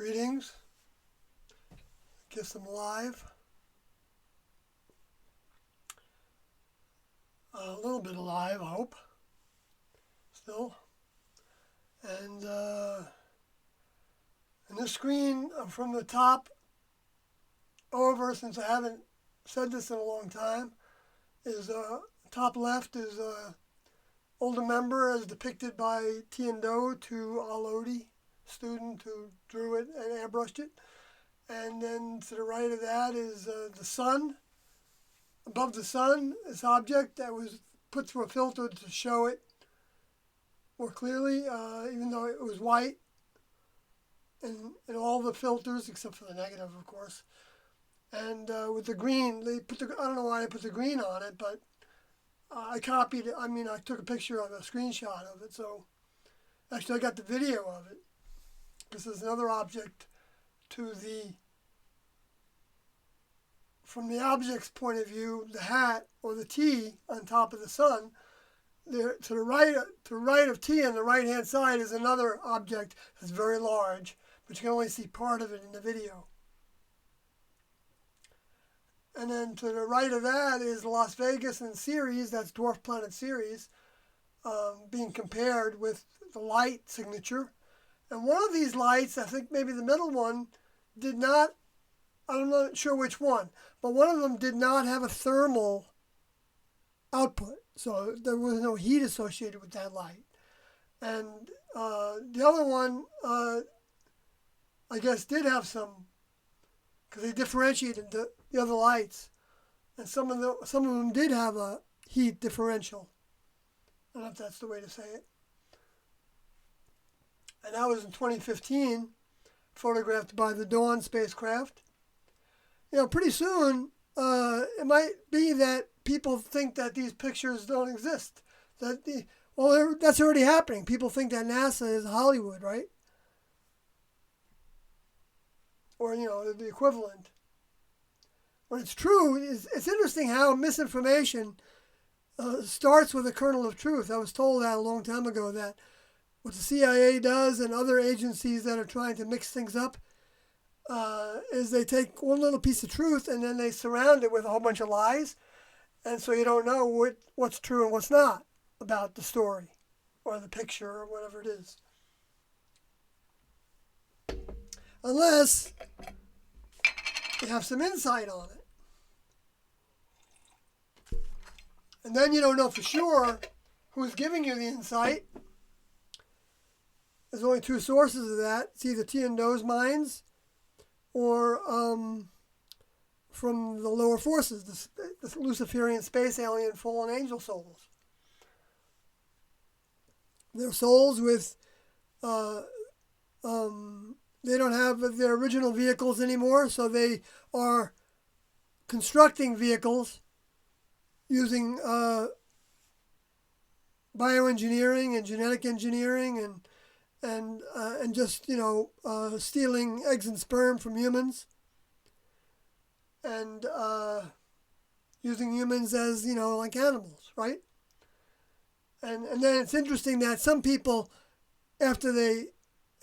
Greetings. Guess I'm live. A little bit alive, I hope. Still. And this screen from the top over, since I haven't said this in a long time, is top left is older member as depicted by Tiendo to Alodi, student who drew it and airbrushed it. And then to the right of that is the sun. Above the sun, this object that was put through a filter to show it more clearly, even though it was white. And all the filters, except for the negative, of course. And with the green, I don't know why they put the green on it, but I copied it. I took a picture of a screenshot of it. So actually I got the video of it. This is another object from the object's point of view, the hat or the T on top of the sun. There, to the right of T on the right-hand side is another object that's very large, but you can only see part of it in the video. And then to the right of that is Las Vegas and Ceres, that's dwarf planet Ceres, being compared with the light signature. And one of these lights, I think maybe the middle one, did not, I'm not sure which one, but one of them did not have a thermal output. So there was no heat associated with that light. And the other one, I guess, did have some, because they differentiated the other lights. And some of them did have a heat differential. I don't know if that's the way to say it. And that was in 2015, photographed by the Dawn spacecraft. Pretty soon, it might be that people think that these pictures don't exist. That's already happening. People think that NASA is Hollywood, right? Or, the equivalent. When it's true, it's interesting how misinformation starts with a kernel of truth. I was told that a long time ago, that what the CIA does and other agencies that are trying to mix things up is they take one little piece of truth and then they surround it with a whole bunch of lies. And so you don't know what's true and what's not about the story or the picture or whatever it is. Unless you have some insight on it. And then you don't know for sure who's giving you the insight. There's only two sources of that. It's either Tiendo's minds or from the lower forces, the Luciferian space alien fallen angel souls. They're souls with, they don't have their original vehicles anymore, so they are constructing vehicles using bioengineering and genetic engineering and just, stealing eggs and sperm from humans and using humans as, like animals, right? And then it's interesting that some people, after they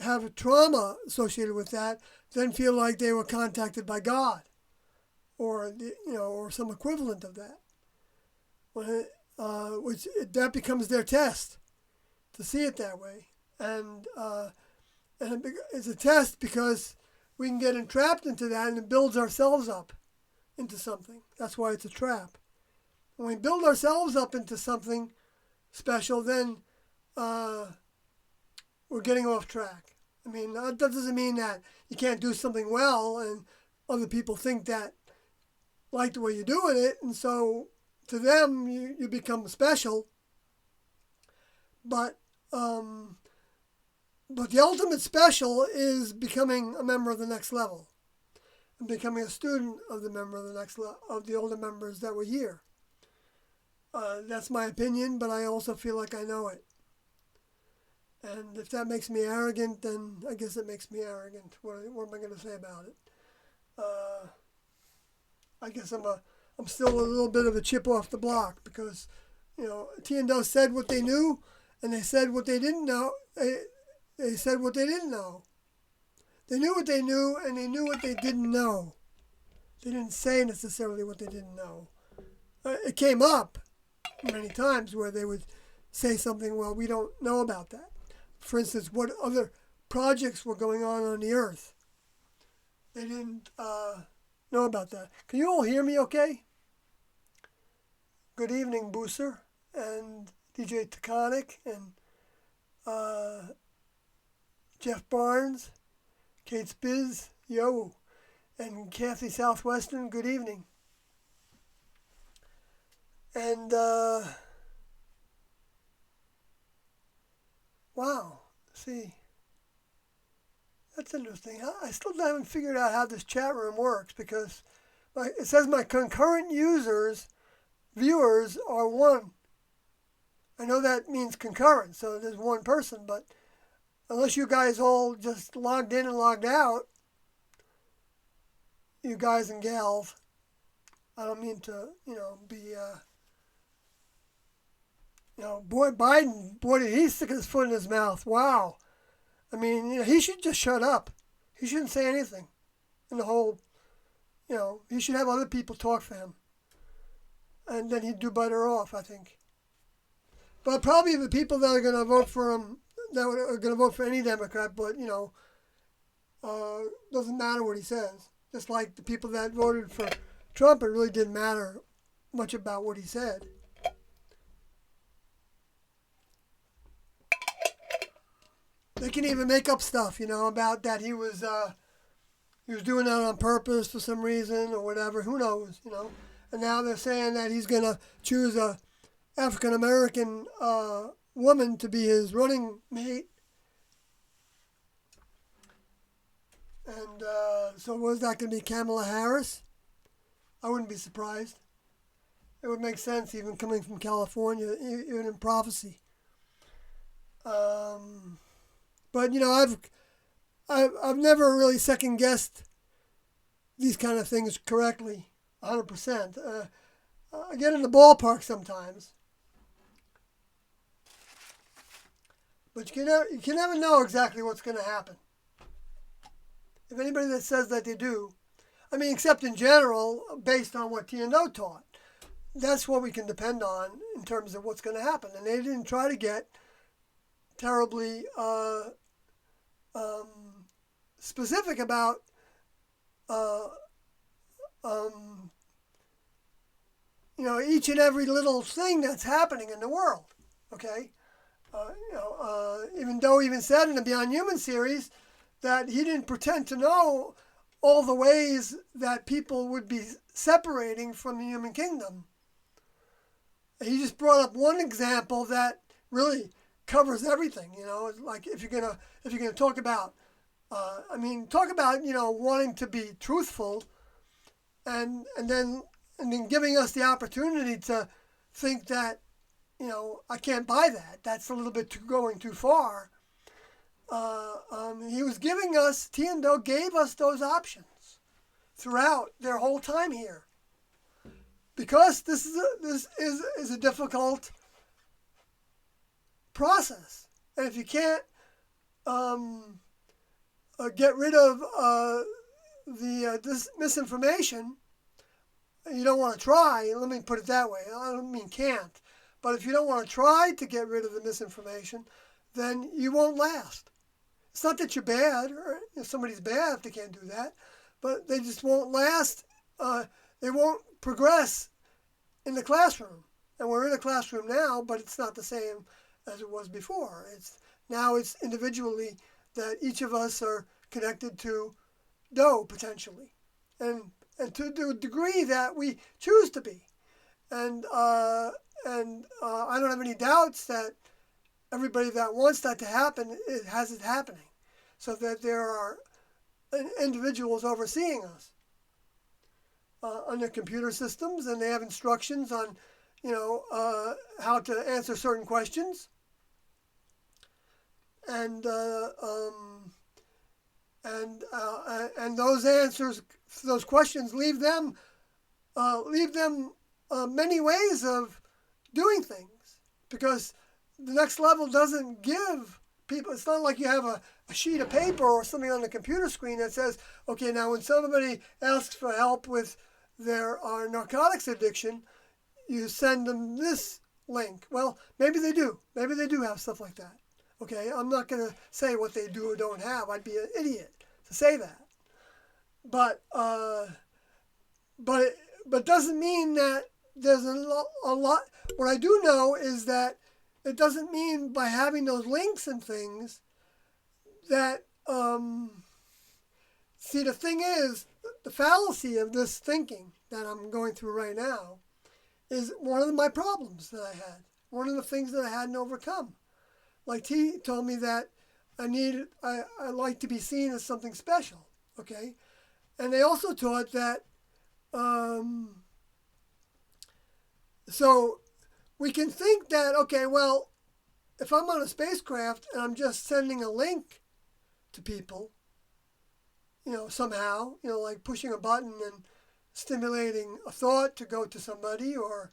have a trauma associated with that, then feel like they were contacted by God or, or some equivalent of that. That becomes their test to see it that way. And it's a test because we can get entrapped into that and it builds ourselves up into something. That's why it's a trap. When we build ourselves up into something special, then we're getting off track. That doesn't mean that you can't do something well and other people think that, like the way you're doing it, and so to them you become special. But the ultimate special is becoming a member of the next level and becoming a student of the member of the next of the older members that were here. That's my opinion, but I also feel like I know it. And if that makes me arrogant, then I guess it makes me arrogant. What am I going to say about it? I guess I'm still a little bit of a chip off the block because, Tiendo said what they knew, and they said what they didn't know. They said what they didn't know. They knew what they knew, and they knew what they didn't know. They didn't say necessarily what they didn't know. It came up many times where they would say something, well, we don't know about that. For instance, what other projects were going on the Earth. They didn't know about that. Can you all hear me okay? Good evening, Booser, and DJ Taconic, and Jeff Barnes, Kate Spiz, yo, and Kathy Southwestern, good evening. And, wow, see, that's interesting. I still haven't figured out how this chat room works because it says my concurrent viewers are one. I know that means concurrent, so there's one person, but unless you guys all just logged in and logged out, you guys and gals, I don't mean to, be, boy, Biden, boy, did he stick his foot in his mouth. Wow. I mean, he should just shut up. He shouldn't say anything. And the whole, he should have other people talk for him. And then he'd do better off, I think. But probably the people that are going to vote for him, that are going to vote for any Democrat, but, doesn't matter what he says. Just like the people that voted for Trump, it really didn't matter much about what he said. They can even make up stuff, about that he was doing that on purpose for some reason or whatever. Who knows, And now they're saying that he's going to choose a African-American woman to be his running mate. And so was that going to be Kamala Harris? I wouldn't be surprised. It would make sense even coming from California, even in prophecy. But I've never really second guessed these kind of things correctly, 100%. I get in the ballpark sometimes, but you can never know exactly what's going to happen. If anybody that says that they do, I mean, except in general, based on what T&O taught, that's what we can depend on in terms of what's going to happen. And they didn't try to get terribly specific about each and every little thing that's happening in the world. Okay, even though he even said in the Beyond Human series that he didn't pretend to know all the ways that people would be separating from the human kingdom. He just brought up one example that really covers everything. Like if you're gonna talk about, talk about wanting to be truthful, and then giving us the opportunity to think that I can't buy that. That's a little bit going too far. He was giving us, T&O gave us those options throughout their whole time here. Because this is a difficult process. And if you can't get rid of this misinformation, you don't want to try. Let me put it that way. I don't mean can't. But if you don't want to try to get rid of the misinformation, then you won't last. It's not that you're bad or if somebody's bad if they can't do that, but they just won't last. They won't progress in the classroom. And we're in a classroom now, but it's not the same as it was before. Now it's individually that each of us are connected to DO potentially, and to the degree that we choose to be. And I don't have any doubts that everybody that wants that to happen, it has it happening, so that there are individuals overseeing us on their computer systems, and they have instructions on, how to answer certain questions, and those answers, those questions leave them many ways of doing things, because the next level doesn't give people. It's not like you have a sheet of paper or something on the computer screen that says, okay, now when somebody asks for help with their narcotics addiction, you send them this link. Well, maybe they do. Maybe they do have stuff like that. Okay, I'm not going to say what they do or don't have. I'd be an idiot to say that. But doesn't mean that there's a lot. What I do know is that it doesn't mean by having those links and things that, see, the thing is, the fallacy of this thinking that I'm going through right now is one of my problems that I had. One of the things that I hadn't overcome. Like T told me that I like to be seen as something special, okay? And they also taught that, so we can think that, okay, well, if I'm on a spacecraft and I'm just sending a link to people, somehow, like pushing a button and stimulating a thought to go to somebody or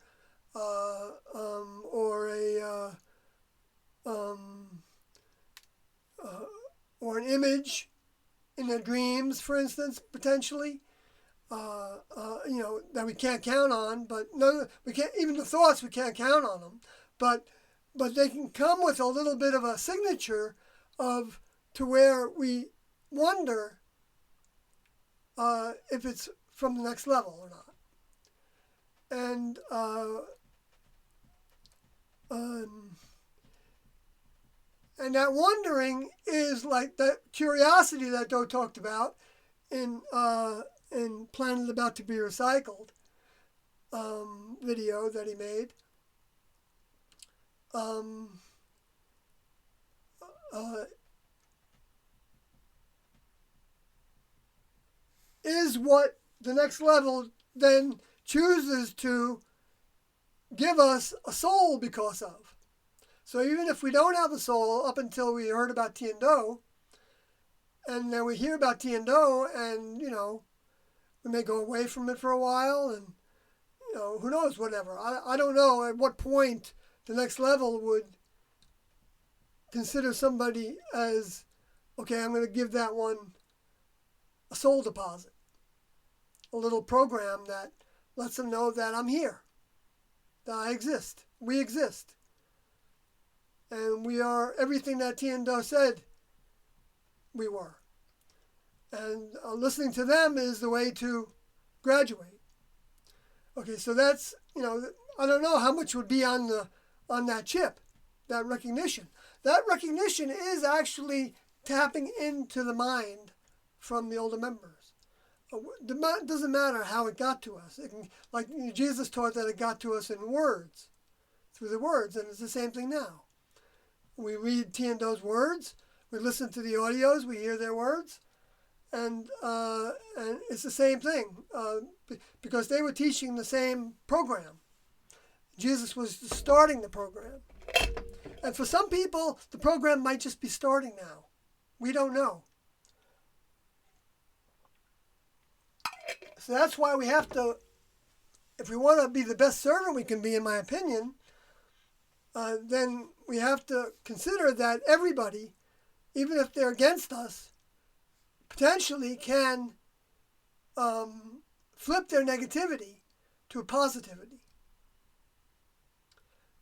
an image in their dreams, for instance, potentially, that we can't count on, but we can't, even the thoughts, we can't count on them, but they can come with a little bit of a signature to where we wonder if it's from the next level or not. And that wondering is like that curiosity that Doe talked about in Planet About to Be Recycled video that he made. Is what the next level then chooses to give us a soul because of. So even if we don't have a soul up until we heard about Tian-Do, and then we hear about Tian-Do, and, we may go away from it for a while, and, who knows, whatever. I don't know at what point the next level would consider somebody as, okay, I'm going to give that one a soul deposit, a little program that lets them know that I'm here, that I exist, we exist. And we are everything that Tian-Do said we were. And listening to them is the way to graduate. Okay, so that's, I don't know how much would be on that chip, that recognition. That recognition is actually tapping into the mind from the older members. It doesn't matter how it got to us. Like Jesus taught that it got to us in words, through the words, and it's the same thing now. We read Tian-Do's words, we listen to the audios, we hear their words, and it's the same thing because they were teaching the same program. Jesus was starting the program. And for some people, the program might just be starting now. We don't know. So that's why we have to, if we want to be the best servant we can be, in my opinion, then we have to consider that everybody, even if they're against us, potentially can flip their negativity to a positivity.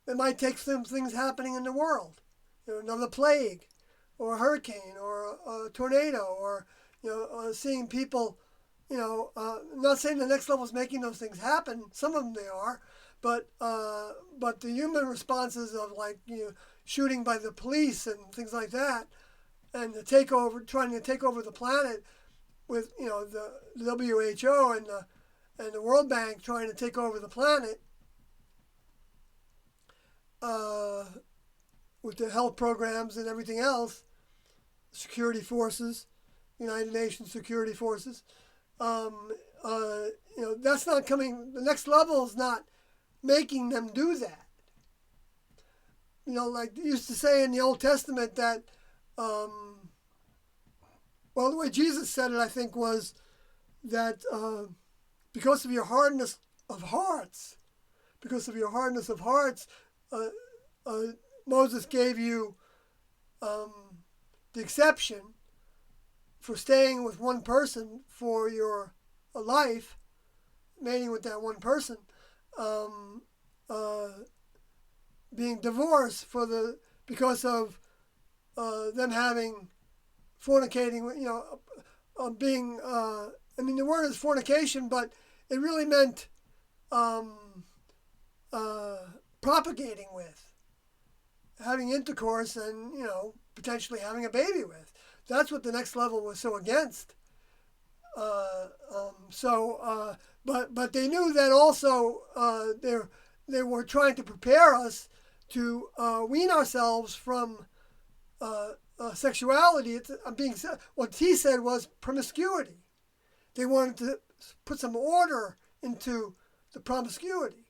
It might take some things happening in the world, another plague, or a hurricane, or a tornado, or seeing people. I'm not saying the next level is making those things happen. Some of them they are, but the human responses of shooting by the police and things like that, and trying to take over the planet with the WHO and the World Bank trying to take over the planet with the health programs and everything else, security forces, United Nations security forces. That's not coming. The next level is not making them do that. Like they used to say in the Old Testament that, the way Jesus said it, I think, was that because of your hardness of hearts, Moses gave you the exception for staying with one person for your life, mating with that one person, being divorced because of them having fornicating, being. The word is fornication, but it really meant propagating with, having intercourse, and potentially having a baby with. That's what the next level was so against. But they knew that also they were trying to prepare us to wean ourselves from sexuality. What he said was promiscuity. They wanted to put some order into the promiscuity.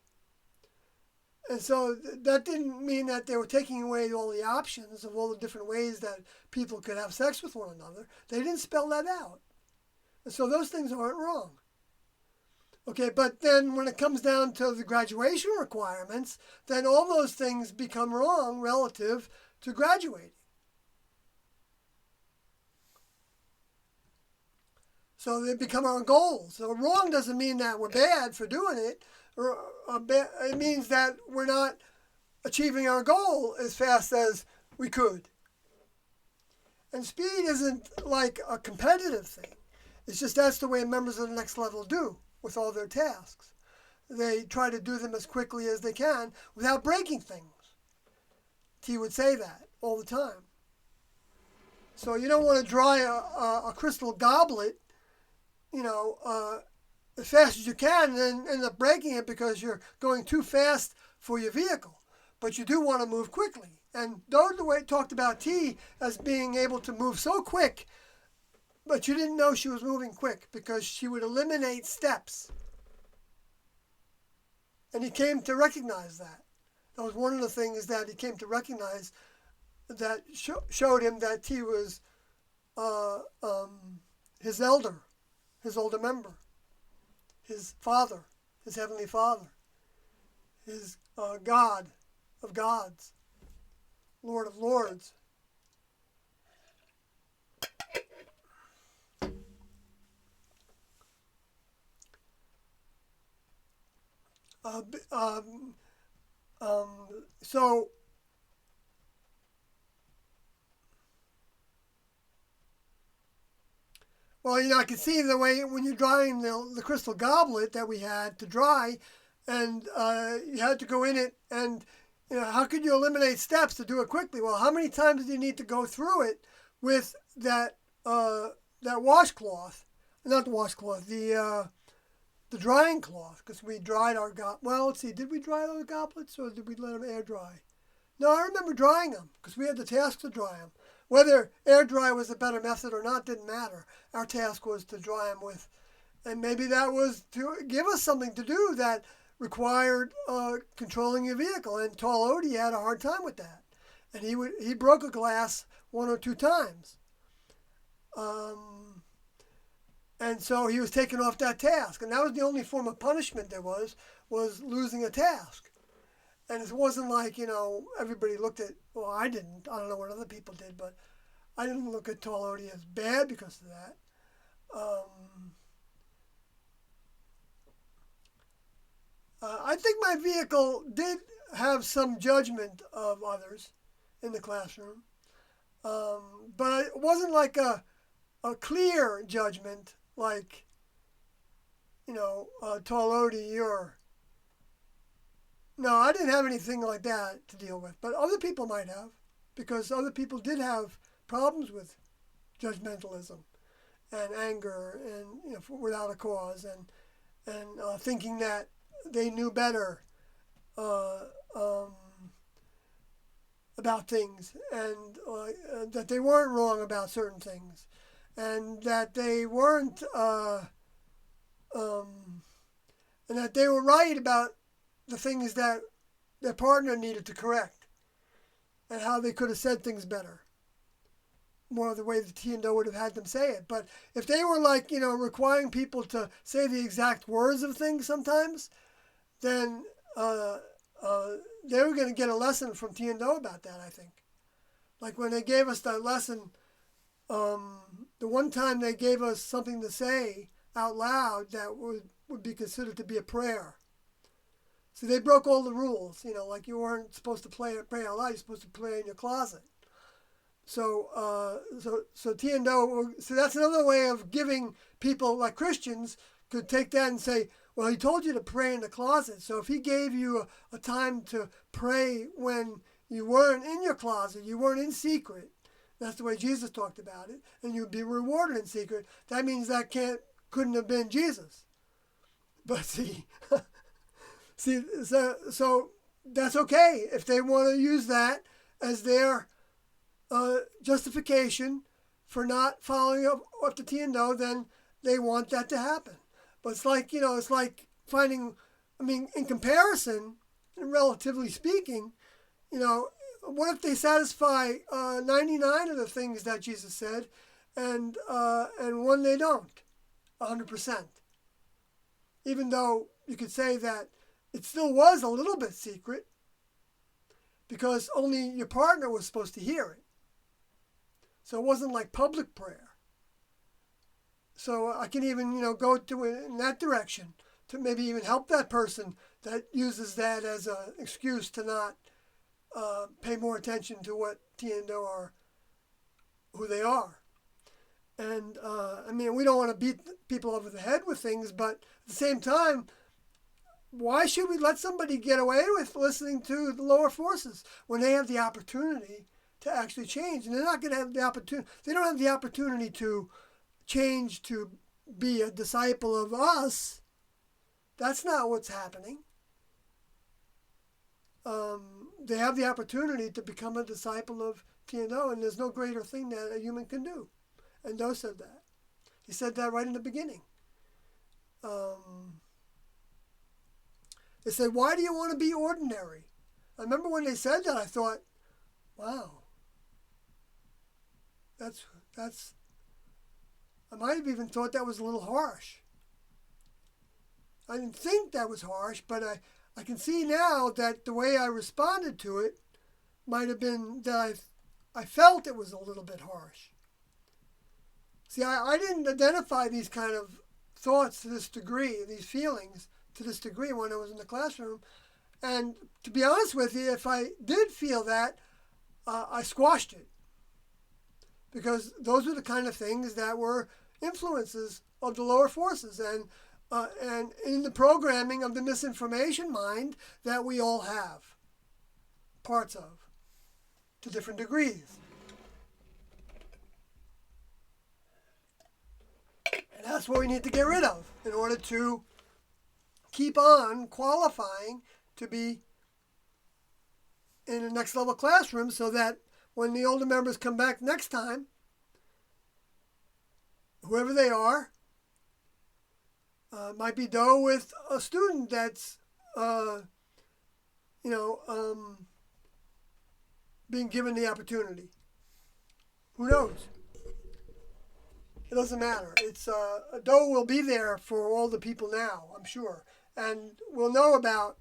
And so that didn't mean that they were taking away all the options of all the different ways that people could have sex with one another. They didn't spell that out. And so those things aren't wrong. Okay, but then when it comes down to the graduation requirements, then all those things become wrong relative to graduating. So they become our goals. So wrong doesn't mean that we're bad for doing it. It means that we're not achieving our goal as fast as we could. And speed isn't like a competitive thing. It's just that's the way members of the next level do with all their tasks. They try to do them as quickly as they can without breaking things. T would say that all the time. So you don't want to dry a crystal goblet, as fast as you can, and then end up breaking it because you're going too fast for your vehicle. But you do want to move quickly. And Dodaway talked about T as being able to move so quick, but you didn't know she was moving quick because she would eliminate steps. And he came to recognize that. That was one of the things that he came to recognize that showed him that T was his older member, his father, his heavenly father, his God of gods, Lord of lords. So I can see the way when you're drying the crystal goblet that we had to dry, and you had to go in it, and how could you eliminate steps to do it quickly? Well, how many times do you need to go through it with that washcloth? Not the washcloth, the drying cloth, because we dried our well, let's see, did we dry those goblets or did we let them air dry? No, I remember drying them because we had the task to dry them. Whether air dry was a better method or not didn't matter. Our task was to dry them with, and maybe that was to give us something to do that required controlling your vehicle. And Tall Odie had a hard time with that, and he broke a glass 1 or 2 times. And so he was taken off that task. And that was the only form of punishment there was losing a task. And it wasn't like, everybody looked at, well, I didn't. I don't know what other people did, but I didn't look at Tall Odie as bad because of that. I think my vehicle did have some judgment of others in the classroom. But it wasn't like a clear judgment like, Tall Odie, No, I didn't have anything like that to deal with. But other people might have, because other people did have problems with judgmentalism and anger and, without a cause and thinking that they knew better about things and that they weren't wrong about certain things. And that they weren't, and that they were right about the things that their partner needed to correct, and how they could have said things better. More of the way the T&O would have had them say it. But if they were like, requiring people to say the exact words of things sometimes, then they were going to get a lesson from T&O about that, I think. Like when they gave us that lesson, the one time they gave us something to say out loud that would be considered to be a prayer. So they broke all the rules, like you weren't supposed to pray out loud, you're supposed to pray in your closet. So Tiendo, so that's another way of giving people, like Christians, could take that and say, well, he told you to pray in the closet. So if he gave you a time to pray when you weren't in your closet, you weren't in secret, that's the way Jesus talked about it, and you'd be rewarded in secret, that means that couldn't have been Jesus. But so that's okay. If they want to use that as their justification for not following up to Tiendo, then they want that to happen. But it's like finding, in comparison, relatively speaking, what if they satisfy 99 of the things that Jesus said, and one they don't, 100%. Even though you could say that it still was a little bit secret, because only your partner was supposed to hear it. So it wasn't like public prayer. So I can even, go to in that direction to maybe even help that person that uses that as an excuse to not pay more attention to what Tiendo are, who they are. And we don't want to beat people over the head with things, but at the same time, why should we let somebody get away with listening to the lower forces when they have the opportunity to actually change? And they're not going to have the opportunity. They don't have the opportunity to change to be a disciple of us. That's not what's happening. They have the opportunity to become a disciple of Tiendo, and there's no greater thing that a human can do. And Do said that. He said that right in the beginning. They said, why do you want to be ordinary? I remember when they said that, I thought, wow, that's I might have even thought that was a little harsh. I didn't think that was harsh, but I can see now that the way I responded to it might have been that I felt it was a little bit harsh. See, I didn't identify these kind of thoughts to this degree, these feelings to this degree when I was in the classroom. And to be honest with you, if I did feel that, I squashed it. Because those were the kind of things that were influences of the lower forces and in the programming of the misinformation mind that we all have parts of to different degrees. And that's what we need to get rid of in order to keep on qualifying to be in the next level classroom, so that when the older members come back next time, whoever they are, might be Do with a student that's, being given the opportunity. Who knows? It doesn't matter. It's Do will be there for all the people now, I'm sure, and we'll know about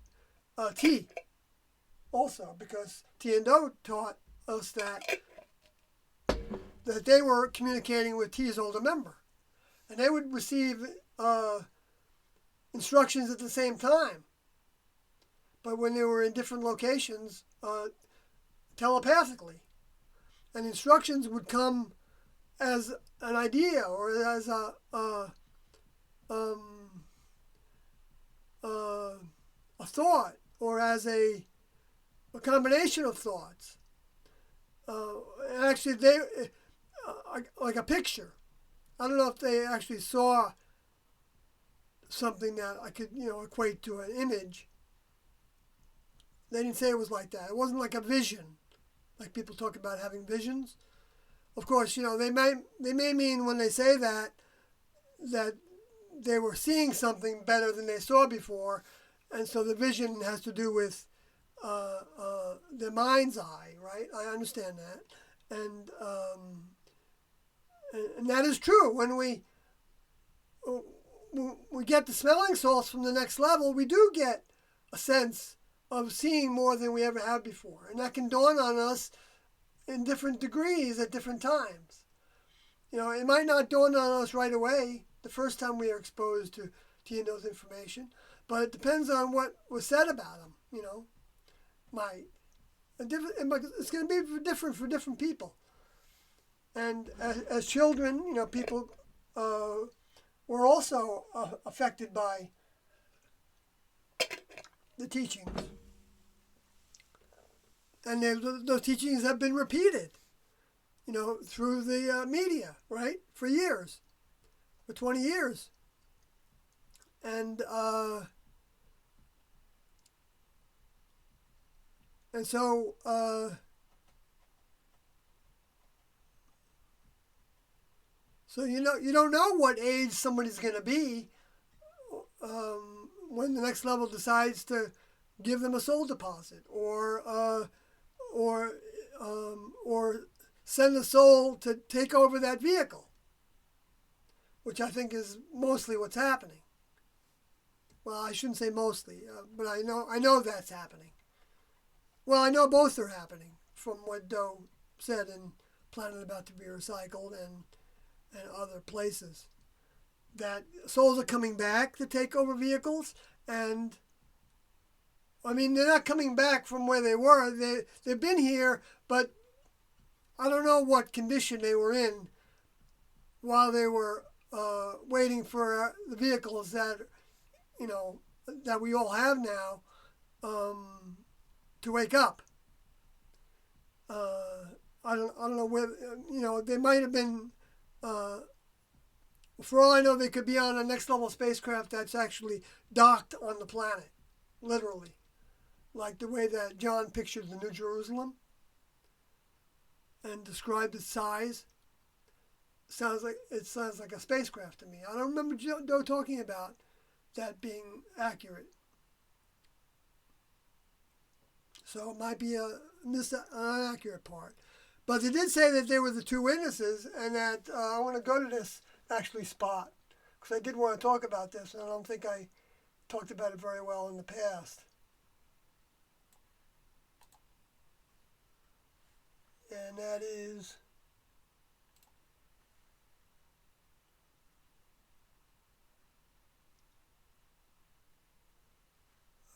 T also, because T and Do taught us that they were communicating with T's older member, and they would receive instructions at the same time, but when they were in different locations, telepathically, and instructions would come as an idea or as a thought, or as a combination of thoughts. Actually, they like a picture. I don't know if they actually saw something that I could, equate to an image. They didn't say it was like that. It wasn't like a vision, like people talk about having visions. Of course, they may mean when they say that they were seeing something better than they saw before, and so the vision has to do with the mind's eye, right? I understand that, and that is true. When we get the smelling salts from the next level, we do get a sense of seeing more than we ever have before, and that can dawn on us in different degrees at different times. It might not dawn on us right away the first time we are exposed to Tiendo's information, but it depends on what was said about him. It's going to be different for different people. And as children, people were also affected by the teachings. And those teachings have been repeated, through the media, right? For years, for 20 years. And so you don't know what age somebody's going to be when the next level decides to give them a soul deposit or send a soul to take over that vehicle, which I think is mostly what's happening. Well, I shouldn't say mostly, but I know that's happening. Well, I know both are happening from what Doe said in Planet About to Be Recycled and other places. That souls are coming back to take over vehicles, and they're not coming back from where they were. They've been here, but I don't know what condition they were in while they were waiting for the vehicles that that we all have now to wake up. I don't know where they might have been. For all I know, they could be on a next level spacecraft that's actually docked on the planet, literally, like the way that John pictured the New Jerusalem and described its size. Sounds like a spacecraft to me. I don't remember Doe talking about that being accurate. So it might be an inaccurate part. But they did say that they were the two witnesses, and that I want to go to this spot, because I did want to talk about this, and I don't think I talked about it very well in the past. And that is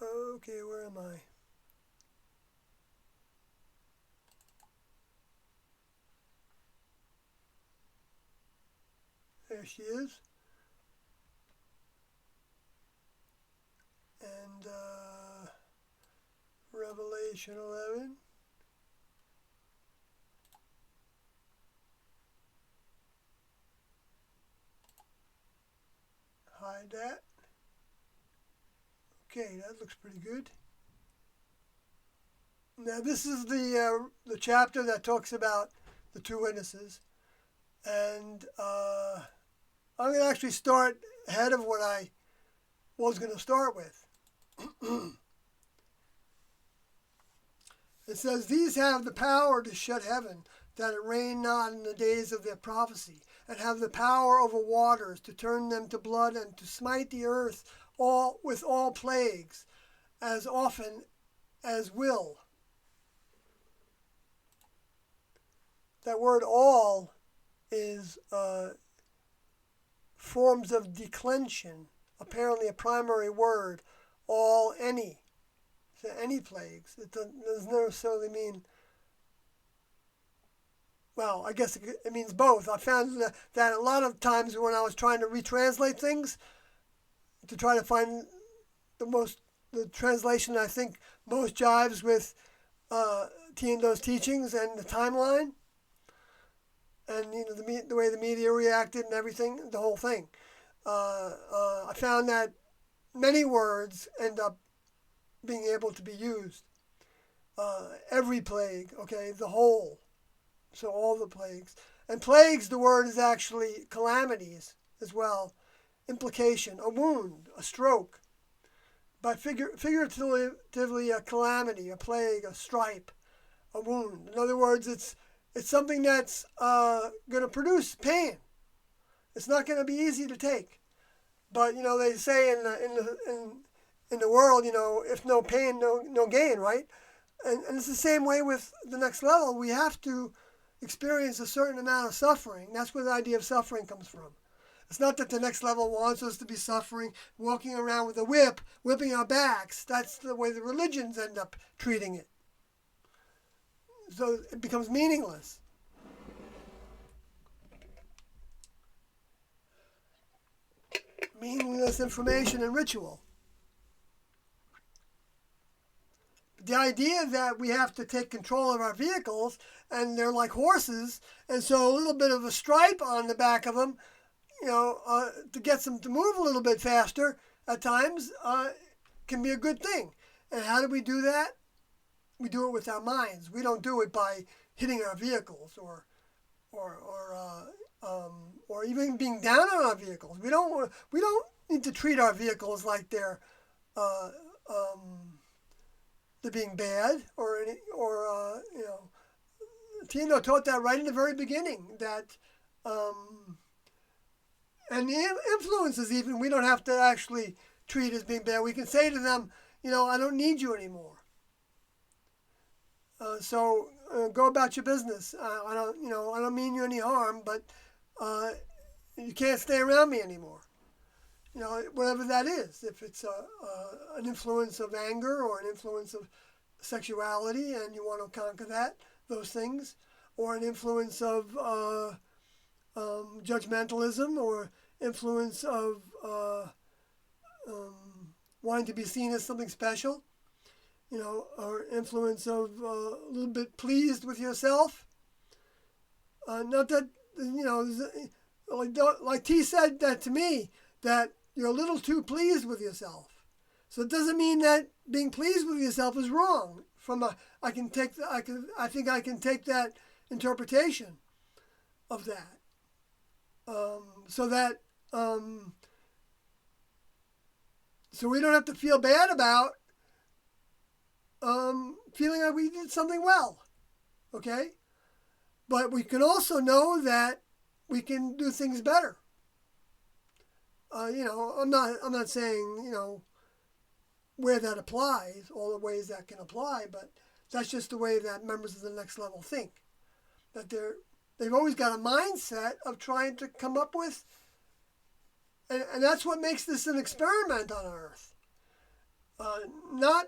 okay, where am I? There she is. And Revelation 11. Hide that. Okay, that looks pretty good. Now this is the chapter that talks about the two witnesses, and I'm going to actually start ahead of what I was going to start with. It says, "These have the power to shut heaven, that it rain not in the days of their prophecy, and have the power over waters to turn them to blood, and to smite the earth with all plagues, as often as will." That word "all" is forms of declension, apparently a primary word. All, any. So any plagues. It doesn't necessarily mean, well, I guess it means both. I found that a lot of times when I was trying to retranslate things, to try to find the translation I think most jives with Tiendo's teachings and the timeline, and the way the media reacted and everything, the whole thing. I found that many words end up being able to be used. Every plague, okay, the whole. So all the plagues. And plagues, the word is actually calamities as well. Implication, a wound, a stroke. But figuratively, a calamity, a plague, a stripe, a wound. In other words, it's something that's going to produce pain. It's not going to be easy to take. But they say in the world, if no pain, no gain, right? And it's the same way with the next level. We have to experience a certain amount of suffering. That's where the idea of suffering comes from. It's not that the next level wants us to be suffering, walking around with a whip, whipping our backs. That's the way the religions end up treating it. So it becomes meaningless. Meaningless information and ritual. The idea that we have to take control of our vehicles and they're like horses, and so a little bit of a stripe on the back of them, to get them to move a little bit faster at times can be a good thing. And how do we do that? We do it with our minds. We don't do it by hitting our vehicles or even being down on our vehicles. We don't need to treat our vehicles like they're being bad Tino taught that right in the very beginning, that and the influences even we don't have to actually treat as being bad. We can say to them, I don't need you anymore. So go about your business. I don't mean you any harm, but you can't stay around me anymore. Whatever that is. If it's an influence of anger or an influence of sexuality, and you want to conquer those things, or an influence of judgmentalism, or influence of wanting to be seen as something special, or influence of a little bit pleased with yourself. Not that, like T said that to me, that you're a little too pleased with yourself. So it doesn't mean that being pleased with yourself is wrong. I think I can take that interpretation of that. So we don't have to feel bad about feeling like we did something well, okay? But we can also know that we can do things better. I'm not saying where that applies, all the ways that can apply, but that's just the way that members of the next level think. That they've always got a mindset of trying to come up with, and that's what makes this an experiment on Earth. Not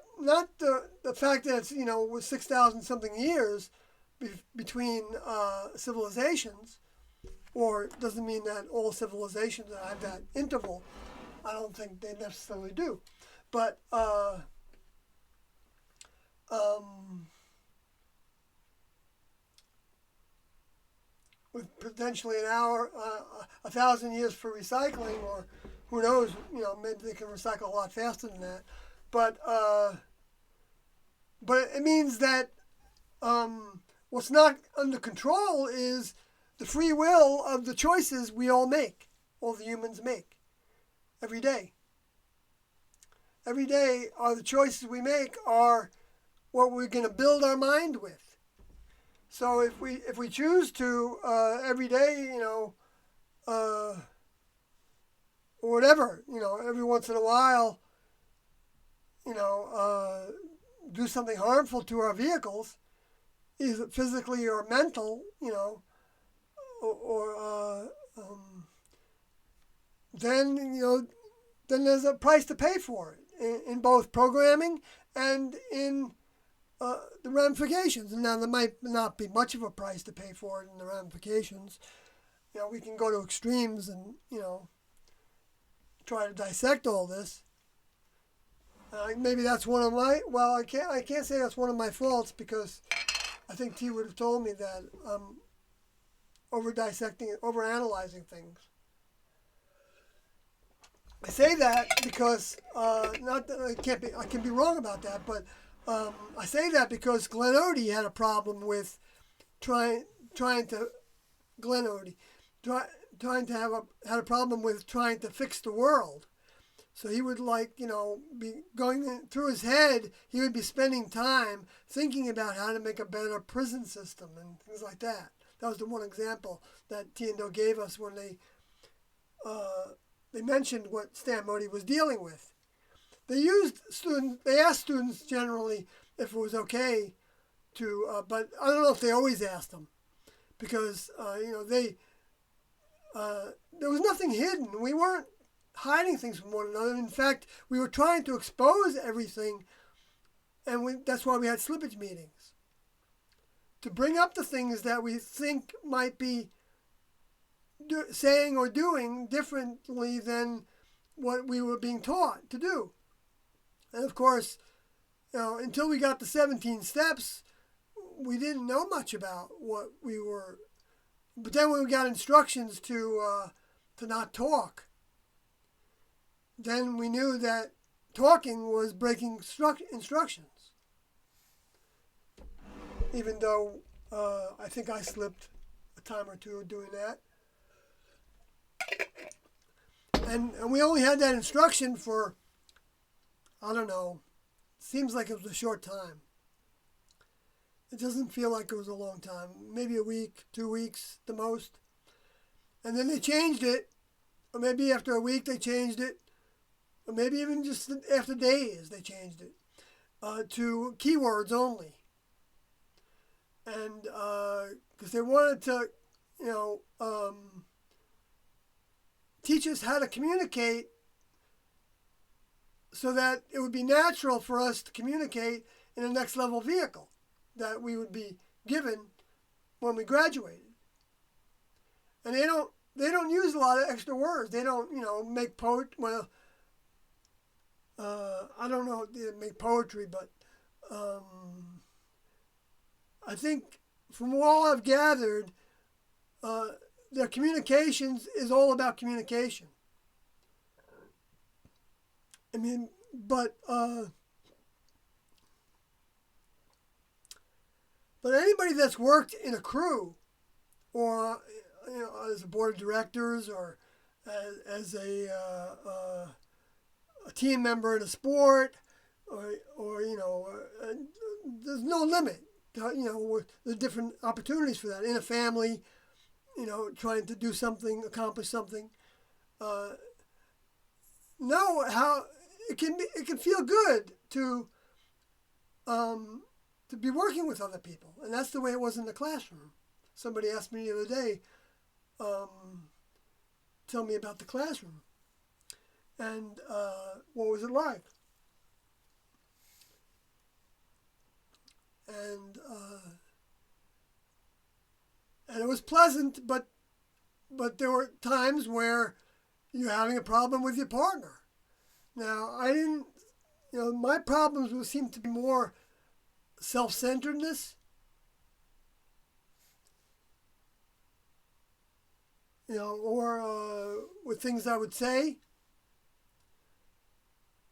the fact that it's with 6,000 something years between civilizations, or doesn't mean that all civilizations have that interval. I don't think they necessarily do, but with potentially an hour, 1,000 years for recycling, or who knows, maybe they can recycle a lot faster than that. But it means that what's not under control is the free will of the choices we all make, all the humans make, every day. Every day, the choices we make are what we're going to build our mind with. So if we choose to every day, or whatever, every once in a while, do something harmful to our vehicles, either physically or mental, then there's a price to pay for it in both programming and in the ramifications. And now there might not be much of a price to pay for it in the ramifications. We can go to extremes and try to dissect all this. Maybe that's one of my, I can't say that's one of my faults, because I think T would have told me that I'm over-dissecting, over-analyzing things. I say that because, not that I can be wrong about that, but I say that because Glenn Odie had a problem with had a problem with trying to fix the world. So he would be going through his head, he would be spending time thinking about how to make a better prison system and things like that. That was the one example that T&O gave us when they mentioned what Stan Modi was dealing with. They asked students generally if it was okay to, but I don't know if they always asked them because, there was nothing hidden. We weren't hiding things from one another. In fact, we were trying to expose everything, and that's why we had slippage meetings. To bring up the things that we think might be saying or doing differently than what we were being taught to do. And of course, until we got the 17 steps, we didn't know much about what we were. But then when we got instructions to not talk, then we knew that talking was breaking instructions. Even though I think I slipped a time or two doing that. And we only had that instruction for, I don't know, seems like it was a short time. It doesn't feel like it was a long time. Maybe a week, 2 weeks, the most. And then they changed it. Or maybe after a week they changed it. Or maybe even just after days they changed it. To keywords only. And because they wanted to, teach us how to communicate so that it would be natural for us to communicate in a next level vehicle that we would be given when we graduated. And they don't use a lot of extra words. They don't, make I don't know if they make poetry, but I think from all I've gathered, their communications is all about communication. I mean, but anybody that's worked in a crew, or as a board of directors, or as a team member in a sport, or there's no limit. The different opportunities for that in a family. Trying to do something, accomplish something. Know how it can feel good to be working with other people, and that's the way it was in the classroom. Somebody asked me the other day, tell me about the classroom, and what was it like? And it was pleasant, but there were times where you're having a problem with your partner. Now, I didn't, my problems seem to be more self-centeredness, or with things I would say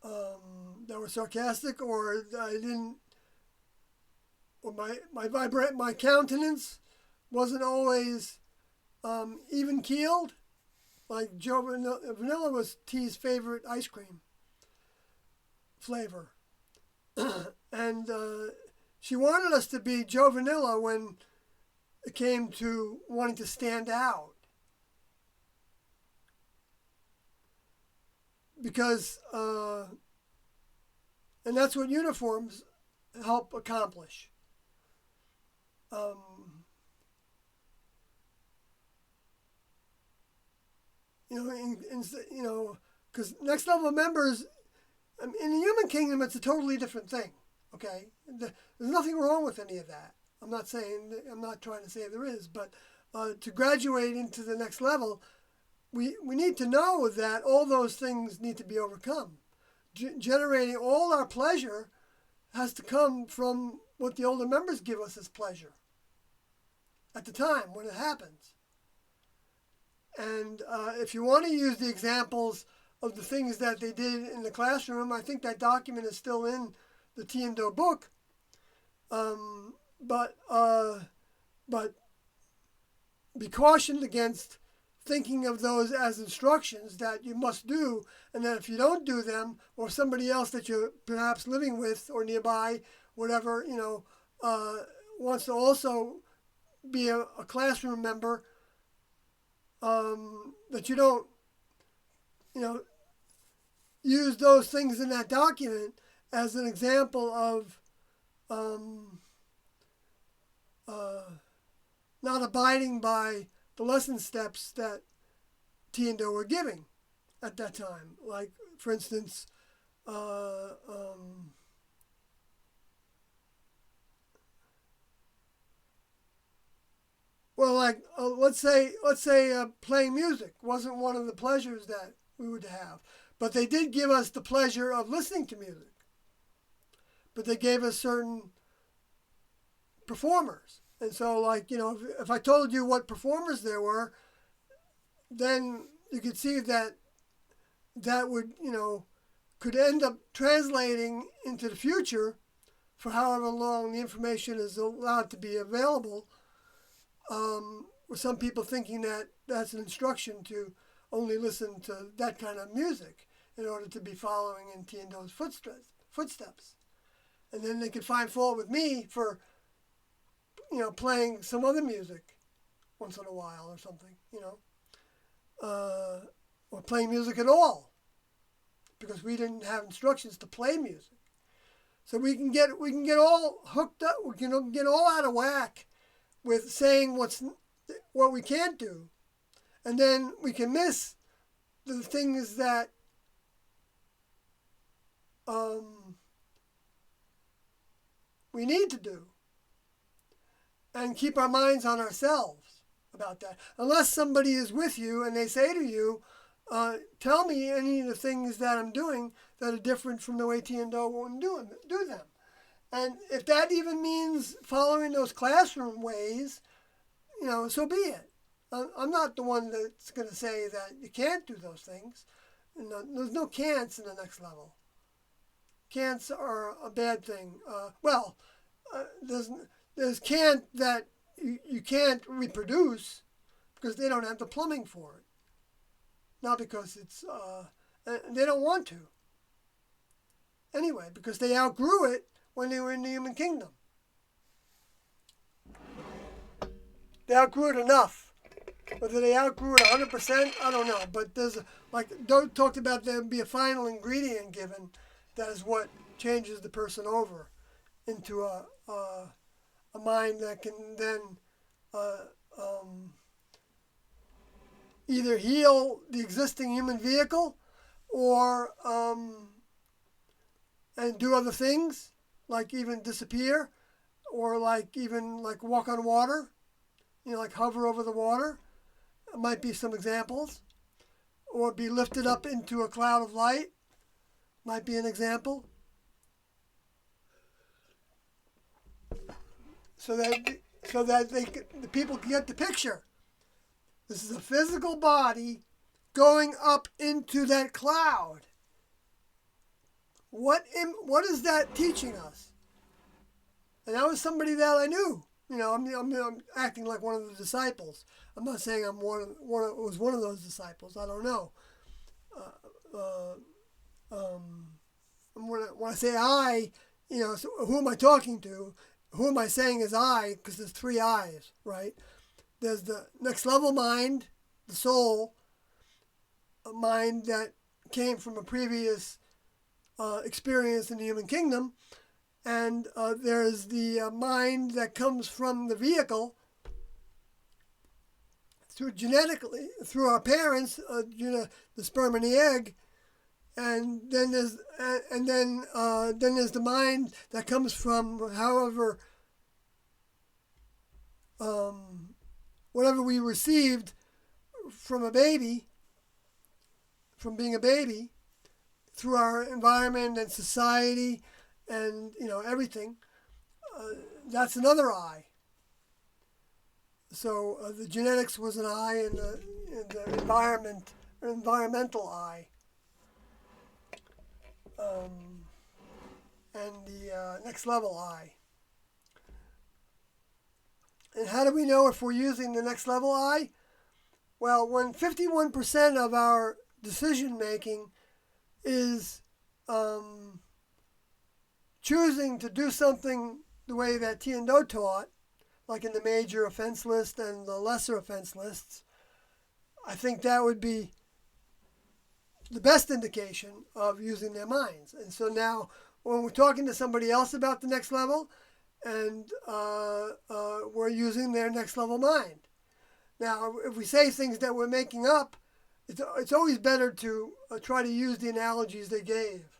that were sarcastic, or I didn't, or my countenance wasn't always even keeled. Like Joe Vanilla was T's favorite ice cream flavor. And she wanted us to be Joe Vanilla when it came to wanting to stand out. Because, and that's what uniforms help accomplish. Because next level members, in the human kingdom, it's a totally different thing. Okay, there's nothing wrong with any of that. I'm not trying to say there is, but to graduate into the next level, we need to know that all those things need to be overcome. Generating all our pleasure has to come from what the older members give us as pleasure at the time when it happens. And if you want to use the examples of the things that they did in the classroom, I think that document is still in the T&Do book. But be cautioned against thinking of those as instructions that you must do, and that if you don't do them, or somebody else that you're perhaps living with or nearby, whatever, wants to also be a classroom member, that you don't, use those things in that document as an example of not abiding by the lesson steps that T and Do were giving at that time. Like, for instance, let's say playing music wasn't one of the pleasures that we would have, but they did give us the pleasure of listening to music. But they gave us certain performers, and so if I told you what performers there were, then you could see that would could end up translating into the future for however long the information is allowed to be available. With some people thinking that that's an instruction to only listen to that kind of music in order to be following in T and Do's footsteps. And then they could find fault with me for, playing some other music once in a while or something, or playing music at all, because we didn't have instructions to play music. So we can get all hooked up. We can get all out of whack with saying what we can't do, and then we can miss the things that we need to do, and keep our minds on ourselves about that. Unless somebody is with you and they say to you, tell me any of the things that I'm doing that are different from the way T and Do won't do them. And if that even means following those classroom ways, so be it. I'm not the one that's going to say that you can't do those things. There's no can'ts in the next level. Can'ts are a bad thing. There's can't that you can't reproduce because they don't have the plumbing for it. Not because it's they don't want to. Anyway, because they outgrew it when they were in the human kingdom. They outgrew it enough. Whether they outgrew it 100%, I don't know. But there's Doe talked about there would be a final ingredient given that is what changes the person over into a mind that can then either heal the existing human vehicle or and do other things, like even disappear, or even walk on water, like hover over the water. It might be some examples. Or be lifted up into a cloud of light, might be an example. So that the people can get the picture. This is a physical body going up into that cloud. What is that teaching us? And that was somebody that I knew. I'm acting like one of the disciples. I'm not saying I'm was one of those disciples. I don't know. When I say I, so who am I talking to? Who am I saying is I? Because there's three I's, right? There's the next level mind, the soul, a mind that came from a previous experience in the human kingdom, and there's the mind that comes from the vehicle through our parents, the sperm and the egg, and then there's the mind that comes from whatever we received from being a baby, through our environment and society and everything. That's another I. So the genetics was an I, and the environmental I. And the next level I. And how do we know if we're using the next level I? Well, when 51% of our decision making is choosing to do something the way that T and Do taught, like in the major offense list and the lesser offense lists, I think that would be the best indication of using their minds. And so now when we're talking to somebody else about the next level, and we're using their next level mind. Now, if we say things that we're making up, it's always better to try to use the analogies they gave.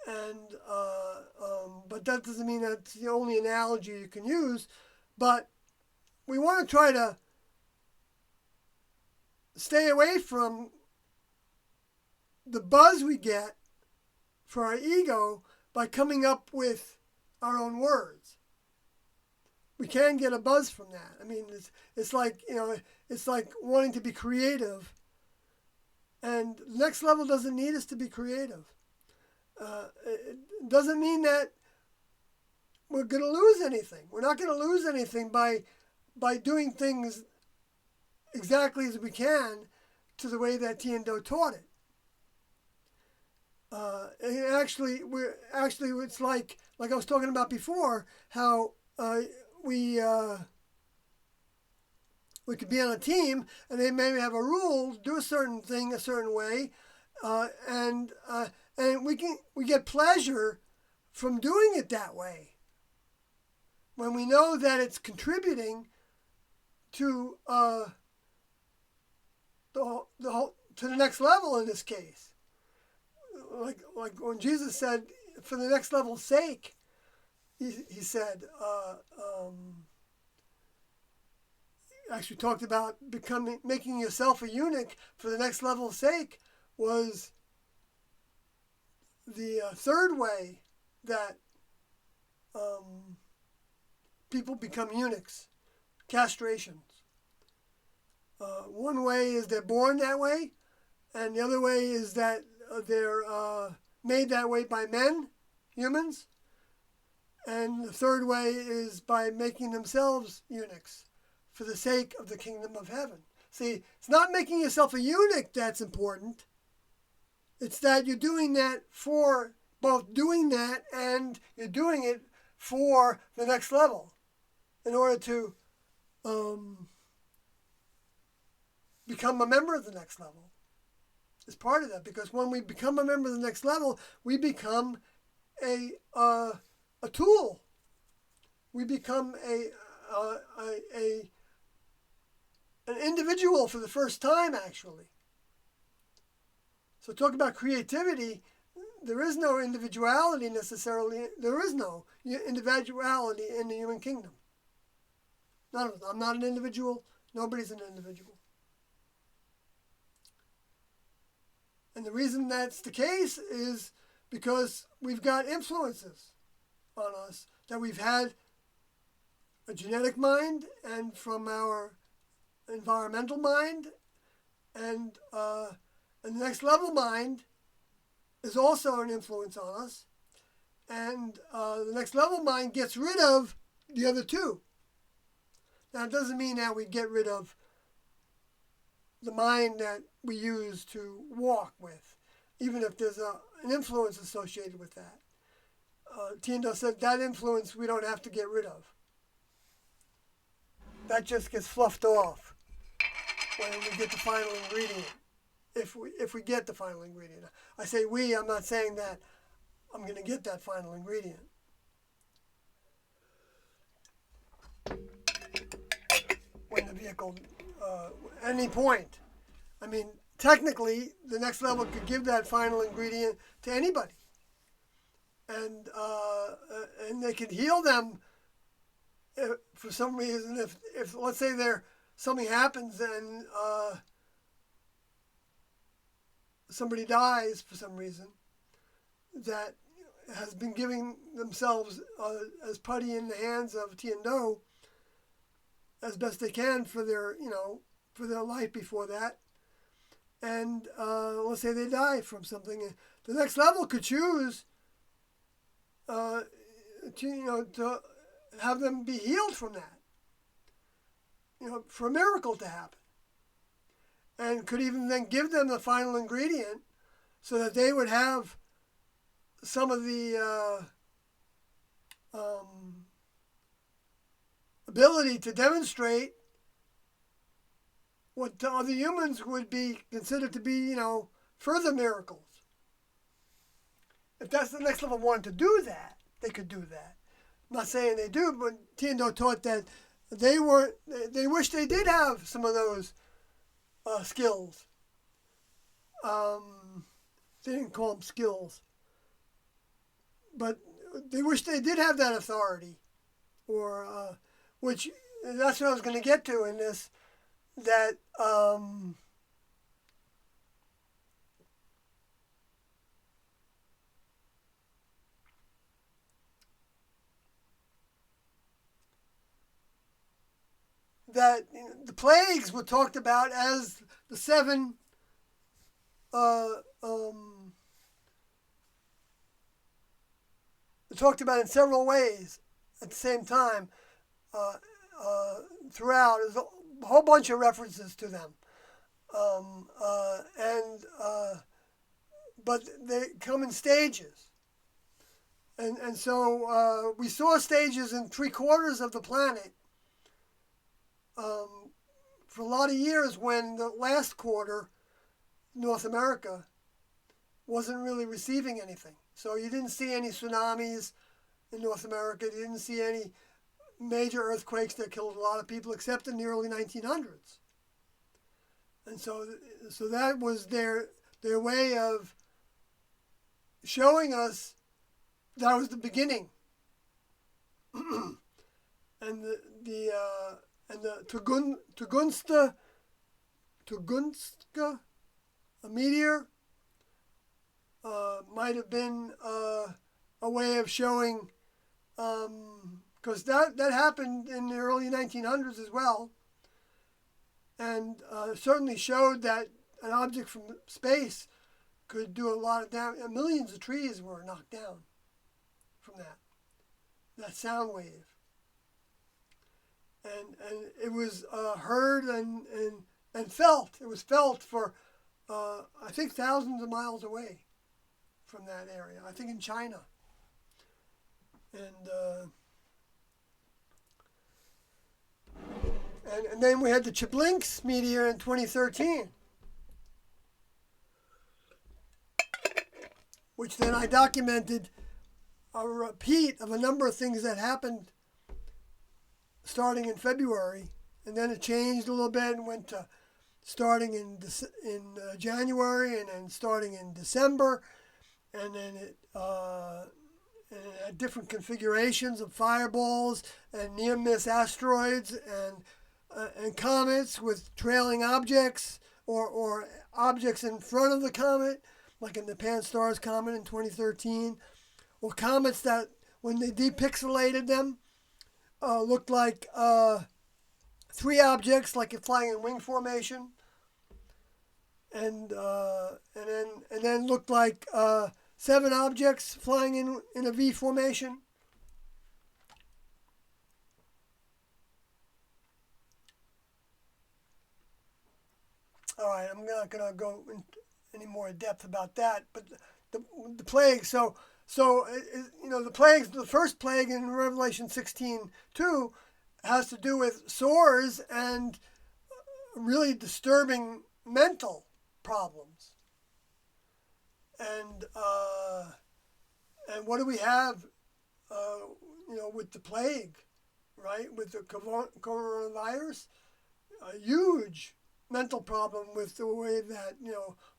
And but that doesn't mean that's the only analogy you can use. But we want to try to stay away from the buzz we get for our ego by coming up with our own words. We can get a buzz from that. I mean, it's like, it's like wanting to be creative. And the next level doesn't need us to be creative. It doesn't mean that we're going to lose anything. We're not going to lose anything by doing things exactly as we can to the way that Tiendo taught it. It's like I was talking about before, how we could be on a team and they maybe have a rule, do a certain thing a certain way, and we get pleasure from doing it that way when we know that it's contributing to to the next level in this case. Like when Jesus said, for the next level's sake, he said, actually talked about making yourself a eunuch for the next level's sake, was the third way that people become eunuchs, castrations. One way is they're born that way, and the other way is that they're made that way by men, humans, and the third way is by making themselves eunuchs for the sake of the kingdom of heaven. See, it's not making yourself a eunuch that's important. It's that you're doing that for both doing that and you're doing it for the next level in order to become a member of the next level. It's part of that, because when we become a member of the next level, we become a tool. We become an individual for the first time, actually. So talk about creativity. There is no individuality necessarily. There is no individuality in the human kingdom. None of us. I'm not an individual. Nobody's an individual. And the reason that's the case is because we've got influences on us that we've had a genetic mind and from our environmental mind, and the next level mind is also an influence on us, and the next level mind gets rid of the other two. Now, it doesn't mean that we get rid of the mind that we use to walk with, even if there's an influence associated with that. Tiendo said that influence we don't have to get rid of. That just gets fluffed off when we get the final ingredient. If we get the final ingredient. I say we, I'm not saying that I'm going to get that final ingredient. When the vehicle, at any point. I mean, technically, the next level could give that final ingredient to anybody. And they could heal them if, for some reason. If let's say something happens and somebody dies for some reason that has been giving themselves as putty in the hands of Tiendo as best they can for their life before that, and let's say they die from something, the next level could choose to have them be healed from that, for a miracle to happen, and could even then give them the final ingredient so that they would have some of the ability to demonstrate what to other humans would be considered to be, further miracles. if that's the next level wanted to do that, they could do that. I'm not saying they do, but Tiendo taught that they wish they did have some of those skills. They didn't call them skills, but they wish they did have that authority, or which that's what I was going to get to in this. That that the plagues were talked about as the seven talked about in several ways at the same time throughout. There's a whole bunch of references to them, but they come in stages, and so we saw stages in 3/4 of the planet for a lot of years when the last quarter, North America, wasn't really receiving anything. So you didn't see any tsunamis in North America. You didn't see any major earthquakes that killed a lot of people, except in the early 1900s. And so that was their way of showing us that was the beginning. And the Tunguska, a meteor, might have been a way of showing, because that happened in the early 1900s as well, and certainly showed that an object from space could do a lot of damage. Millions of trees were knocked down from that sound wave. And it was heard and felt. It was felt for, I think, thousands of miles away from that area. I think in China. And then we had the Chelyabinsk meteor in 2013, which then I documented a repeat of a number of things that happened starting in February, and then it changed a little bit and went to starting in January, and then starting in December, and then it had different configurations of fireballs and near-miss asteroids and comets with trailing objects or objects in front of the comet, like in the Pan-STARRS comet in 2013, or comets that, when they depixelated them, looked like 3 objects, like flying in wing formation, and then looked like 7 objects flying in a V formation. All right, I'm not going to go into any more depth about that, but the plague. So the plagues. The first plague in Revelation 16:2 has to do with sores and really disturbing mental problems. And what do we have? With the plague, right? With the coronavirus, a huge mental problem with the way that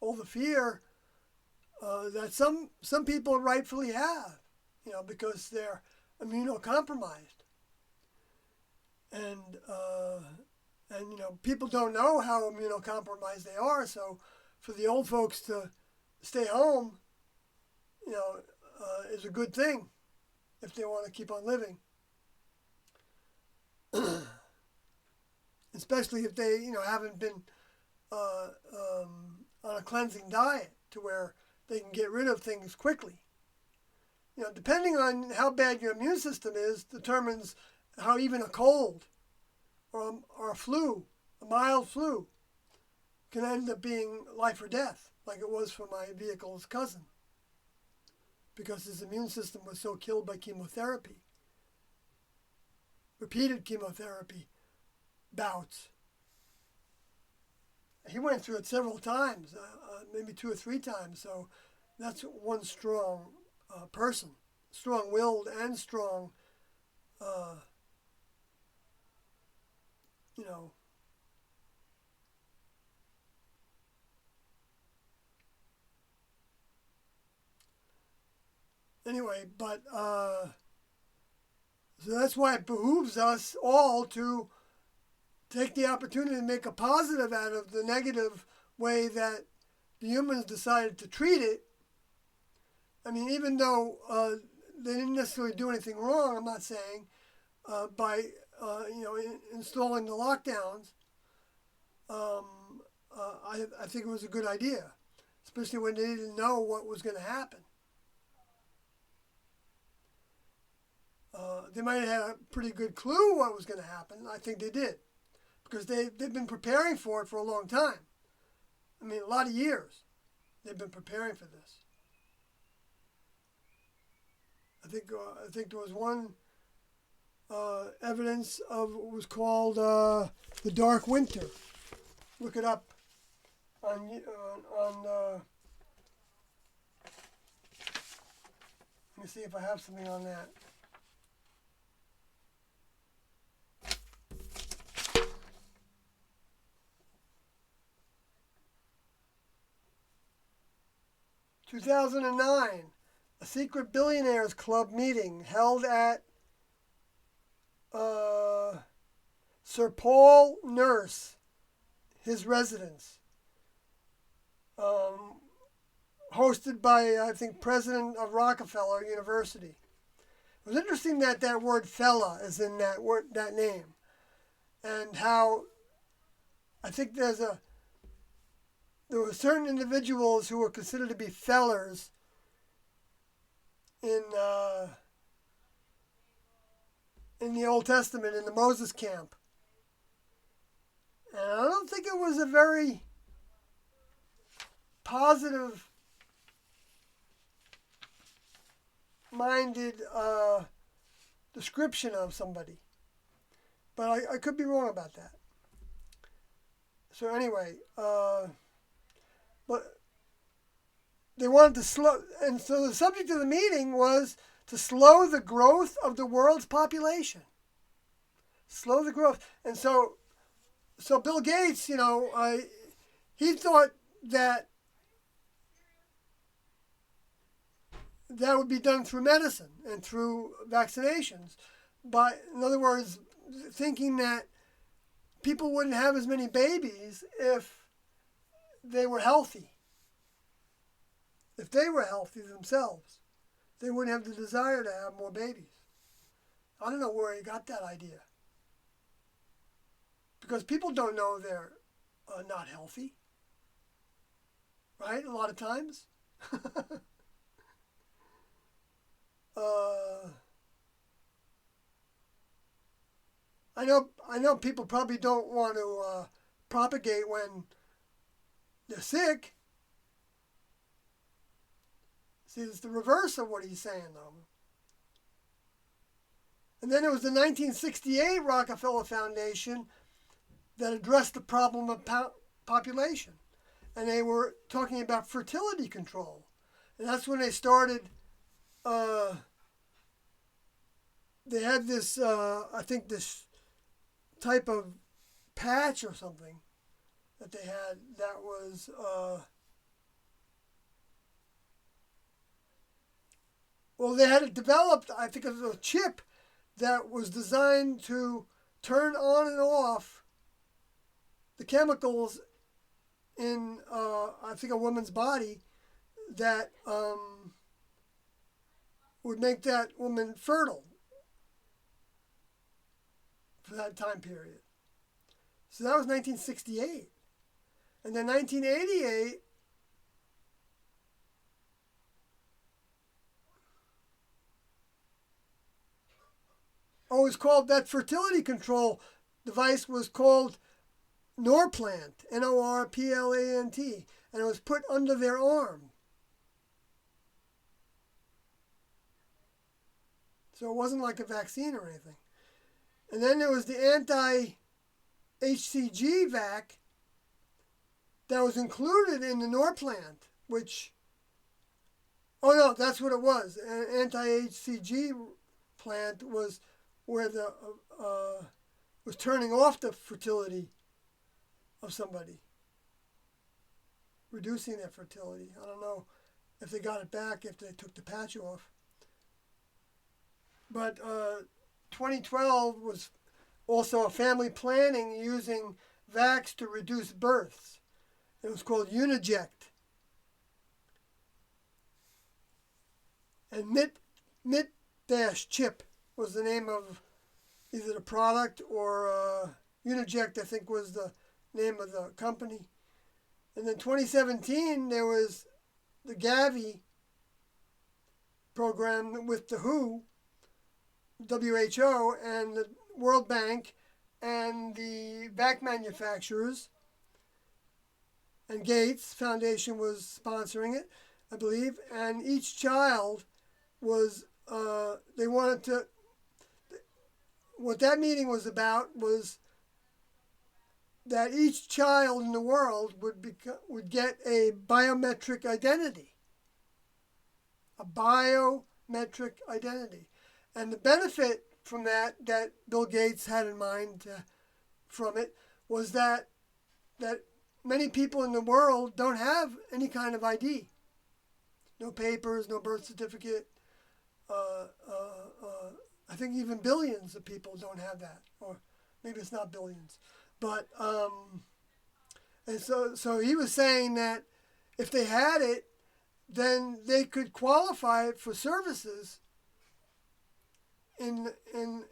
all the fear that some people rightfully have, because they're immunocompromised, and people don't know how immunocompromised they are. So for the old folks to stay home, is a good thing if they want to keep on living. Especially if they, haven't been on a cleansing diet to where they can get rid of things quickly. Depending on how bad your immune system is, determines how even a cold or a flu, a mild flu, can end up being life or death, like it was for my vehicle's cousin, because his immune system was so killed by chemotherapy, repeated chemotherapy bouts. He went through it several times, maybe 2 or 3 times. So that's one strong person, strong-willed and strong, you know, anyway, but so that's why it behooves us all to take the opportunity to make a positive out of the negative way that the humans decided to treat it. I mean, even though they didn't necessarily do anything wrong, I'm not saying, by installing the lockdowns, I think it was a good idea, especially when they didn't know what was going to happen. They might have had a pretty good clue what was going to happen. I think they did, because they've been preparing for it for a long time. I mean, a lot of years they've been preparing for this. I think there was one evidence of what was called the Dark Winter. Look it up on let me see if I have something on that. In 2009, a secret billionaires club meeting held at Sir Paul Nurse, his residence, hosted by, I think, president of Rockefeller University. It was interesting that that word "fella" is in that word, that name, and how I think there were certain individuals who were considered to be fellers in the Old Testament, in the Moses camp. And I don't think it was a very positive minded description of somebody. But I could be wrong about that. So anyway, but they wanted to slow, and so the subject of the meeting was to slow the growth of the world's population. Slow the growth. And so Bill Gates, he thought that would be done through medicine and through vaccinations. But in other words, thinking that people wouldn't have as many babies if they were healthy. If they were healthy themselves, they wouldn't have the desire to have more babies. I don't know where he got that idea. Because people don't know they're not healthy. Right? A lot of times. I know people probably don't want to propagate when they're sick. See, it's the reverse of what he's saying, though. And then it was the 1968 Rockefeller Foundation that addressed the problem of population. And they were talking about fertility control. And that's when they started, they had this, I think this type of patch or something that they had that was, they had it developed, I think it was a chip that was designed to turn on and off the chemicals in, I think, a woman's body that would make that woman fertile for that time period. So that was 1968. And then 1988, it was called, that fertility control device was called Norplant, Norplant, and it was put under their arm. So it wasn't like a vaccine or anything. And then there was the anti-HCG vac that was included in the Norplant, which Oh no, that's what it was. An anti-HCG plant was where the was turning off the fertility of somebody, reducing their fertility. I don't know if they got it back if they took the patch off. But 2012 was also a family planning using vax to reduce births. It was called Uniject. And MIT-chip was the name of either the product or Uniject, I think, was the name of the company. And then 2017, there was the Gavi program with the WHO, and the World Bank, and the vac manufacturers, and Gates Foundation was sponsoring it, I believe. And each child was, they wanted to, what that meeting was about was that each child in the world would get a biometric identity. A biometric identity. And the benefit from that Bill Gates had in mind from it was that many people in the world don't have any kind of ID. No papers, no birth certificate. I think even billions of people don't have that. Or maybe it's not billions. But, and so he was saying that if they had it, then they could qualify for services in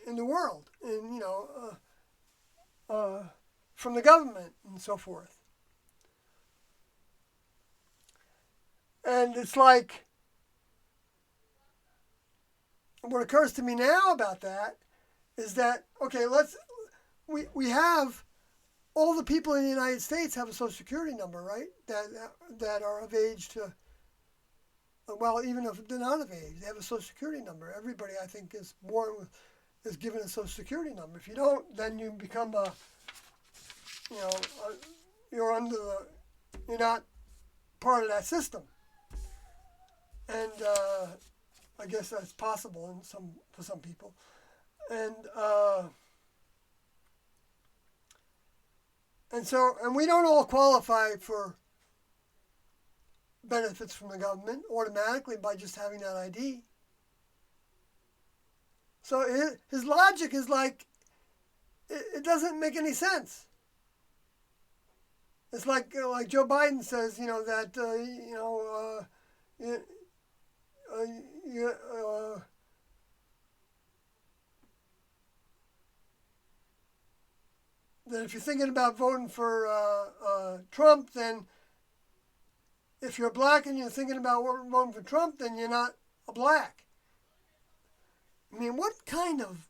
the world, and from the government and so forth. And it's like, what occurs to me now about that is that, okay, we have all the people in the United States have a Social Security number, right? That are of age to, well, even if they're not of age, they have a Social Security number. Everybody, I think, is given a Social Security number. If you don't, then you become you're not part of that system. And I guess that's possible for some people. And we don't all qualify for benefits from the government automatically by just having that ID. So his logic is like, it doesn't make any sense. It's like Joe Biden says, that that if you're thinking about voting for Trump, then if you're black and you're thinking about voting for Trump, then you're not a black. I mean, what kind of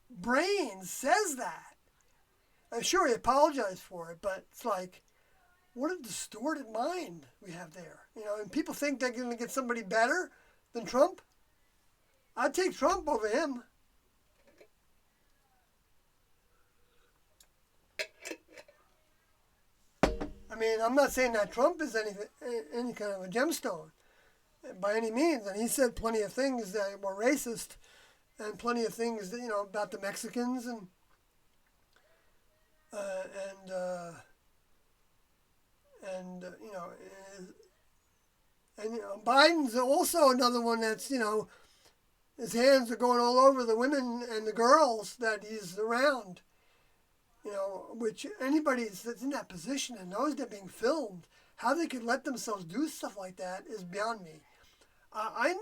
brain says that? I'm sure he apologized for it, but it's like, what a distorted mind we have there. And people think they're going to get somebody better than Trump. I'd take Trump over him. I mean, I'm not saying that Trump is any kind of a gemstone by any means. And he said plenty of things that were racist, and plenty of things that, about the Mexicans and Biden's also another one that's, his hands are going all over the women and the girls that he's around. Which anybody that's in that position and knows they're being filmed, how they could let themselves do stuff like that is beyond me. I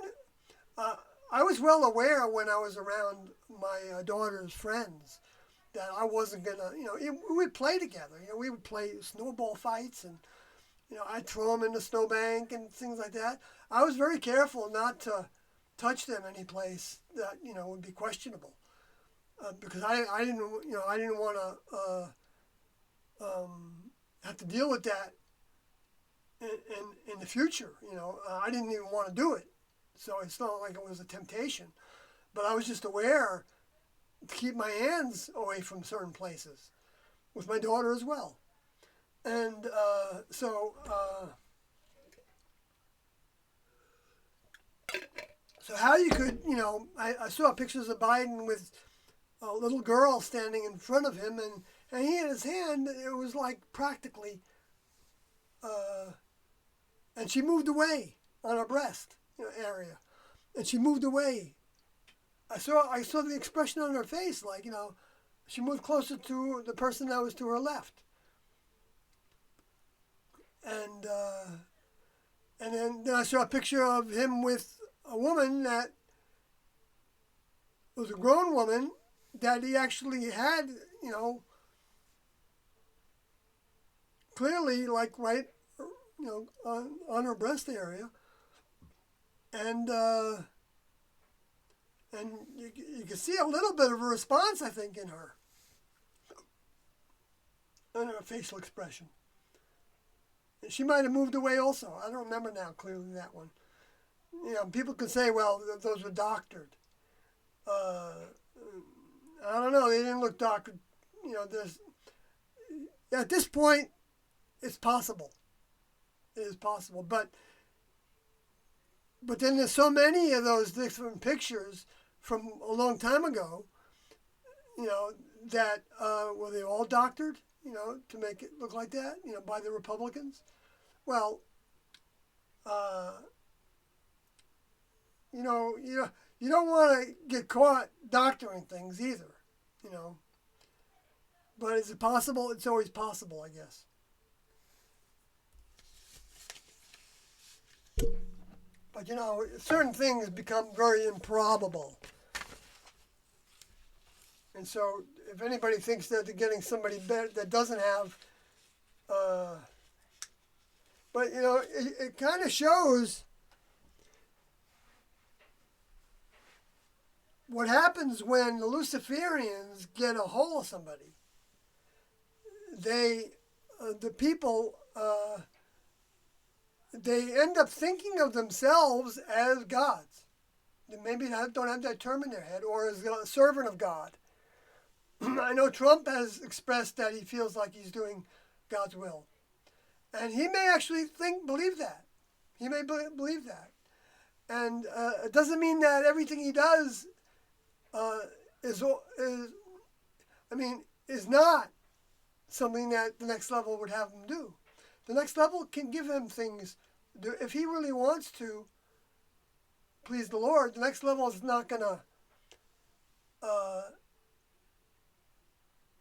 was well aware when I was around my daughter's friends that I wasn't gonna, we would play together. We would play snowball fights, and I'd throw them in the snowbank and things like that. I was very careful not to touch them any place that would be questionable. Because I didn't want to have to deal with that in the future. I didn't even want to do it, so it's not like it was a temptation. But I was just aware to keep my hands away from certain places, with my daughter as well, and So how you could, I saw pictures of Biden with a little girl standing in front of him, and he had his hand, it was like practically, and she moved away on her breast area, and she moved away. I saw the expression on her face, like, she moved closer to the person that was to her left. And then I saw a picture of him with a woman that was a grown woman that he actually had, clearly like right, on her breast area. And you can see a little bit of a response, I think, in her facial expression. And she might have moved away also. I don't remember now clearly that one. People could say, well, those were doctored. I don't know. They didn't look doctored. At this point, it's possible. It is possible. But then there's so many of those different pictures from a long time ago, that were they all doctored, to make it look like that, by the Republicans? Well, you don't want to get caught doctoring things either, But is it possible? It's always possible, I guess. But, certain things become very improbable. And so if anybody thinks that they're getting somebody better that doesn't have, but, it kind of shows what happens when the Luciferians get a hold of somebody. The people, they end up thinking of themselves as gods. They maybe don't have that term in their head, or as a servant of God. I know Trump has expressed that he feels like he's doing God's will. And he may actually believe that. He may believe that. And it doesn't mean that everything he does is not something that the next level would have him do. The next level can give him things. If he really wants to please the Lord, the next level is not going to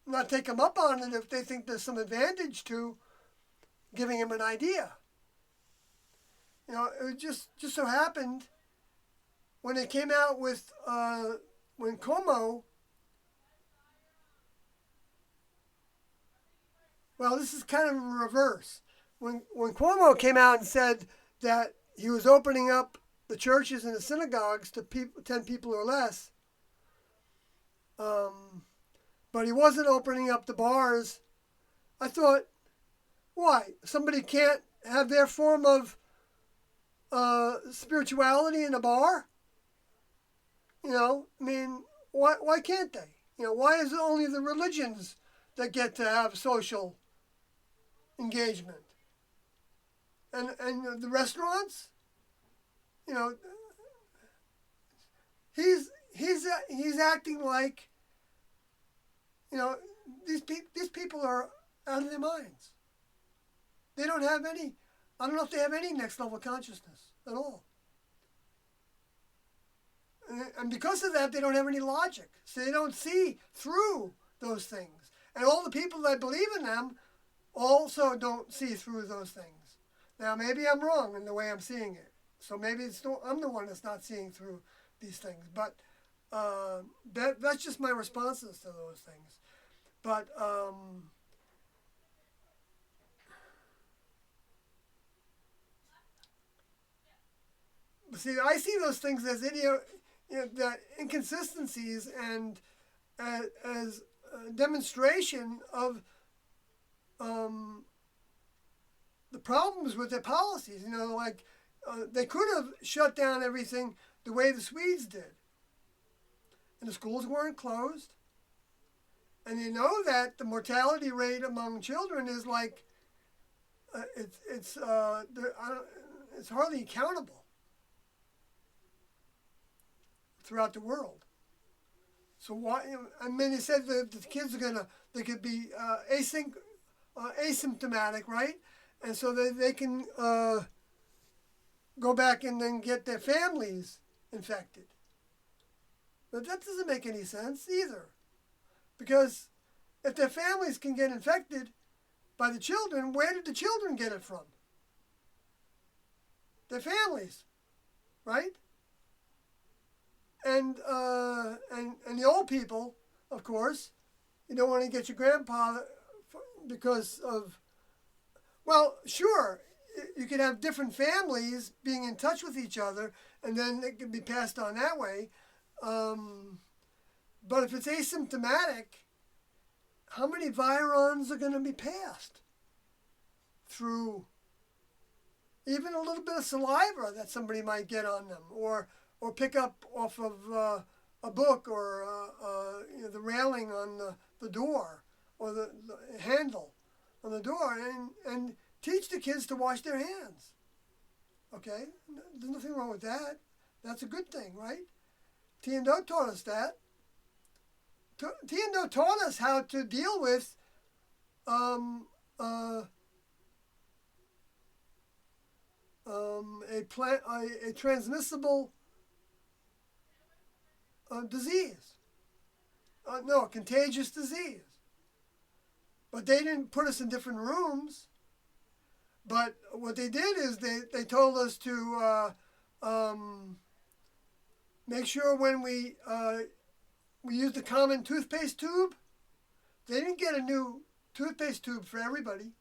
not take him up on it if they think there's some advantage to giving him an idea. It just so happened when they came out with, when Como, well, this is kind of a reverse. When Cuomo came out and said that he was opening up the churches and the synagogues to 10 people or less, but he wasn't opening up the bars, I thought, why? Somebody can't have their form of spirituality in a bar? Why can't they? Why is it only the religions that get to have social engagement? And the restaurants, he's acting like, these people are out of their minds. They don't have any, I don't know if they have any next level consciousness at all. And because of that, they don't have any logic. So they don't see through those things. And all the people that believe in them also don't see through those things. Now, maybe I'm wrong in the way I'm seeing it. So maybe I'm the one that's not seeing through these things. But that's just my responses to those things. But see, I see those things as that inconsistencies and as a demonstration of the problems with their policies. They could have shut down everything the way the Swedes did. And the schools weren't closed. And you know that the mortality rate among children is like, it's hardly countable. throughout the world. So why? I mean, they said that the kids are they could be asymptomatic, right? And so they can go back and then get their families infected. But that doesn't make any sense either, because if their families can get infected by the children, where did the children get it from? Their families, right? And the old people, of course, you don't want to get your grandpa because of, well, sure, you could have different families being in touch with each other, and then it could be passed on that way. But if it's asymptomatic, how many virons are going to be passed through even a little bit of saliva that somebody might get on them, or pick up off of a book, or the railing on the door, or the handle on the door, and teach the kids to wash their hands. Okay? There's nothing wrong with that. That's a good thing, right? T&O taught us that. T&O taught us how to deal with a transmissible disease. No, a contagious disease. But they didn't put us in different rooms. But what they did is they told us to make sure when we used a common toothpaste tube. They didn't get a new toothpaste tube for everybody.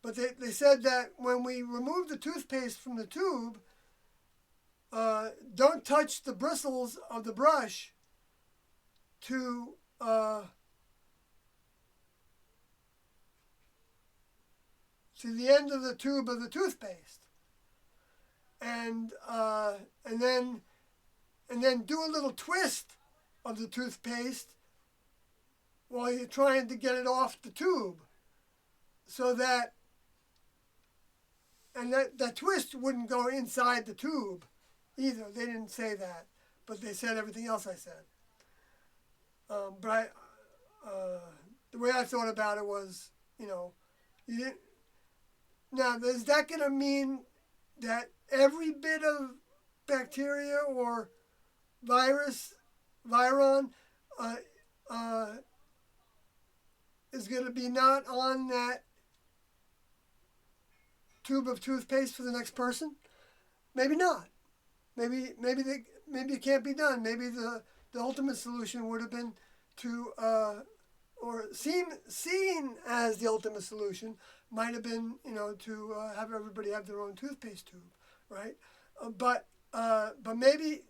But they said that when we remove the toothpaste from the tube, don't touch the bristles of the brush to the end of the tube of the toothpaste, and then do a little twist of the toothpaste while you're trying to get it off the tube, so that that twist wouldn't go inside the tube either. They didn't say that, but they said everything else I said. But the way I thought about it was, you didn't. Now, is that going to mean that every bit of bacteria or viron, is going to be not on that tube of toothpaste for the next person? Maybe not. Maybe it can't be done. Maybe the ultimate solution would have been to, or seen as the ultimate solution, might have been, to have everybody have their own toothpaste tube, right? But maybe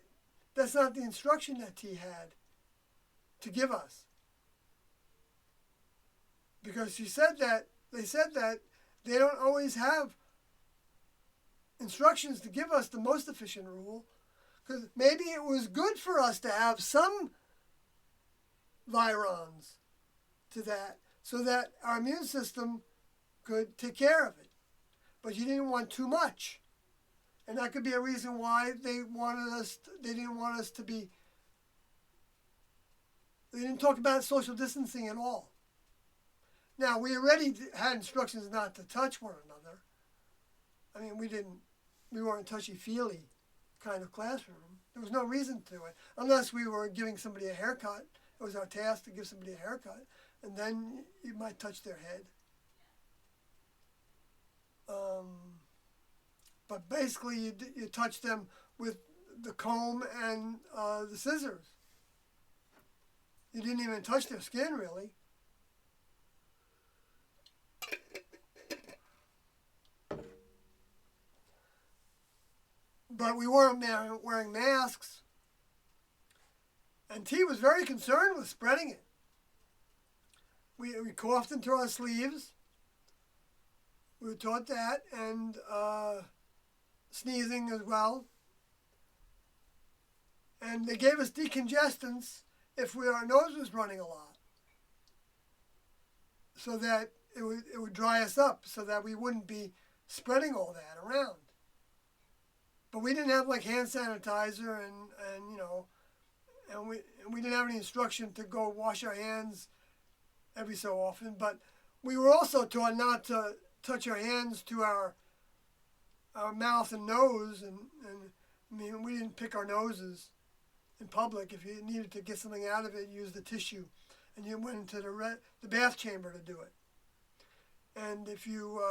that's not the instruction that T had to give us, because they said that they don't always have instructions to give us the most efficient rule, because maybe it was good for us to have some virons to that, so that our immune system could take care of it. But you didn't want too much. And that could be a reason why they didn't want us to be, they didn't talk about social distancing at all. Now, we already had instructions not to touch one another. I mean, we weren't touchy-feely kind of classroom. There was no reason to it, unless we were giving somebody a haircut. It was our task to give somebody a haircut, and then you might touch their head. But basically, you touch them with the comb and the scissors. You didn't even touch their skin, really. But we weren't wearing masks. And T was very concerned with spreading it. We coughed into our sleeves. We were taught that, and sneezing as well. And they gave us decongestants if our nose was running a lot, so that it would dry us up, so that we wouldn't be spreading all that around. But we didn't have like hand sanitizer and and we didn't have any instruction to go wash our hands every so often, but we were also taught not to touch our hands to our mouth and nose, and I mean, we didn't pick our noses in public. If you needed to get something out of it, you used the tissue, and you went into the bath chamber to do it. And if you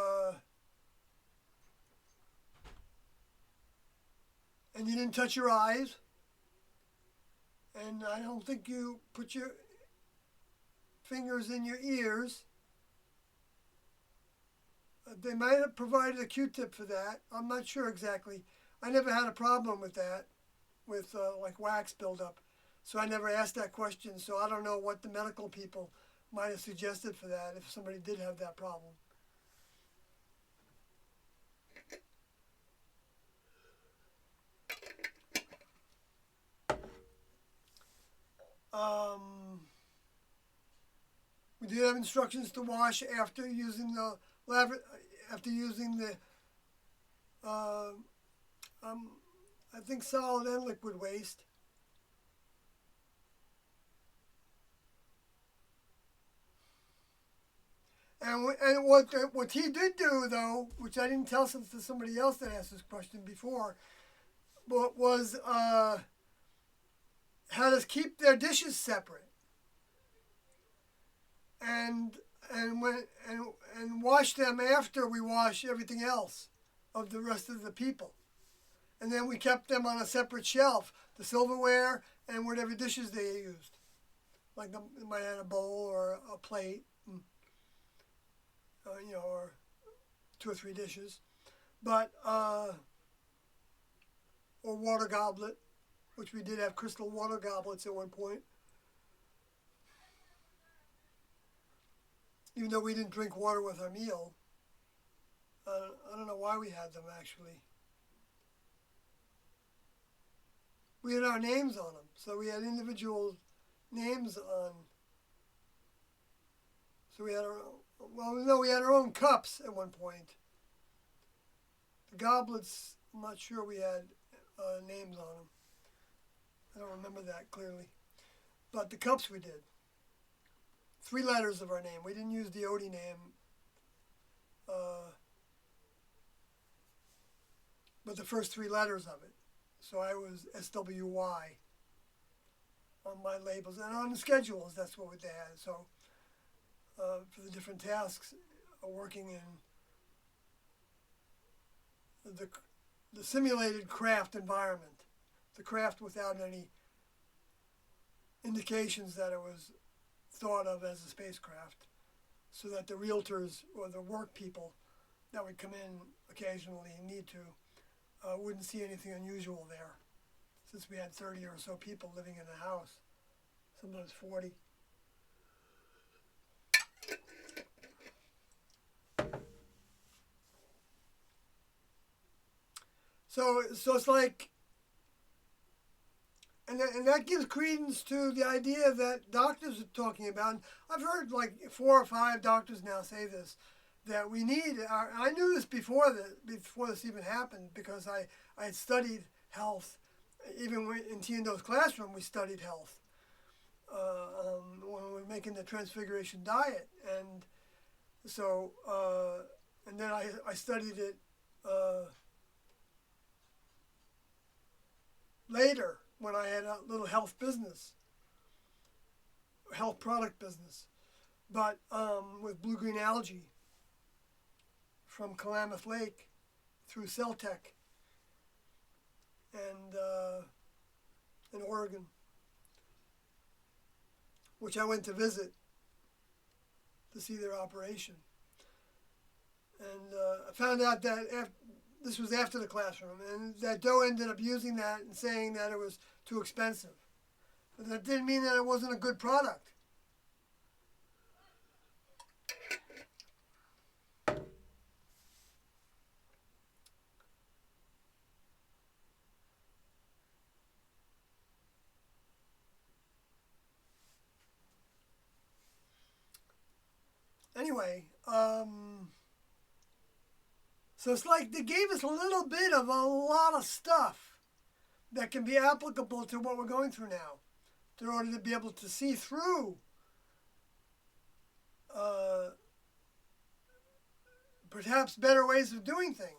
and you didn't touch your eyes, and I don't think you put your fingers in your ears. They might have provided a Q-tip for that. I'm not sure exactly. I never had a problem with that, with like wax buildup. So I never asked that question. So I don't know what the medical people might have suggested for that if somebody did have that problem. We did have instructions to wash after using the I think solid and liquid waste. And what he did do, though, which I didn't tell to somebody else that asked this question before, but was had us keep their dishes separate, and wash them after we wash everything else of the rest of the people. And then we kept them on a separate shelf, the silverware and whatever dishes they used. Like they might have a bowl or a plate, and, or 2 or 3 dishes. But, or water goblet, which we did have crystal water goblets at one point. Even though we didn't drink water with our meal. I don't know why we had them, actually. We had our names on them. So we had individual names on. So we had we had our own cups at one point. The goblets, I'm not sure we had names on them. I don't remember that clearly. But the cups we did. 3 letters of our name. We didn't use the Odie name. But the first 3 letters of it. So I was SWY on my labels. And on the schedules, that's what they had. So for the different tasks, working in the simulated craft environment. The craft without any indications that it was thought of as a spacecraft, so that the realtors or the work people that would come in occasionally and need to wouldn't see anything unusual there, since we had 30 or so people living in the house, sometimes 40. So it's like, and that gives credence to the idea that doctors are talking about. And I've heard like 4 or 5 doctors now say this, that we need. I knew this before this even happened, because I had studied health. Even in Tiendo's classroom, we studied health when we were making the Transfiguration Diet, and so and then I studied it later when I had a little health business, health product business, but with blue-green algae from Klamath Lake through Celtech and in Oregon, which I went to visit to see their operation. And I found out that this was after the classroom, and that Doe ended up using that and saying that it was too expensive. But that didn't mean that it wasn't a good product. Anyway, so it's like they gave us a little bit of a lot of stuff that can be applicable to what we're going through now. in order to be able to see through perhaps better ways of doing things.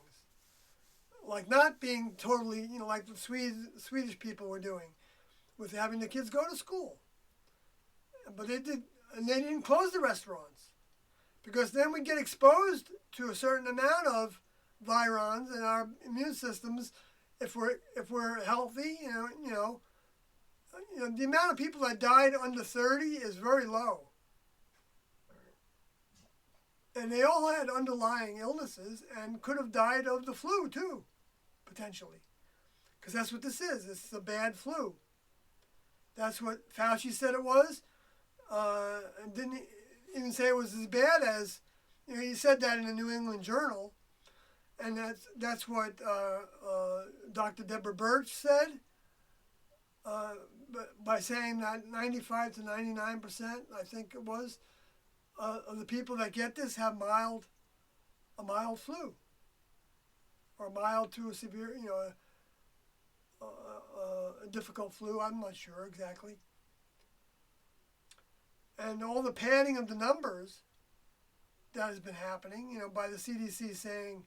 Like not being totally, like the Swedish people were doing with having the kids go to school. But they didn't close the restaurants because then we get exposed to a certain amount of virons in our immune systems if we're healthy. The amount of people that died under 30 is very low. And they all had underlying illnesses and could have died of the flu too, potentially. Because that's what this is. It's a bad flu. That's what Fauci said it was. And didn't even say it was as bad as, he said that in the New England Journal. And that's what Dr. Deborah Birch said. By saying that 95 to 99%, I think it was, of the people that get this have a mild flu, or mild to a severe, a difficult flu. I'm not sure exactly. And all the padding of the numbers that has been happening, by the CDC saying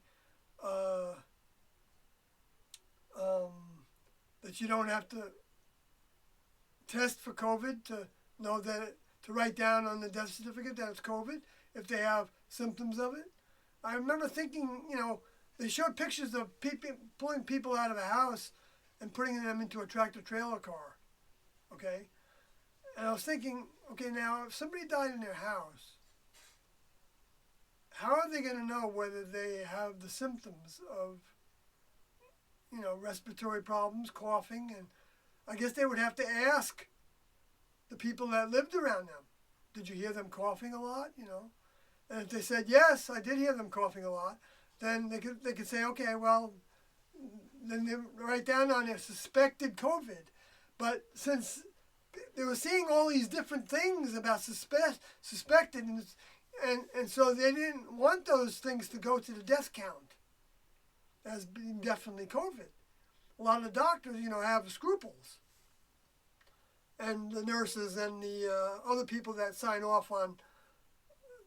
that you don't have to test for COVID to know that to write down on the death certificate that it's COVID if they have symptoms of it. I remember thinking, they showed pictures of people pulling people out of a house and putting them into a tractor trailer car, okay? And I was thinking, okay, now if somebody died in their house, how are they going to know whether they have the symptoms of, respiratory problems, coughing, and I guess they would have to ask the people that lived around them, did you hear them coughing a lot, And if they said, yes, I did hear them coughing a lot, then they could say, okay, well, then they write down on their suspected COVID. But since they were seeing all these different things about suspected, and so they didn't want those things to go to the death count as being definitely COVID. A lot of the doctors, have scruples. And the nurses and the other people that sign off on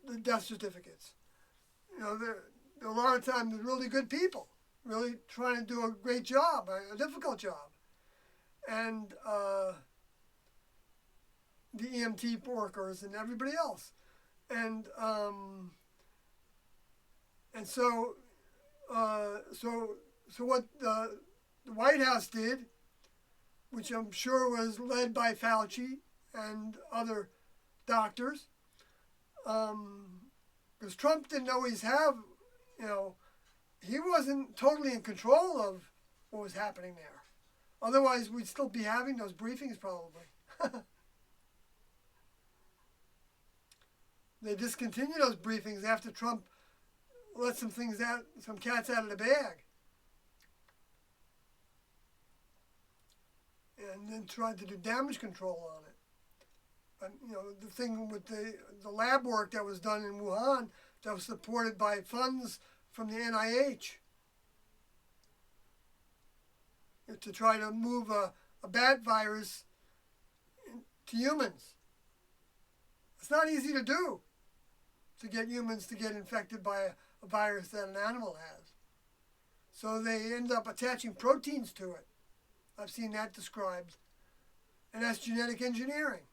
the death certificates. They're a lot of times really good people, really trying to do a great job, a difficult job. And the EMT workers and everybody else. And so what the White House did, which I'm sure was led by Fauci and other doctors, because Trump didn't always have, he wasn't totally in control of what was happening there. Otherwise, we'd still be having those briefings probably. They discontinued those briefings after Trump let some cats out of the bag. And then tried to do damage control on it. And, the thing with the lab work that was done in Wuhan that was supported by funds from the NIH to try to move a bat virus to humans. It's not easy to do, to get humans to get infected by a virus that an animal has. So they end up attaching proteins to it. I've seen that described. And that's genetic engineering.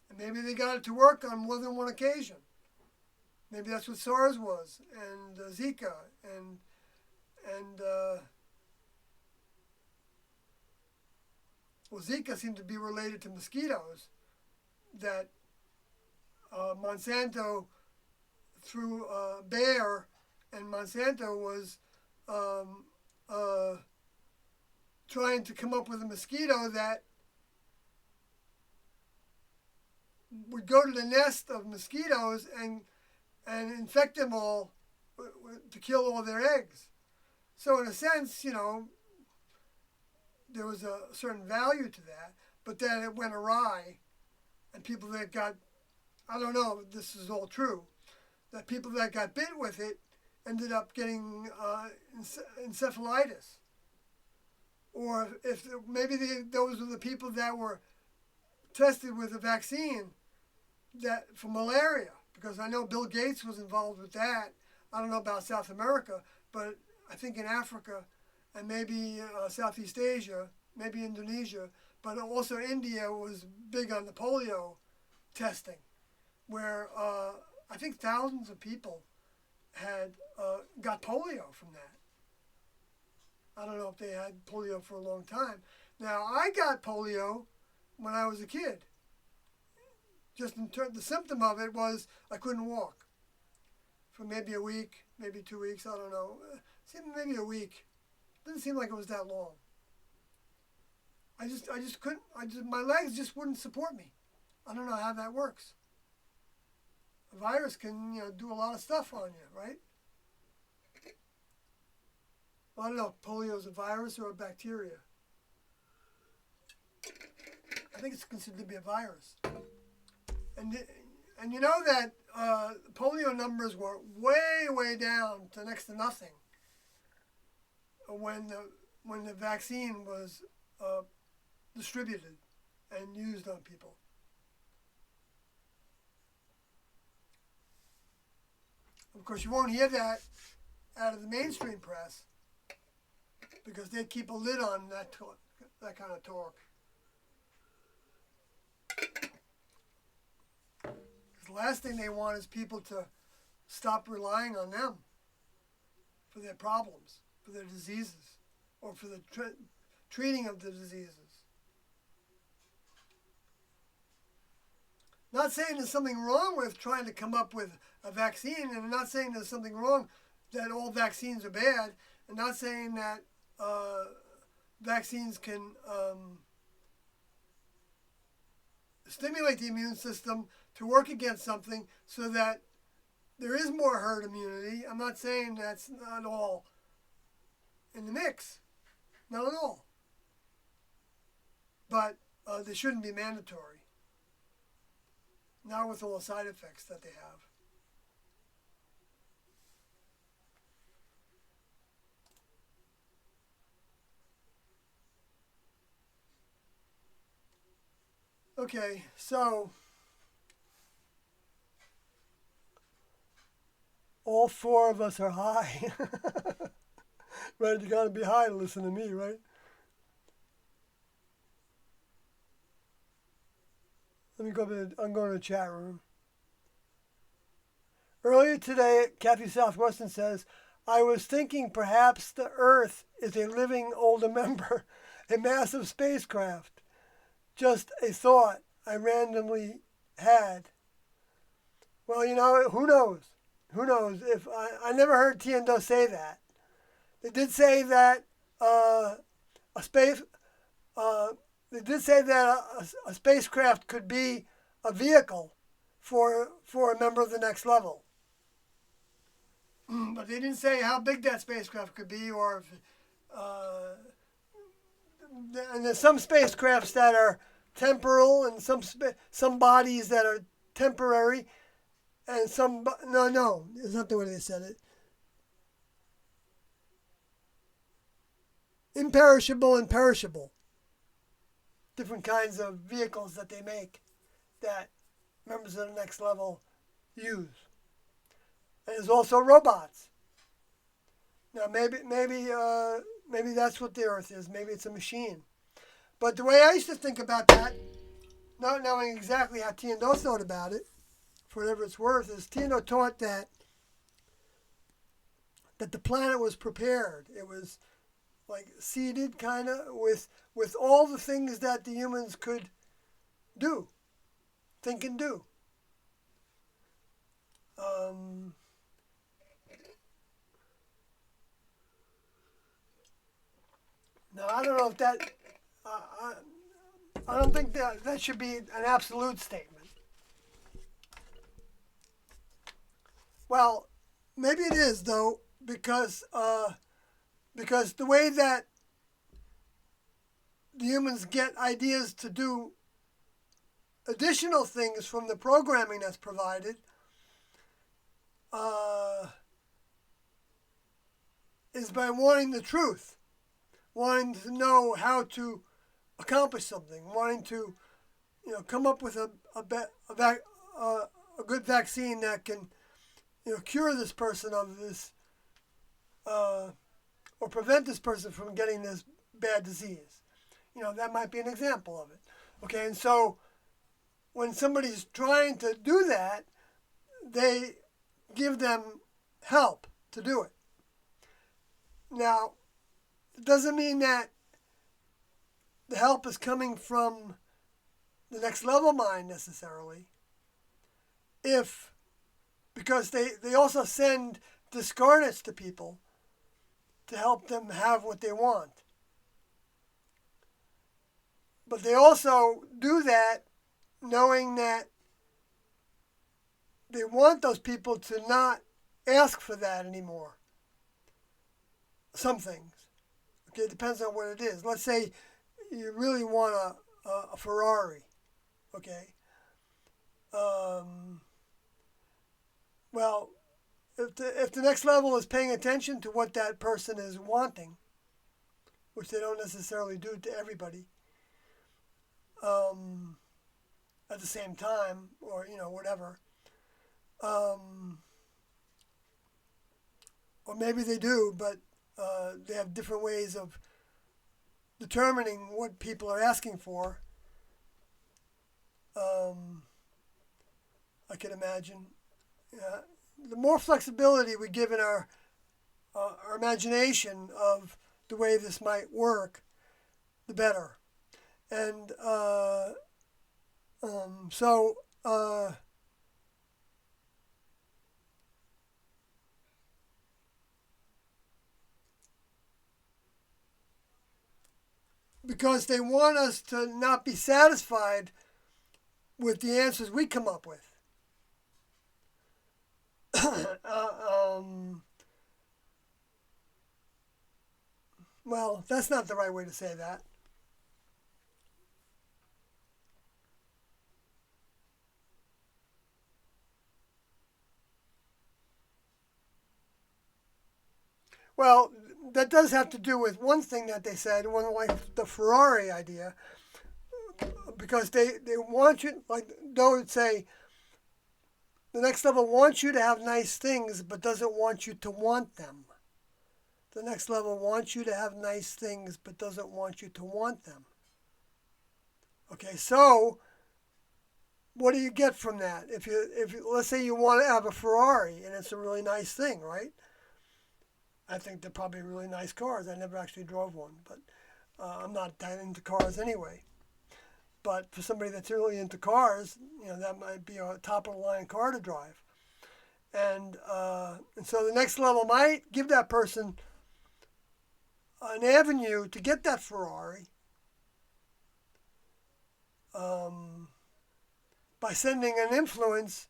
And maybe they got it to work on more than one occasion. Maybe that's what SARS was, and Zika, and Zika seemed to be related to mosquitoes, that Monsanto through Bayer, and Monsanto was trying to come up with a mosquito that would go to the nest of mosquitoes and infect them all to kill all their eggs. So in a sense, there was a certain value to that, but then it went awry, and people that got, I don't know if this is all true, that people that got bit with it ended up getting encephalitis. Or if maybe those were the people that were tested with a vaccine that for malaria, because I know Bill Gates was involved with that. I don't know about South America, but I think in Africa and maybe Southeast Asia, maybe Indonesia, but also India was big on the polio testing, where I think thousands of people had got polio from that. I don't know if they had polio for a long time. Now, I got polio when I was a kid. Just the symptom of it was I couldn't walk for maybe a week, maybe 2 weeks, I don't know. Maybe a week. Didn't seem like it was that long. I just couldn't, my legs just wouldn't support me. I don't know how that works. A virus can, do a lot of stuff on you, right? Well, I don't know if polio is a virus or a bacteria. I think it's considered to be a virus. And you know that polio numbers were way, way down to next to nothing when the vaccine was distributed and used on people. Of course, you won't hear that out of the mainstream press because they keep a lid on that kind of talk. The last thing they want is people to stop relying on them for their problems, for their diseases, or for the treating of the diseases. Not saying there's something wrong with trying to come up with a vaccine, and I'm not saying there's something wrong that all vaccines are bad, and not saying that vaccines can stimulate the immune system to work against something so that there is more herd immunity. I'm not saying that's not all in the mix. Not at all. But they shouldn't be mandatory. Not with all the side effects that they have. Okay, so all four of us are high. Right, you gotta be high to listen to me, right? Let me go I'm going to the chat room. Earlier today, Kathy Southwestern says, I was thinking perhaps the Earth is a living older member, a massive spacecraft. Just a thought I randomly had. Well, who knows? Who knows? If I never heard Tiendo say that. They did say that a spacecraft could be a vehicle for a member of the next level. But they didn't say how big that spacecraft could be, or if, and there's some spacecrafts that are temporal, and some bodies that are temporary, and some no, it's not the way they said it. Imperishable and perishable. Different kinds of vehicles that they make that members of the next level use. And there's also robots. Now maybe that's what the Earth is. Maybe it's a machine. But the way I used to think about that, not knowing exactly how Tiendo thought about it, for whatever it's worth, is Tiendo taught that the planet was prepared. It was like seeded, kind of, with all the things that the humans could do, think and do. Now, I don't know if that, I don't think that should be an absolute statement. Well, maybe it is, though, because the way that the humans get ideas to do additional things from the programming that's provided, is by wanting the truth, wanting to know how to accomplish something, wanting to, come up with a good vaccine that can, cure this person of this, or prevent this person from getting this bad disease. That might be an example of it. Okay, and so when somebody's trying to do that, they give them help to do it. Now, it doesn't mean that the help is coming from the next level mind necessarily. Because they also send discarnates to people to help them have what they want. But they also do that knowing that they want those people to not ask for that anymore. Some things. Okay, it depends on what it is. Let's say you really want a Ferrari. Okay. Well, if the next level is paying attention to what that person is wanting, which they don't necessarily do to everybody, at the same time, or whatever, or maybe they do, but they have different ways of determining what people are asking for. I can imagine. The more flexibility we give in our imagination of the way this might work, the better. And so because they want us to not be satisfied with the answers we come up with. Well, that's not the right way to say that. Well, that does have to do with one thing that they said, one like the Ferrari idea, because they want you, like they would say, the next level wants you to have nice things, but doesn't want you to want them. The next level wants you to have nice things, but doesn't want you to want them. Okay, so what do you get from that? If let's say you want to have a Ferrari, and it's a really nice thing, right? I think they're probably really nice cars. I never actually drove one, but I'm not that into cars anyway. But for somebody that's really into cars, that might be a top-of-the-line car to drive. And so the next level might give that person an avenue to get that Ferrari by sending an influence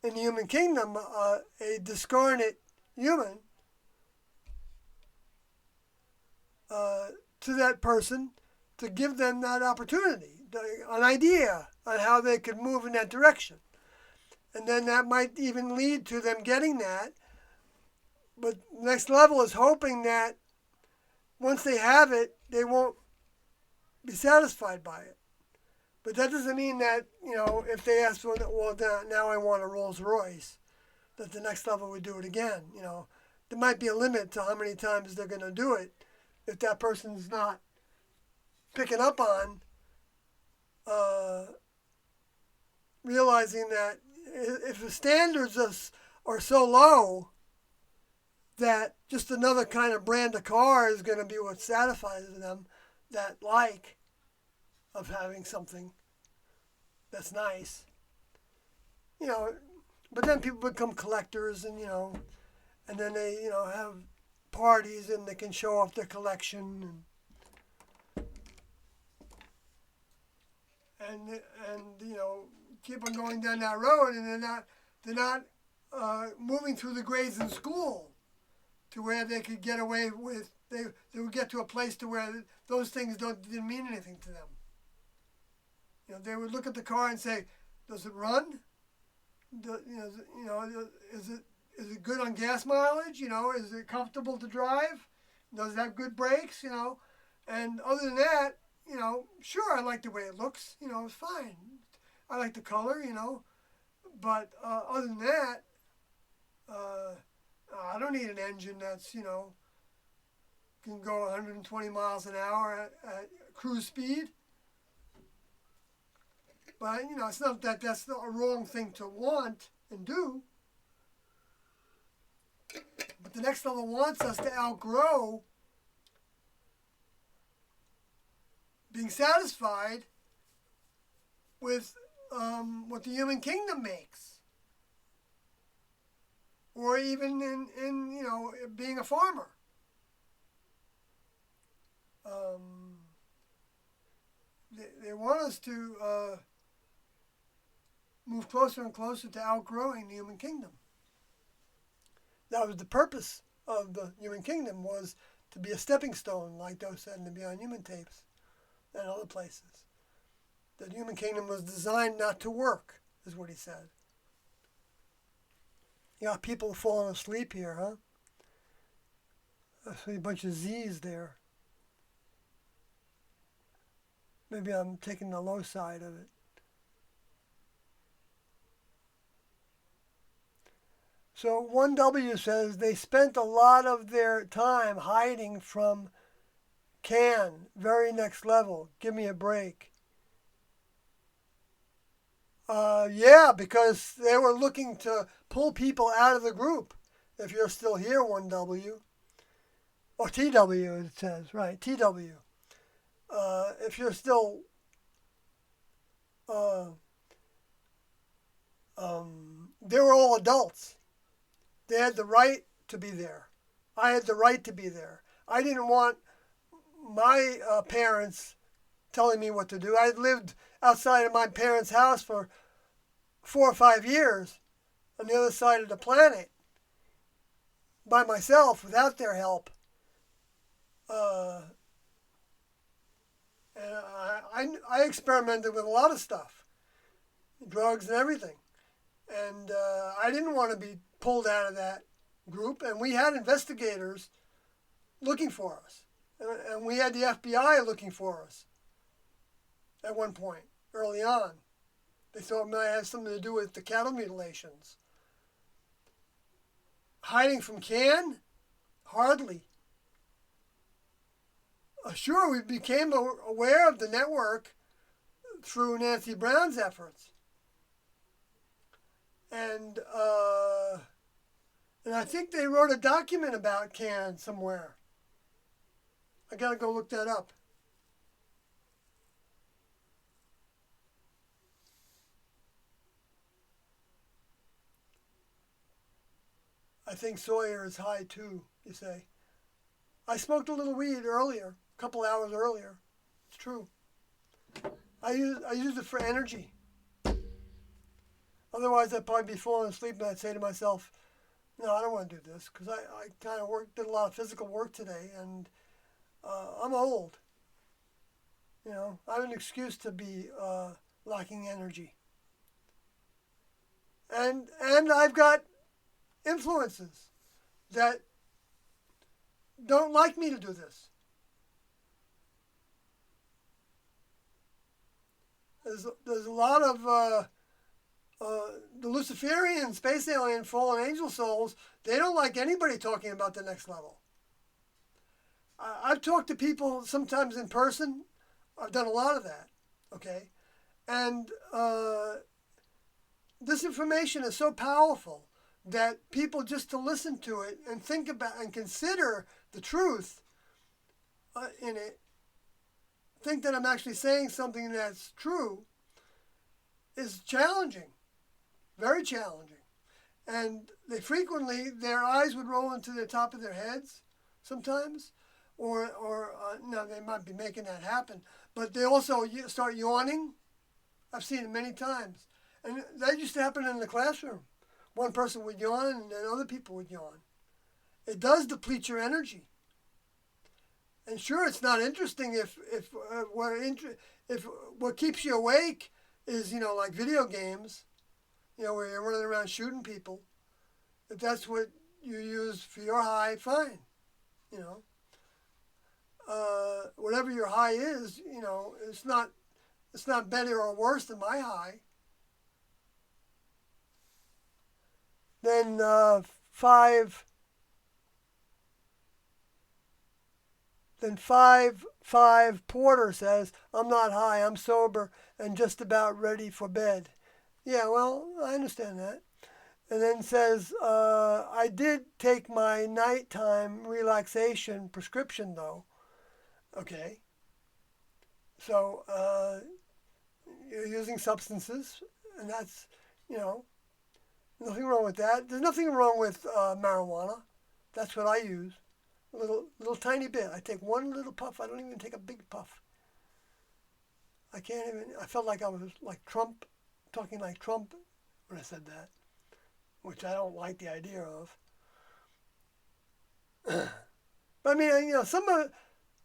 in the human kingdom, a discarnate human, to that person to give them that opportunity, an idea on how they could move in that direction. And then that might even lead to them getting that. But next level is hoping that once they have it, they won't be satisfied by it. But that doesn't mean that, if they ask for, well, now I want a Rolls Royce, that the next level would do it again. There might be a limit to how many times they're going to do it if that person's not picking up on realizing that if the standards are so low that just another kind of brand of car is going to be what satisfies them, that of having something that's nice. But then people become collectors and then they, have parties and they can show off their collection and keep on going down that road, and they're not moving through the grades in school to where they could get away with, they would get to a place to where those things didn't mean anything to them. They would look at the car and say, does it run? Is is it good on gas mileage? Is it comfortable to drive? Does it have good brakes? And other than that, sure, I like the way it looks. It's fine. I like the color. But other than that, I don't need an engine that's can go 120 miles an hour at cruise speed. But it's not that that's a wrong thing to want and do. But the next level wants us to outgrow being satisfied with what the human kingdom makes, or even in being a farmer. They want us to move closer and closer to outgrowing the human kingdom. That was the purpose of the human kingdom, was to be a stepping stone, like Doe said in the Beyond Human tapes and other places. The human kingdom was designed not to work, is what he said. People falling asleep here, huh? I see a bunch of Z's there. Maybe I'm taking the low side of it. So 1W says they spent a lot of their time hiding from Cayenne, very next level. Give me a break. Yeah, because they were looking to pull people out of the group. If you're still here, 1W. Or TW, it says, right, TW. If you're still... they were all adults. They had the right to be there. I had the right to be there. I didn't want my parents telling me what to do. I had lived outside of my parents' house for 4 or 5 years on the other side of the planet by myself without their help. And I experimented with a lot of stuff, drugs and everything. And I didn't want to be pulled out of that group. And we had investigators looking for us. And we had the FBI looking for us at one point, early on. They thought it might have something to do with the cattle mutilations. Hiding from Cayenne? Hardly. Sure, we became aware of the network through Nancy Brown's efforts. And I think they wrote a document about Cayenne somewhere. I gotta go look that up. I think Sawyer is high too, you say. I smoked a little weed earlier, a couple hours earlier. It's true. I use it for energy. Otherwise, I'd probably be falling asleep and I'd say to myself, no, I don't want to do this, because I kind of did a lot of physical work today, and I'm old. I have an excuse to be lacking energy. And I've got influences that don't like me to do this. There's a lot of the Luciferian, space alien, fallen angel souls. They don't like anybody talking about the next level. I've talked to people sometimes in person. I've done a lot of that, okay? And this information is so powerful that people, just to listen to it and think about and consider the truth in it, think that I'm actually saying something that's true, is challenging, very challenging. And they frequently, their eyes would roll into the top of their heads sometimes, or no, they might be making that happen, but they also start yawning. I've seen it many times. And that used to happen in the classroom. One person would yawn and then other people would yawn. It does deplete your energy. And sure, it's not interesting if what keeps you awake is, like video games, where you're running around shooting people. If that's what you use for your high, fine. You know, whatever your high is, it's not better or worse than my high. Then five. Then 5 Porter says, I'm not high, I'm sober and just about ready for bed. Yeah, well, I understand that. And then says, I did take my nighttime relaxation prescription though. Okay. So you're using substances, and that's, you know, nothing wrong with that. There's nothing wrong with marijuana. That's what I use. A little tiny bit. I take one little puff. I don't even take a big puff. I can't even. I felt like I was like Trump, talking like Trump when I said that, which I don't like the idea of. But I mean, some of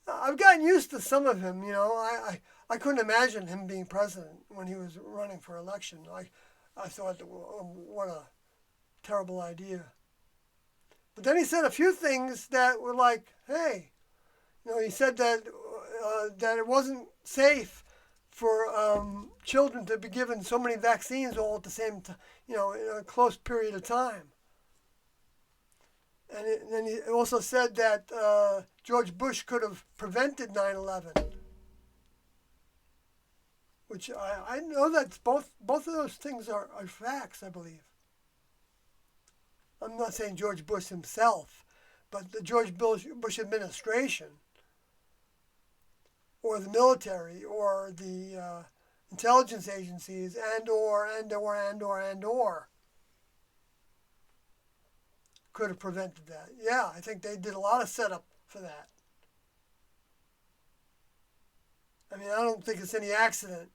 I've gotten used to some of him. I couldn't imagine him being president when he was running for election. I thought, what a terrible idea. But then he said a few things that were like, hey, he said that that it wasn't safe for children to be given so many vaccines all at the same time, in a close period of time. And then he also said that George Bush could have prevented 9/11, which I know that both of those things are facts, I believe. I'm not saying George Bush himself, but the George Bush administration, or the military, or the intelligence agencies, and or could have prevented that. Yeah, I think they did a lot of setup for that. I mean, I don't think it's any accident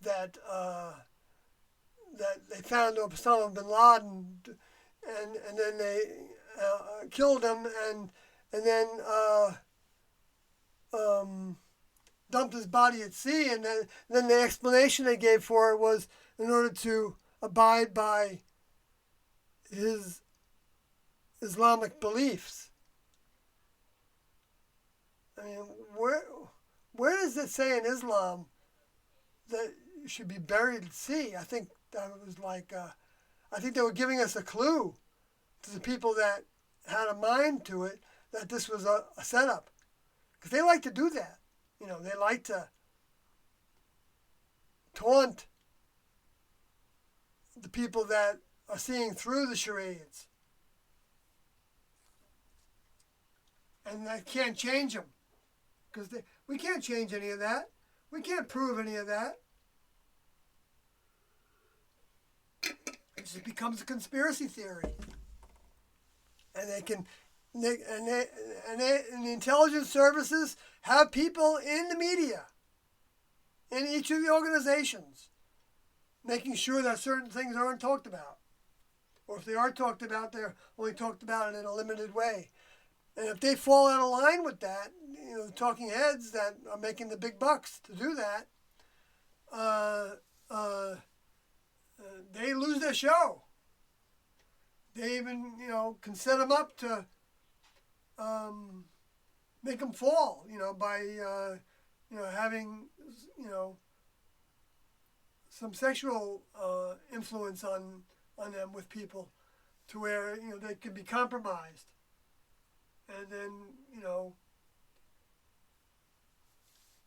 that that they found Osama bin Laden, and then they killed him, and then dumped his body at sea, and then the explanation they gave for it was in order to abide by his Islamic beliefs. I mean, where does it say in Islam that you should be buried at sea? I think that was like, I think they were giving us a clue to the people that had a mind to it that this was a setup. Because they like to do that. They like to taunt the people that are seeing through the charades. And that can't change them. Because we can't change any of that. We can't prove any of that. It just becomes a conspiracy theory. And and the intelligence services have people in the media, in each of the organizations, making sure that certain things aren't talked about. Or if they are talked about, they're only talked about in a limited way. And if they fall out of line with that, the talking heads that are making the big bucks to do that, they lose their show. They even, can set them up to make them fall, by, having, some sexual influence on them with people to where, they can be compromised. And then,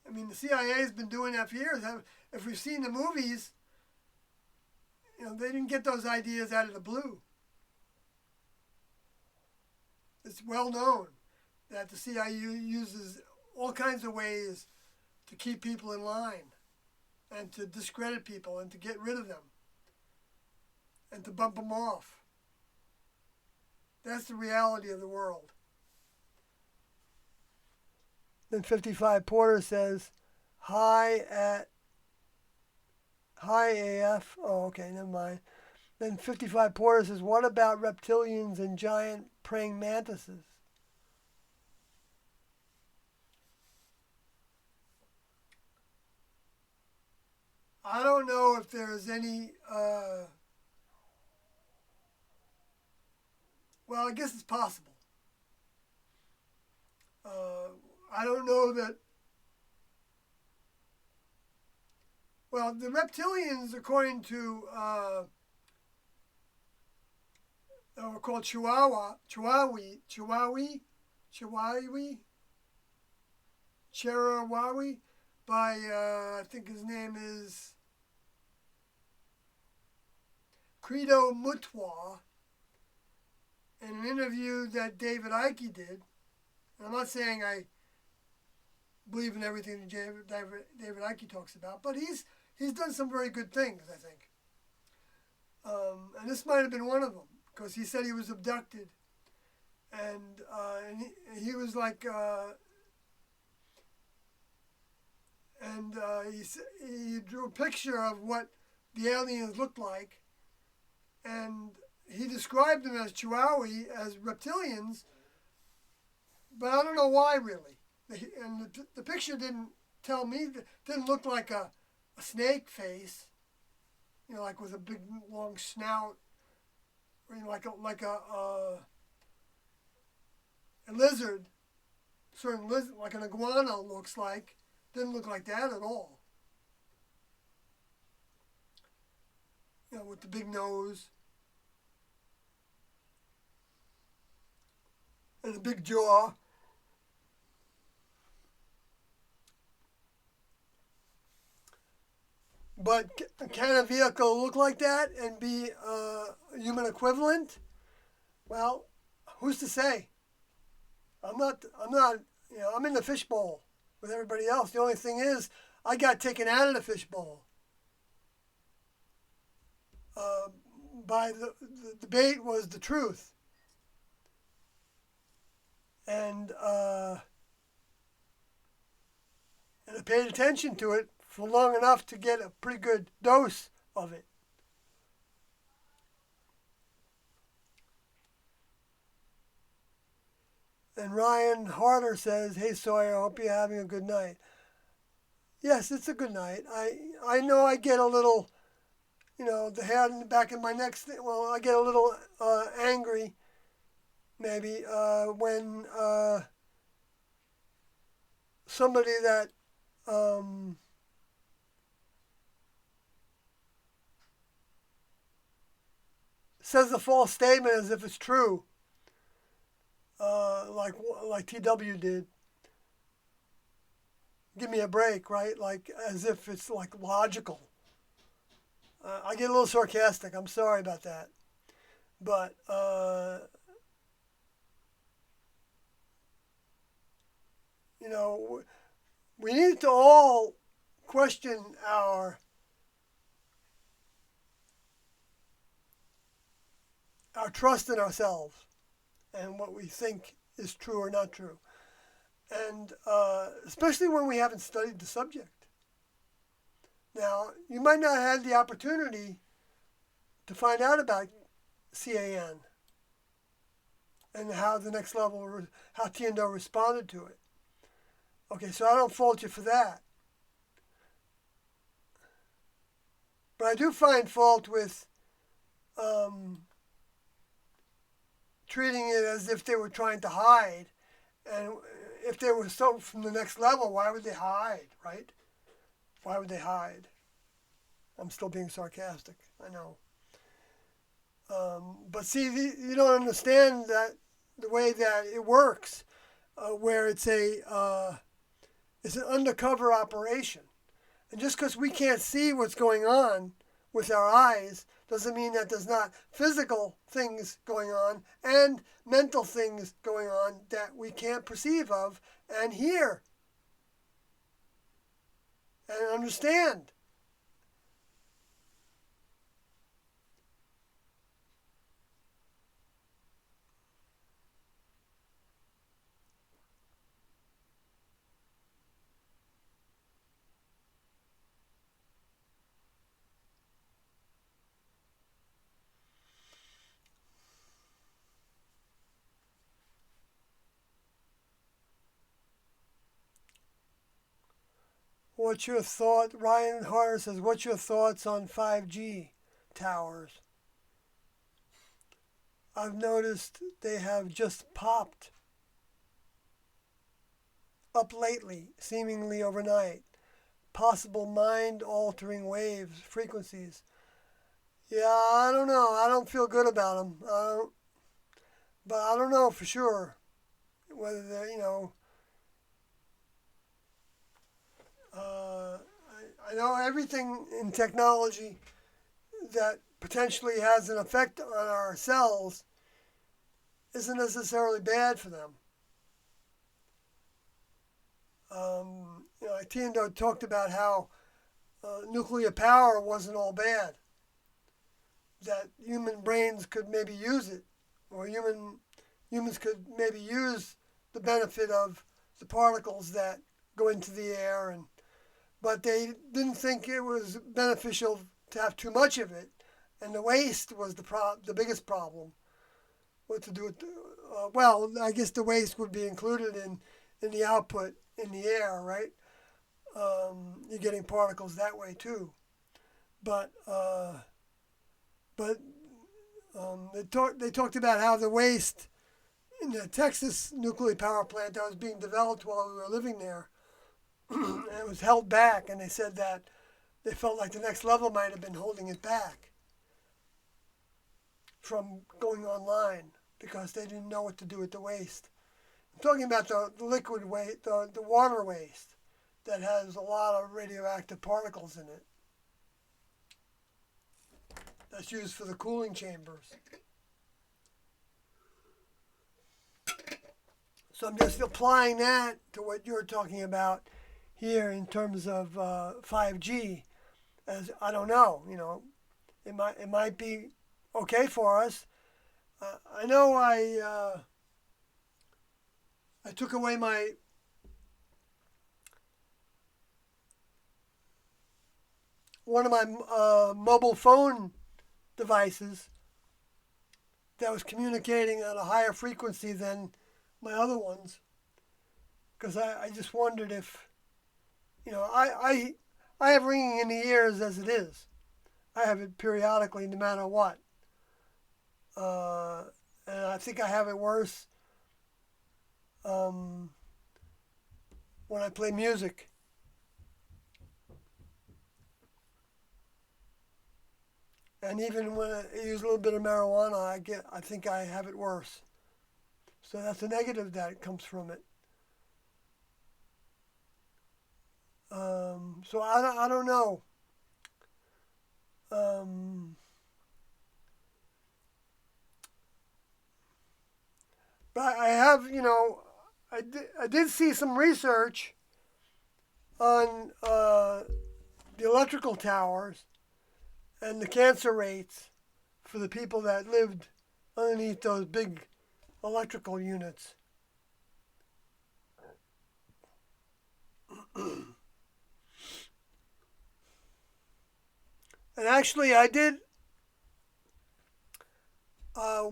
I mean, the CIA has been doing that for years. If we've seen the movies, they didn't get those ideas out of the blue. It's well known that the CIA uses all kinds of ways to keep people in line and to discredit people and to get rid of them and to bump them off. That's the reality of the world. Then 55 Porter says, hi AF. Oh, okay, never mind. Then 55 Porter says, what about reptilians and giant praying mantises? I don't know if there's any Well, I guess it's possible. I don't know that. Well, the reptilians, according to were called Chihuahui, Cherawawi, by I think his name is Credo Mutwa. In an interview that David Icke did, and I'm not saying I believe in everything that David Icke talks about, but he's done some very good things, I think. And this might have been one of them, because he said he was abducted, and he was like, he drew a picture of what the aliens looked like, and he described them as Chihuahua, as reptilians, but I don't know why really. And the picture didn't tell me, didn't look like a snake face, like with a big long snout, like a lizard, certain lizard, like an iguana looks like. Didn't look like that at all. With the big nose. And a big jaw. But can a vehicle look like that and be a human equivalent? Well, who's to say? I'm not, I'm in the fishbowl with everybody else. The only thing is, I got taken out of the fishbowl by the debate was the truth. And I paid attention to it for long enough to get a pretty good dose of it. And Ryan Harder says, "Hey Sawyer, I hope you're having a good night." Yes, it's a good night. I know I get a little, the hair in the back of my neck. Well, I get a little angry, maybe, when somebody that says a false statement as if it's true, like TW did. Give me a break, right? Like as if it's like logical. I get a little sarcastic. I'm sorry about that, but we need to all question our trust in ourselves and what we think is true or not true. And especially when we haven't studied the subject. Now, you might not have had the opportunity to find out about Cayenne and how the next level, how Tiendo responded to it. Okay, so I don't fault you for that. But I do find fault with treating it as if they were trying to hide. And if they were so from the next level, why would they hide, right? Why would they hide? I'm still being sarcastic, I know. But see, you don't understand that the way that it works, where it's an undercover operation. And just because we can't see what's going on with our eyes doesn't mean that there's not physical things going on and mental things going on that we can't perceive of and hear and understand. What's your thought? Ryan Harder says, what's your thoughts on 5G towers? I've noticed they have just popped up lately, seemingly overnight. Possible mind-altering waves, frequencies. Yeah, I don't know. I don't feel good about them. But I don't know for sure whether they're, I know everything in technology that potentially has an effect on our cells isn't necessarily bad for them. Tiendo talked about how nuclear power wasn't all bad, that human brains could maybe use it, or humans could maybe use the benefit of the particles that go into the air, but they didn't think it was beneficial to have too much of it, and the waste was the biggest problem. What to do with? Well, I guess the waste would be included in the output in the air, right? You're getting particles that way too, but they talked about how the waste in the Texas nuclear power plant that was being developed while we were living there, and it was held back, and they said that they felt like the next level might have been holding it back from going online because they didn't know what to do with the waste. I'm talking about the liquid waste, the water waste that has a lot of radioactive particles in it. That's used for the cooling chambers. So I'm just applying that to what you're talking about here in terms of 5G. As I don't know, it might be okay for us. I know I took away one of my mobile phone devices that was communicating at a higher frequency than my other ones, because I just wondered if, I have ringing in the ears as it is. I have it periodically no matter what. And I think I have it worse when I play music. And even when I use a little bit of marijuana, I think I have it worse. So that's a negative that comes from it. So I don't know. But I have, I did see some research on the electrical towers and the cancer rates for the people that lived underneath those big electrical units. And actually, I did,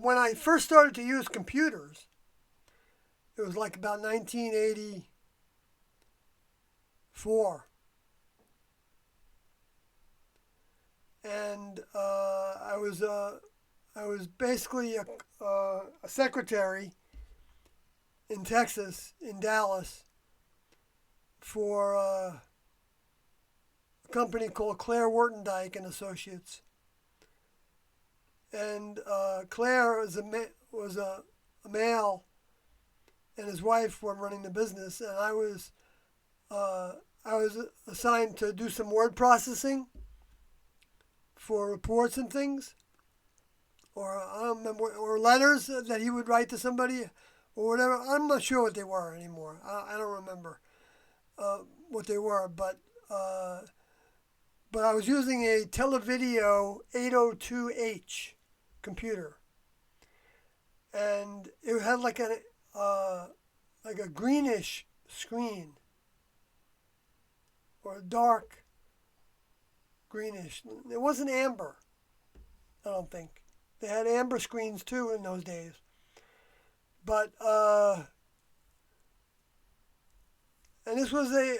when I first started to use computers, it was like about 1984. And I was basically a secretary in Texas, in Dallas, for a company called Claire Wertendijk and Associates. And Claire was a male, and his wife were running the business, and I was assigned to do some word processing for reports and things, or I don't remember, or letters that he would write to somebody, or whatever. I'm not sure what they were anymore. I don't remember what they were, but I was using a Televideo 802H computer, and it had like a greenish screen, or a dark greenish. It wasn't amber, I don't think. They had amber screens too in those days. But and this was a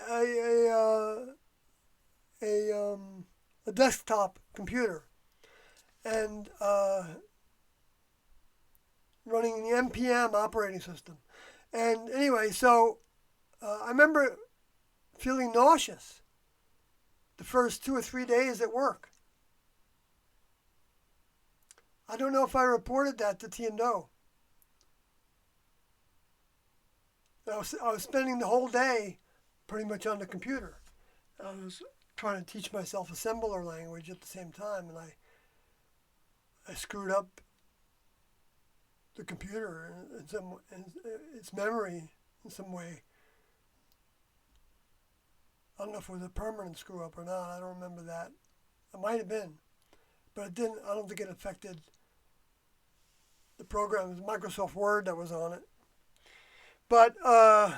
desktop computer, and running the NPM operating system. And anyway, so I remember feeling nauseous the first 2 or 3 days at work. I don't know if I reported that to T&O. I was spending the whole day pretty much on the computer. I was trying to teach myself assembler language at the same time, and I screwed up the computer and its memory in some way. I don't know if it was a permanent screw up or not. I don't remember that. It might have been, but it didn't. I don't think it affected the program. It was Microsoft Word that was on it. But so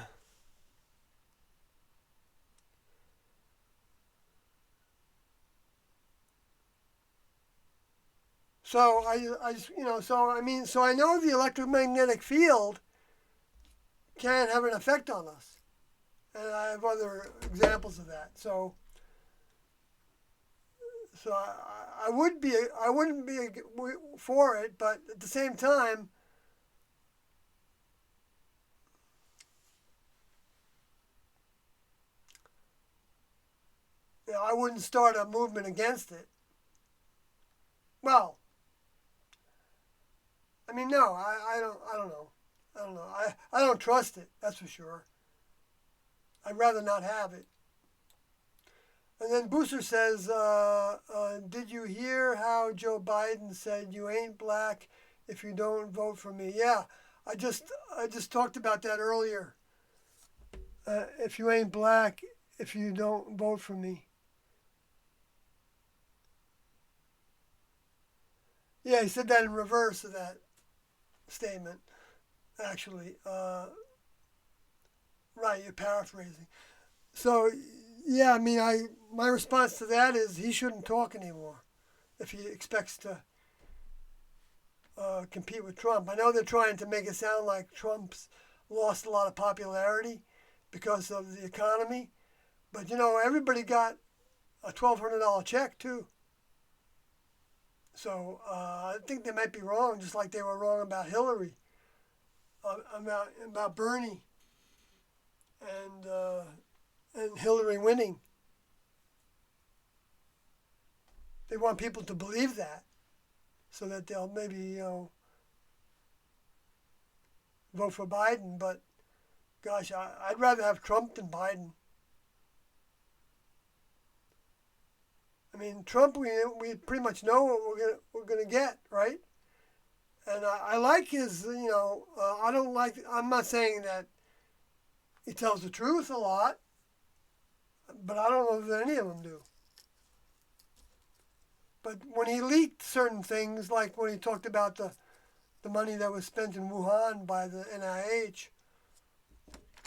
so I know the electromagnetic field can have an effect on us, and I have other examples of that. So I wouldn't be for it, but at the same time, I wouldn't start a movement against it. Well, I mean, no, I don't know. I don't trust it, that's for sure. I'd rather not have it. And then Booster says, did you hear how Joe Biden said you ain't black if you don't vote for me? Yeah, I just talked about that earlier. If you ain't black if you don't vote for me. Yeah, he said that in reverse of that statement, actually. Right, you're paraphrasing. So, yeah, I mean, my response to that is he shouldn't talk anymore if he expects to compete with Trump. I know they're trying to make it sound like Trump's lost a lot of popularity because of the economy, but everybody got a $1,200 check too. So I think they might be wrong, just like they were wrong about Hillary, about Bernie, and Hillary winning. They want people to believe that, so that they'll maybe vote for Biden. But gosh, I'd rather have Trump than Biden. I mean, Trump, we pretty much know what we're gonna get, right? And I like his, I don't like. I'm not saying that he tells the truth a lot, but I don't know that any of them do. But when he leaked certain things, like when he talked about the money that was spent in Wuhan by the NIH,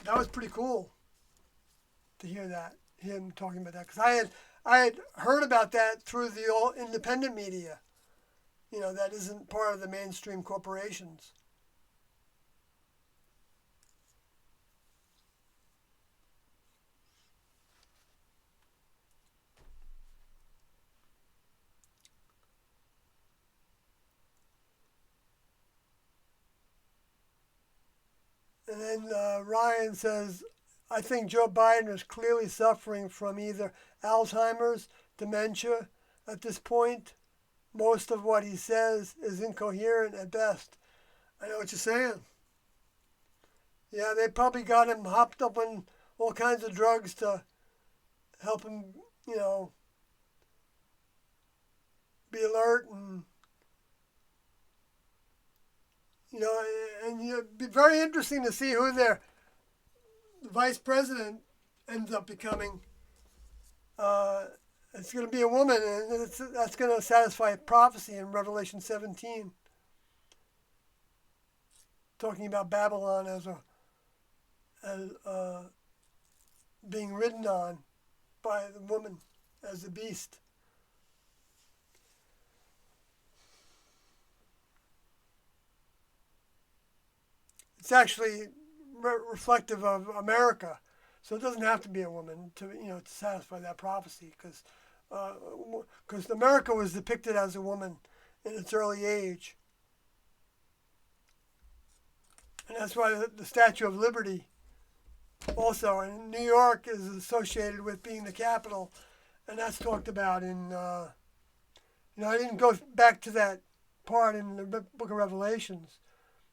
that was pretty cool to hear that, him talking about that. Because I had heard about that through the all independent media, that isn't part of the mainstream corporations. And then Ryan says, I think Joe Biden is clearly suffering from either Alzheimer's, dementia at this point. Most of what he says is incoherent at best. I know what you're saying. Yeah, they probably got him hopped up on all kinds of drugs to help him, be alert and, and it'd be very interesting to see who their vice president ends up becoming. It's going to be a woman, and that's going to satisfy prophecy in Revelation 17, talking about Babylon as being ridden on by the woman as the beast. It's actually reflective of America, so it doesn't have to be a woman to satisfy that prophecy, because America was depicted as a woman in its early age. And that's why the Statue of Liberty also in New York is associated with being the capital, and that's talked about in. I didn't go back to that part in the Book of Revelations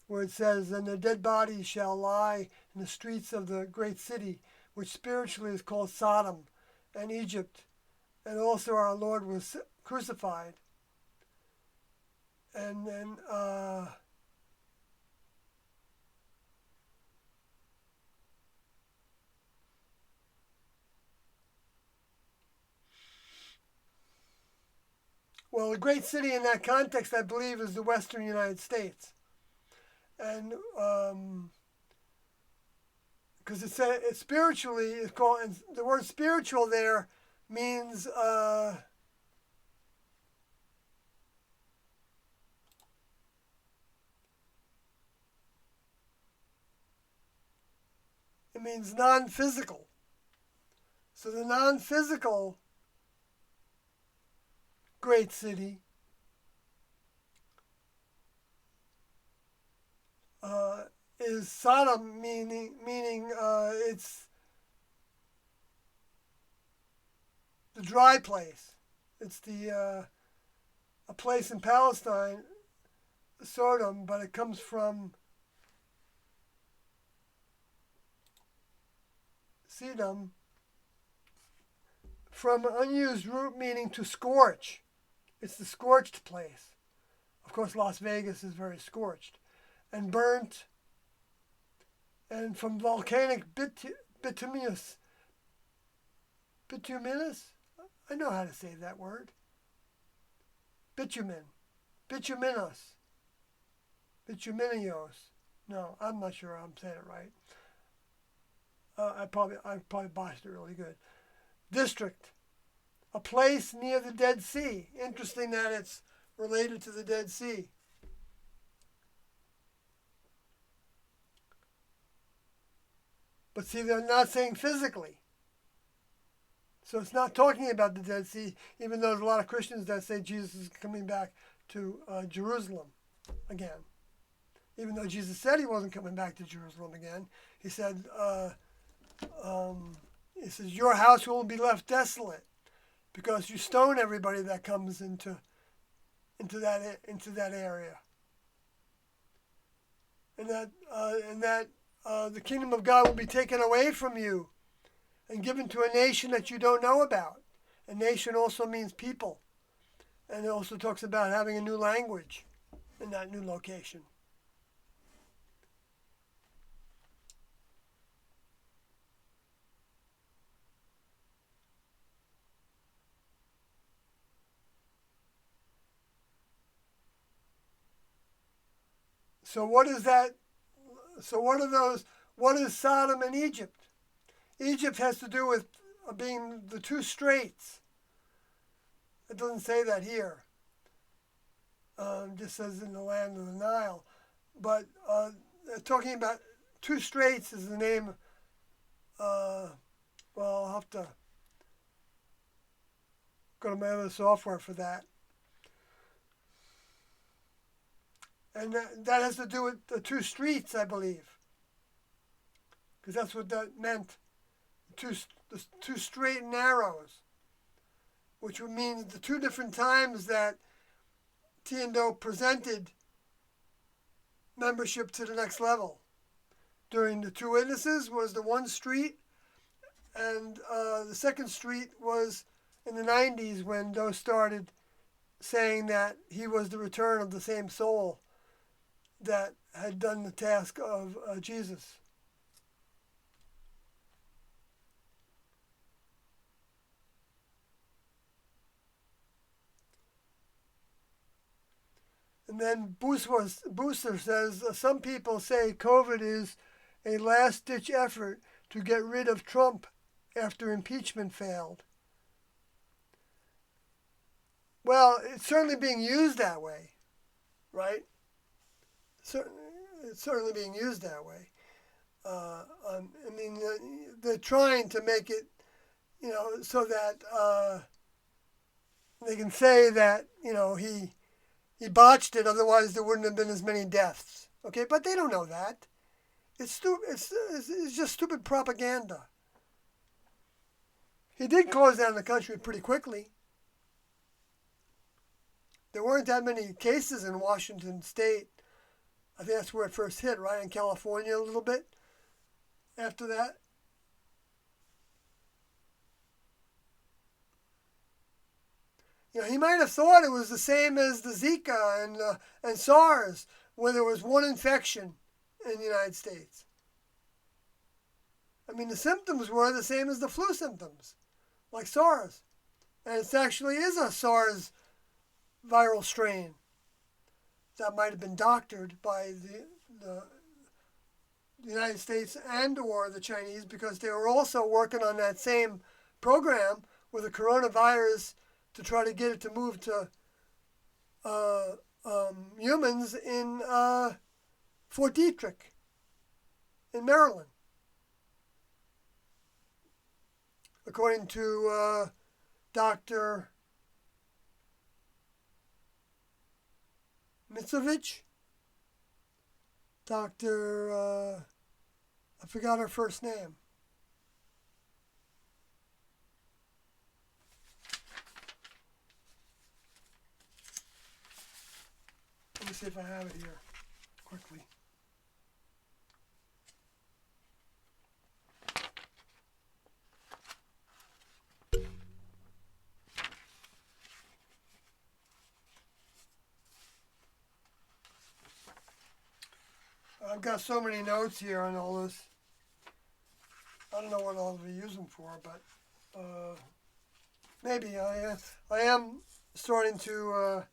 where it says, "And their dead bodies shall lie in the streets of the great city, which spiritually is called Sodom and Egypt, and also our Lord was crucified." And then well, a great city in that context, I believe, is the Western United States, and because it spiritually is called, and the word spiritual there means it means non-physical. So the non-physical great city is Sodom, meaning it's the dry place. It's a place in Palestine, Sodom, but it comes from Sedum, from an unused root meaning to scorch. It's the scorched place. Of course, Las Vegas is very scorched. And burnt, and from volcanic bituminous, I know how to say that word. Bitumen, bituminous, bituminios. No, I'm not sure I'm saying it right. I probably botched it really good. District, a place near the Dead Sea. Interesting that it's related to the Dead Sea. But see, they're not saying physically. So it's not talking about the Dead Sea, even though there's a lot of Christians that say Jesus is coming back to Jerusalem again. Even though Jesus said he wasn't coming back to Jerusalem again, he said, your house will be left desolate because you stone everybody that comes into that area. And that the kingdom of God will be taken away from you and given to a nation that you don't know about. A nation also means people. And it also talks about having a new language in that new location. So what is that? So what are those? What is Sodom and Egypt? Egypt has to do with being the two straits. It doesn't say that here. It just says in the land of the Nile. But talking about two straits is the name. Well, I'll have to go to my other software for that. And that has to do with the two streets, I believe. Because that's what that meant. The two straight and narrows. Which would mean the two different times that Tiendo presented membership to the next level. During the two witnesses was the one street, and the second street was in the 90s when those started saying that he was the return of the same soul that had done the task of Jesus. And then Booster says, some people say COVID is a last-ditch effort to get rid of Trump after impeachment failed. Well, it's certainly being used that way, right? It's certainly being used that way. They're trying to make it, so that they can say that, he botched it, otherwise there wouldn't have been as many deaths. Okay, but they don't know that. It's just stupid propaganda. He did close down the country pretty quickly. There weren't that many cases in Washington State. I think that's where it first hit, right? In California a little bit after that. He might have thought it was the same as the Zika and SARS, where there was one infection in the United States. I mean, the symptoms were the same as the flu symptoms, like SARS. And it actually is a SARS viral strain that might have been doctored by the United States and or the Chinese, because they were also working on that same program with the coronavirus to try to get it to move to humans in Fort Detrick in Maryland. According to Dr. Mitsovich, I forgot her first name. Let me see if I have it here quickly. I've got so many notes here on all this. I don't know what I'll be using for, but maybe I am starting to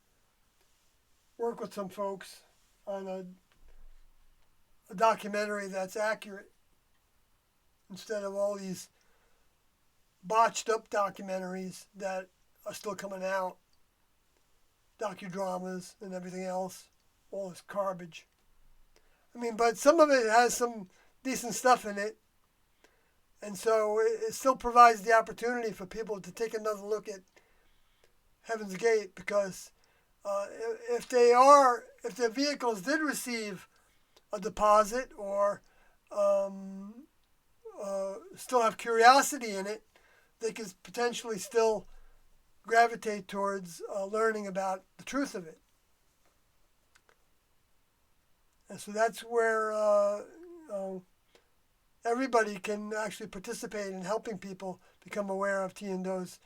work with some folks on a documentary that's accurate instead of all these botched up documentaries that are still coming out, docudramas and everything else, all this garbage. I mean, but some of it has some decent stuff in it, and so it still provides the opportunity for people to take another look at Heaven's Gate, because if their vehicles did receive a deposit or still have curiosity in it, they could potentially still gravitate towards learning about the truth of it. And so that's where everybody can actually participate in helping people become aware of Tiando's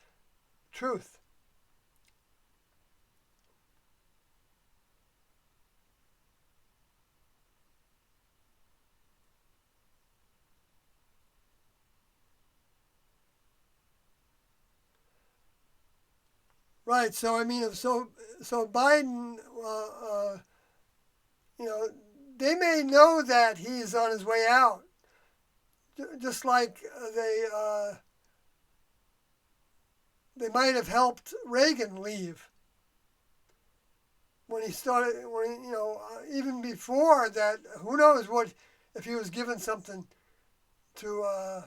truth. Right. So I mean, so Biden, they may know that he's on his way out, just like they might have helped Reagan leave when he started. Even before that, who knows what if he was given something to.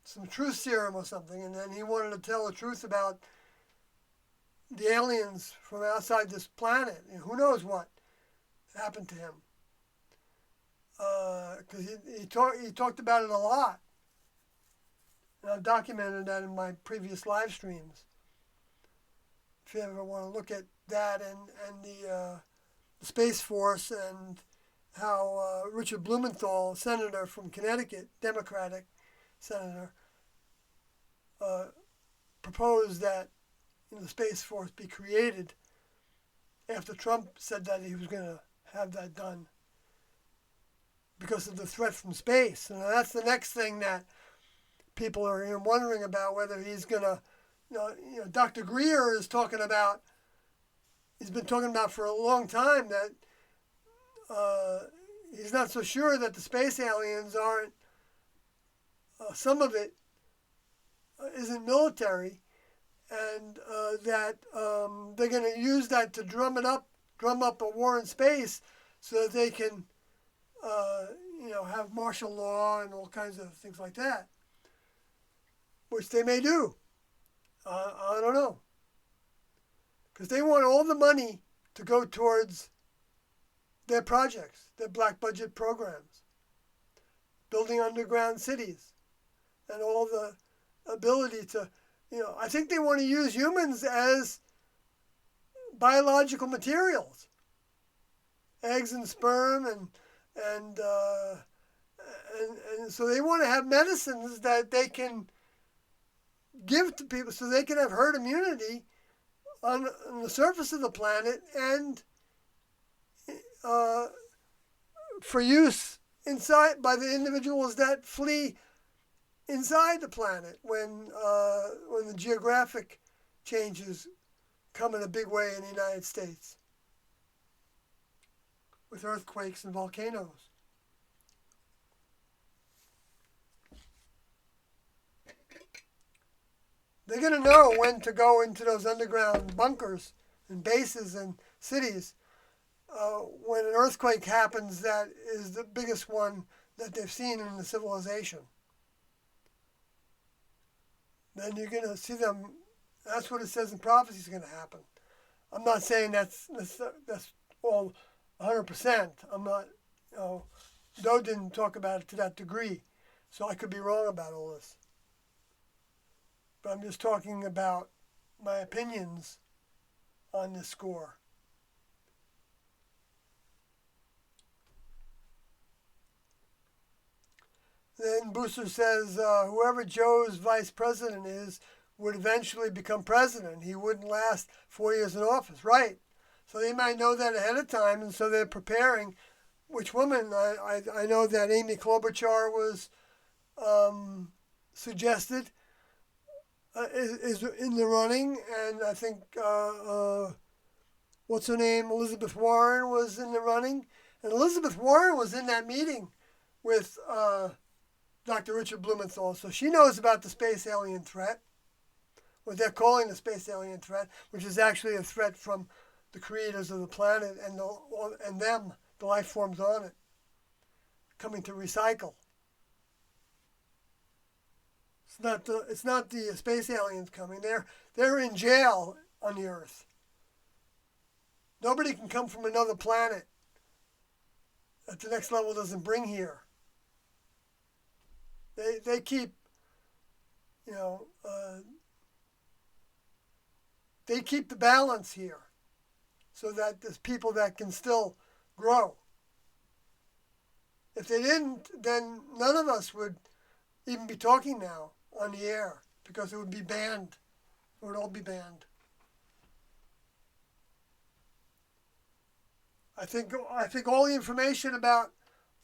Some truth serum or something, and then he wanted to tell the truth about the aliens from outside this planet. Who knows what happened to him? Because he talked about it a lot, and I've documented that in my previous live streams. If you ever want to look at that and the Space Force and how Richard Blumenthal, senator from Connecticut, Democratic senator, proposed that the Space Force be created after Trump said that he was going to have that done because of the threat from space. And that's the next thing that people are wondering about, whether he's going to, Dr. Greer is talking about, he's been talking about for a long time that he's not so sure that the space aliens aren't, some of it isn't military, and that they're going to use that to drum up a war in space, so that they can, have martial law and all kinds of things like that, which they may do. I don't know, because they want all the money to go towards their projects, their black budget programs, building underground cities, and all the ability to, I think they want to use humans as biological materials, eggs and sperm, and so they want to have medicines that they can give to people so they can have herd immunity on the surface of the planet and for use inside by the individuals that flee inside the planet when the geographic changes come in a big way in the United States with earthquakes and volcanoes. They're going to know when to go into those underground bunkers and bases and cities when an earthquake happens that is the biggest one that they've seen in the civilization. Then you're going to see them. That's what it says in prophecy is going to happen. I'm not saying that's all 100%. I'm not, Doe didn't talk about it to that degree, so I could be wrong about all this. But I'm just talking about my opinions on this score. Then Booster says, whoever Joe's vice president is would eventually become president. He wouldn't last 4 years in office. Right. So they might know that ahead of time, and so they're preparing. Which woman? I know that Amy Klobuchar was suggested is in the running, and I think, what's her name? Elizabeth Warren was in the running. And Elizabeth Warren was in that meeting with Dr. Richard Blumenthal, so she knows about the space alien threat, what they're calling the space alien threat, which is actually a threat from the creators of the planet and the life forms on it, coming to recycle. It's not the space aliens coming. They're in jail on the Earth. Nobody can come from another planet that the next level doesn't bring here. They keep, they keep the balance here so that there's people that can still grow. If they didn't, then none of us would even be talking now on the air because it would be banned. It would all be banned. I think all the information about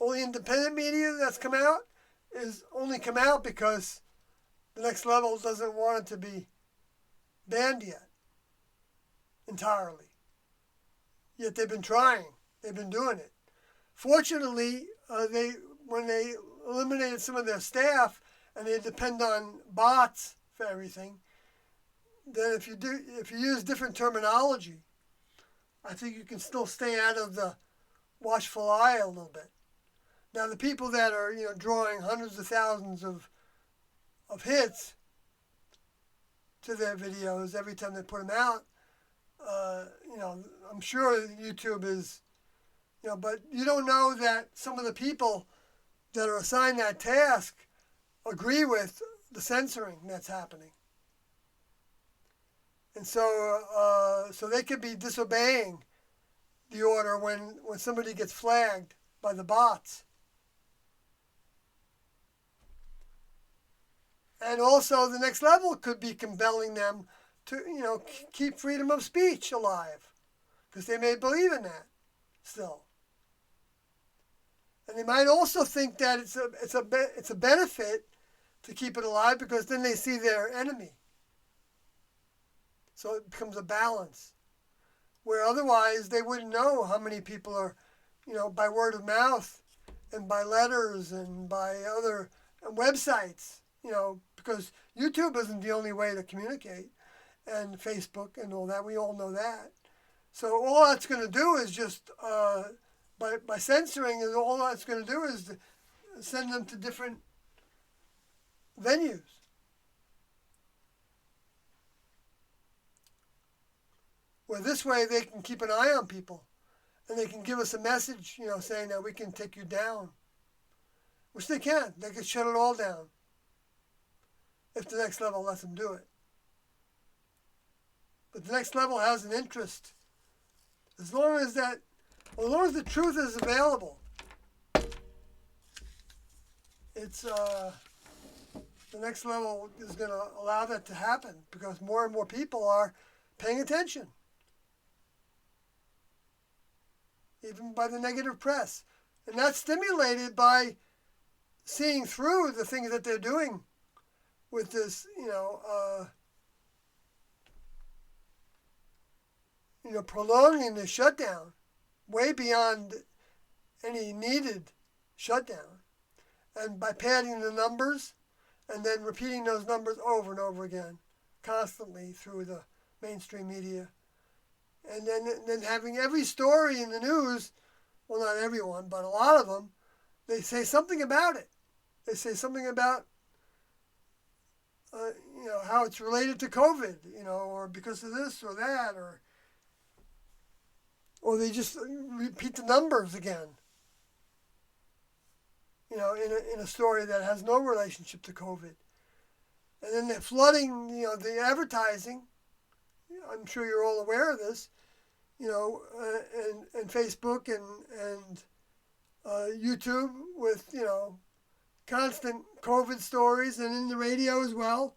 all the independent media that's come out is only come out because the next level doesn't want it to be banned yet entirely. Yet they've been trying. They've been doing it. Fortunately, when they eliminated some of their staff and they depend on bots for everything, then if you use different terminology, I think you can still stay out of the watchful eye a little bit. Now, the people that are, drawing hundreds of thousands of hits to their videos every time they put them out, I'm sure YouTube is, but you don't know that some of the people that are assigned that task agree with the censoring that's happening. And so they could be disobeying the order when somebody gets flagged by the bots. And also the next level could be compelling them to, keep freedom of speech alive. Because they may believe in that still. And they might also think that it's a benefit to keep it alive because then they see their enemy. So it becomes a balance. Where otherwise they wouldn't know how many people are, by word of mouth and by letters and by other websites, because YouTube isn't the only way to communicate, and Facebook and all that. We all know that. So all that's going to do is just, by censoring, all that's going to do is send them to different venues. Where this way they can keep an eye on people And they can give us a message, saying that we can take you down. Which they can. They can shut it all down. If the next level lets them do it. But the next level has an interest. As long as the truth is available, it's the next level is going to allow that to happen because more and more people are paying attention. Even by the negative press. And that's stimulated by seeing through the things that they're doing with this, prolonging the shutdown way beyond any needed shutdown. And by padding the numbers and then repeating those numbers over and over again, constantly through the mainstream media. And then having every story in the news, well, not everyone, but a lot of them, they say something about it. They say something about, how it's related to COVID, or because of this or that, or they just repeat the numbers again, in a story that has no relationship to COVID. And then they're flooding, the advertising. I'm sure you're all aware of this, and Facebook and YouTube with, constant COVID stories, and in the radio as well.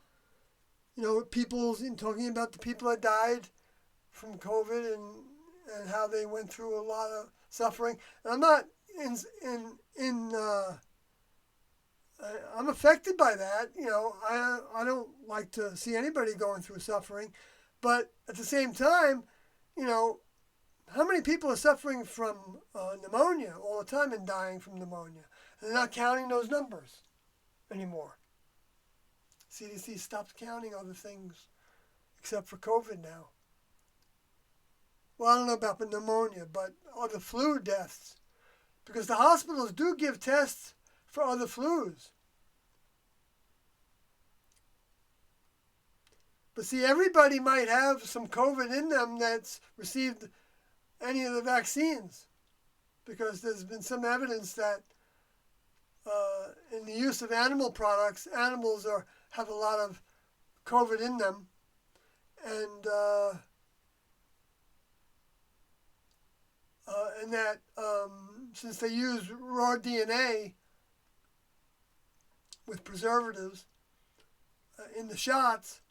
People talking about the people that died from COVID and how they went through a lot of suffering. And I'm not I'm affected by that. I don't like to see anybody going through suffering, but at the same time, how many people are suffering from pneumonia all the time and dying from pneumonia? And they're not counting those numbers anymore. CDC stopped counting other things except for COVID now. Well, I don't know about pneumonia, but other flu deaths. Because the hospitals do give tests for other flus. But see, everybody might have some COVID in them that's received any of the vaccines. Because there's been some evidence that in the use of animal products, animals have a lot of COVID in them. And that since they use raw DNA with preservatives in the shots,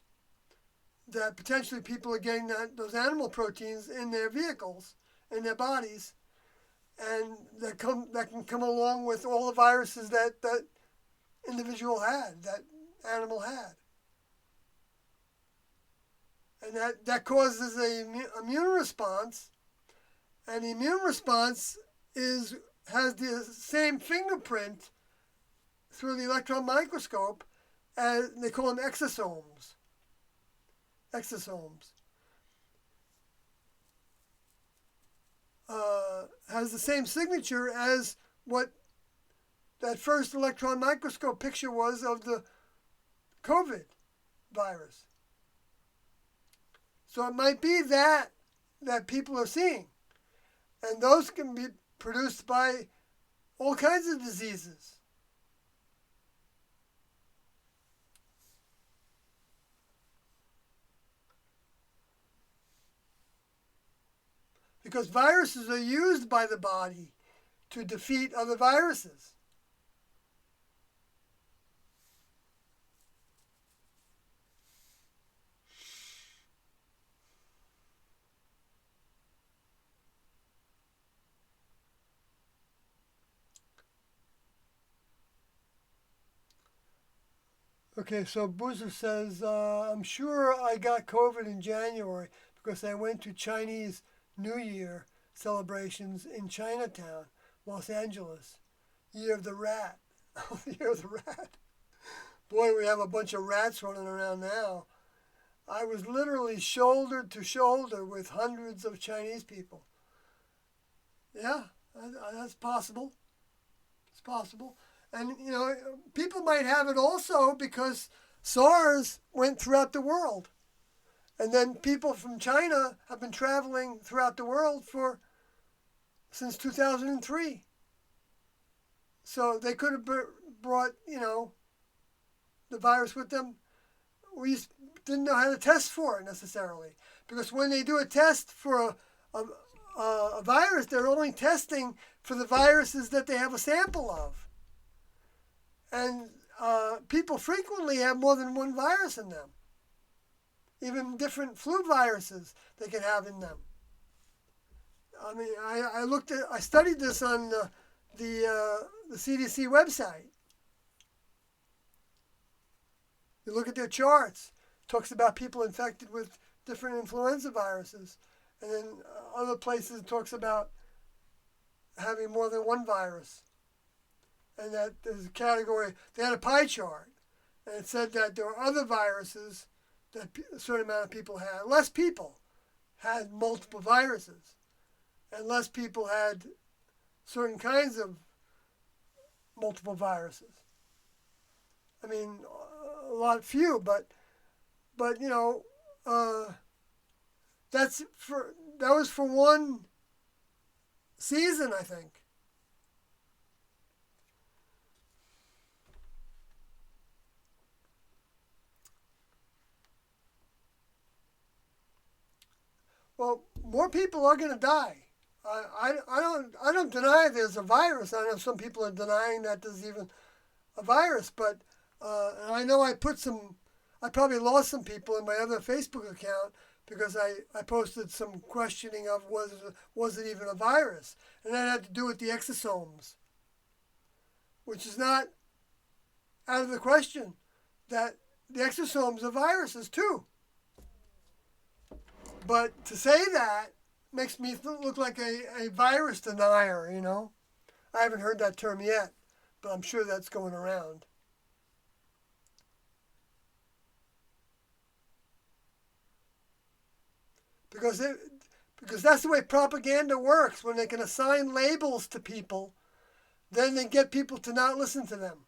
that potentially people are getting those animal proteins in their vehicles, in their bodies, and that can come along with all the viruses that individual had, that animal had. And that causes an immune response, and the immune response has the same fingerprint through the electron microscope as they call them exosomes. Exosomes. Has the same signature as what that first electron microscope picture was of the COVID virus. So it might be that people are seeing. And those can be produced by all kinds of diseases. Because viruses are used by the body to defeat other viruses. Okay, so Boozer says, I'm sure I got COVID in January because I went to Chinese New Year celebrations in Chinatown, Los Angeles. Year of the Rat. Year of the Rat. Boy, we have a bunch of rats running around now. I was literally shoulder to shoulder with hundreds of Chinese people. Yeah, that's possible. It's possible. And, people might have it also because SARS went throughout the world. And then people from China have been traveling throughout the world for since 2003. So they could have brought, the virus with them. We didn't know how to test for it necessarily. Because when they do a test for a virus, they're only testing for the viruses that they have a sample of. And people frequently have more than one virus in them. Even different flu viruses they can have in them. I mean, I studied this on the CDC website. You look at their charts. It talks about people infected with different influenza viruses. And then other places it talks about having more than one virus. And that there's a category, they had a pie chart. And it said that there were other viruses that a certain amount of people had. Less people had multiple viruses. And less people had certain kinds of multiple viruses. I mean, few, but that was for one season, I think. Well, more people are going to die. I don't deny there's a virus. I know some people are denying that there's even a virus, but and I know I probably lost some people in my other Facebook account because I posted some questioning of was it even a virus, and that had to do with the exosomes, which is not out of the question that the exosomes are viruses too. But to say that makes me look like a virus denier, I haven't heard that term yet, but I'm sure that's going around. Because that's the way propaganda works. When they can assign labels to people, then they get people to not listen to them.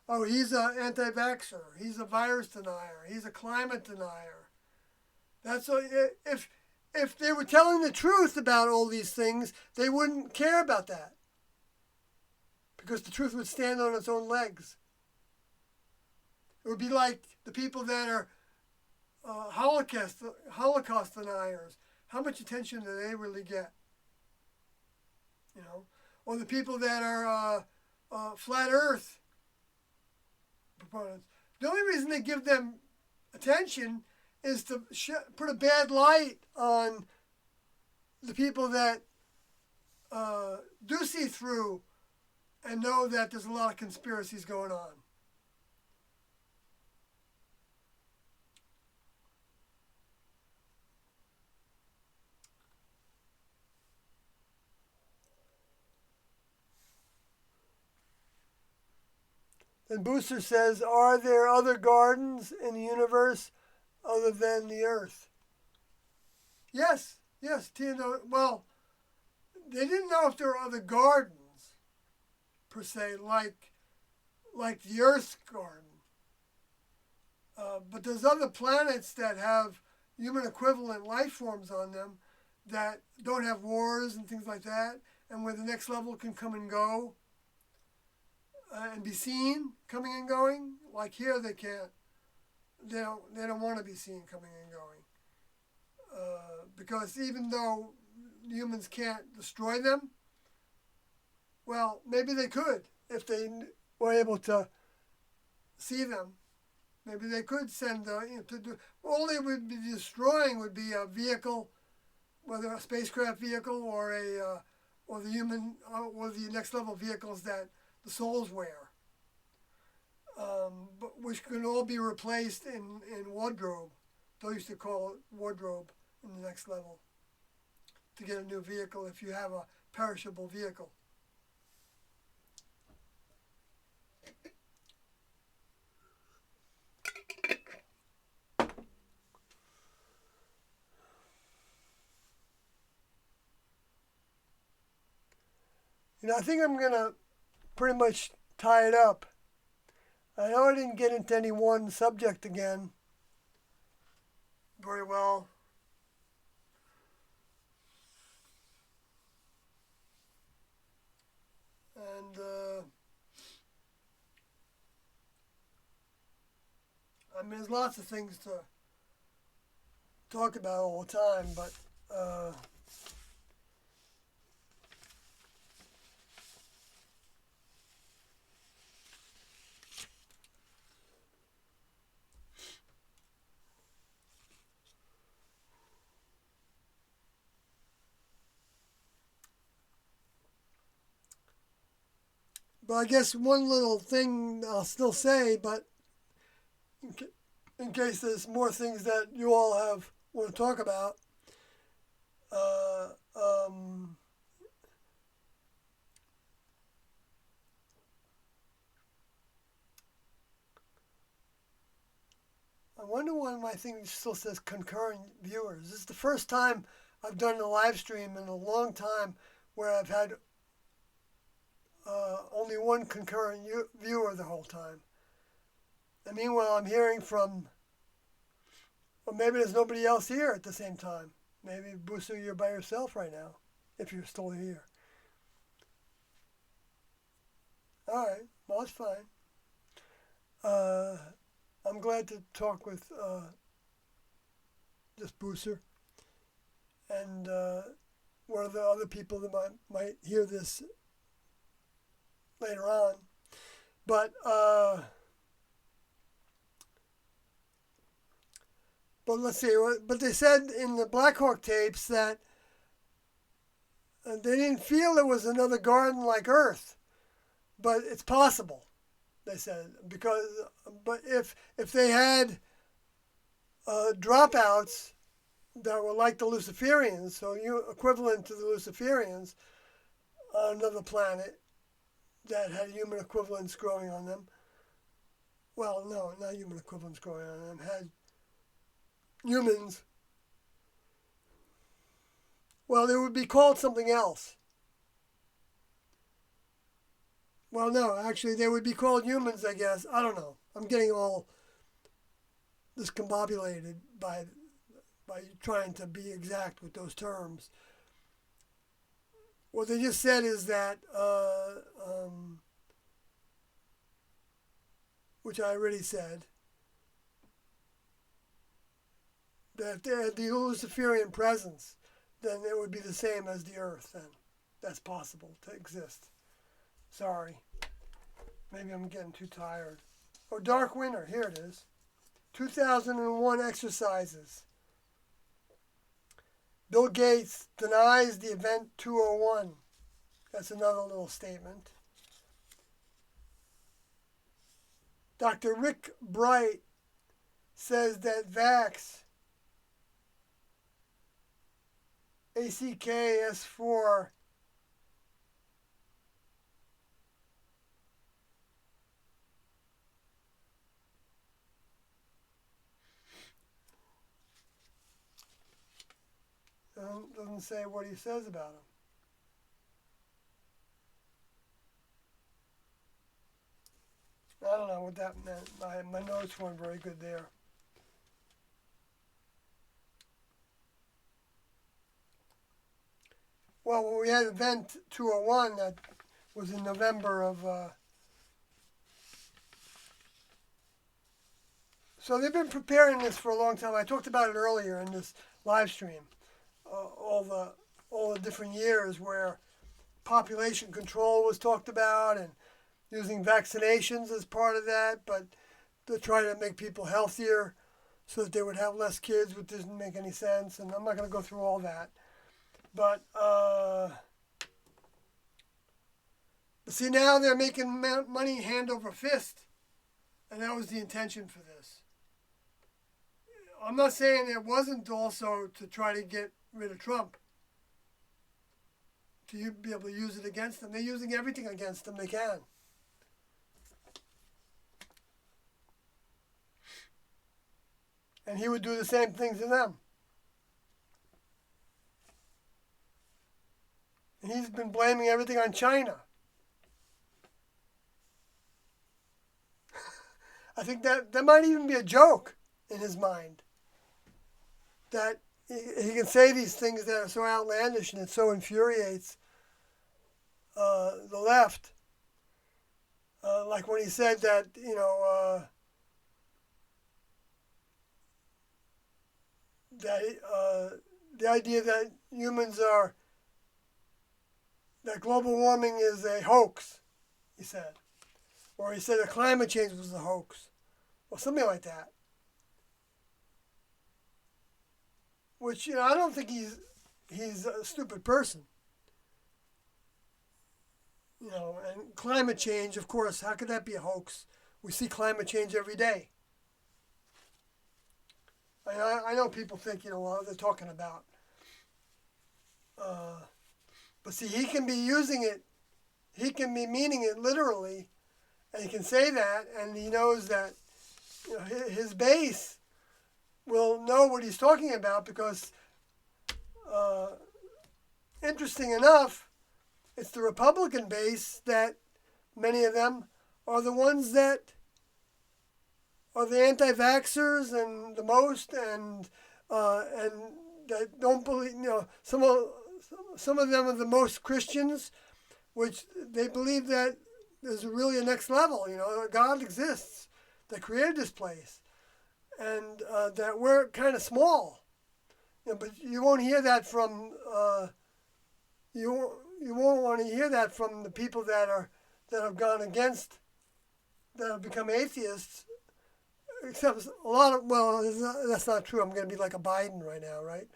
Oh, he's an anti-vaxxer. He's a virus denier. He's a climate denier. That's if they were telling the truth about all these things, they wouldn't care about that. Because the truth would stand on its own legs. It would be like the people that are Holocaust deniers. How much attention do they really get? Or the people that are flat Earth proponents. The only reason they give them attention is to put a bad light on the people that do see through and know that there's a lot of conspiracies going on. Then Booster says, are there other gardens in the universe other than the Earth? Yes. Tina. Well, they didn't know if there were other gardens, per se, like the Earth's garden. But there's other planets that have human equivalent life forms on them that don't have wars and things like that, and where the next level can come and go and be seen coming and going. Like here, they can't. They don't want to be seen coming and going because even though humans can't destroy them, well, maybe they could if they were able to see them. Maybe they could send to do. All they would be destroying would be a vehicle, whether a spacecraft vehicle or or the human or the next level vehicles that the souls wear, but which can all be replaced in wardrobe. They used to call it wardrobe in the next level to get a new vehicle if you have a perishable vehicle. I think I'm going to pretty much tie it up. I know I didn't get into any one subject again very well. And I mean, there's lots of things to talk about all the time, but I guess one little thing I'll still say, but in case there's more things that you all want to talk about, uh, um, I wonder why my thing still says concurrent viewers. This is the first time I've done a live stream in a long time where I've had only one concurrent viewer the whole time. And meanwhile, I'm hearing from, well, maybe there's nobody else here at the same time. Maybe, Busu, you're by yourself right now, if you're still here. All right, well, that's fine. I'm glad to talk with just Booster and one of the other people that might hear this later on. But let's see. But they said in the Black Hawk tapes that they didn't feel it was another garden like Earth, but it's possible. They said but if they had dropouts that were like the Luciferians, so equivalent to the Luciferians on another planet that had human equivalents growing on them. Well, no, not human equivalents growing on them. Had humans. Well, they would be called something else. Well, no, actually, they would be called humans, I guess. I don't know. I'm getting all discombobulated by trying to be exact with those terms. What they just said is that, which I already said, that if they had the Luciferian presence, then it would be the same as the Earth, then. That's possible to exist. Sorry. Maybe I'm getting too tired. Oh, Dark Winter. Here it is. 2001 exercises. Bill Gates denies the event 201. That's another little statement. Dr. Rick Bright says that Vax, ACKS4, doesn't say what he says about him. I don't know what that meant. My notes weren't very good there. Well, we had event 201 that was in November of... So they've been preparing this for a long time. I talked about it earlier in this live stream. All the different years where population control was talked about and using vaccinations as part of that, but to try to make people healthier so that they would have less kids, which doesn't make any sense. And I'm not going to go through all that. But see, now they're making money hand over fist, and that was the intention for this. I'm not saying it wasn't also to try to get rid of Trump, to be able to use it against them. They're using everything against them they can. And he would do the same thing to them. And he's been blaming everything on China. I think that might even be a joke in his mind. That he can say these things that are so outlandish and it so infuriates the left, like when he said that, that the idea that that global warming is a hoax, he said. Or he said that climate change was a hoax, or something like that. Which, I don't think he's a stupid person. And climate change, of course, how could that be a hoax? We see climate change every day. I know people think, what they're talking about. But see, he can be using it, he can be meaning it literally, and he can say that, and he knows that his base will know what he's talking about because, interesting enough, it's the Republican base that many of them are the ones that are the anti-vaxxers and the most, and that don't believe. Some of them are the most Christians, which they believe that there's really a next level. God exists, that created this place, and that we're kind of small. But you won't hear that from you won't want to hear that from the people that have gone against, that have become atheists. Except a lot of, that's not true. I'm going to be like a Biden right now, right?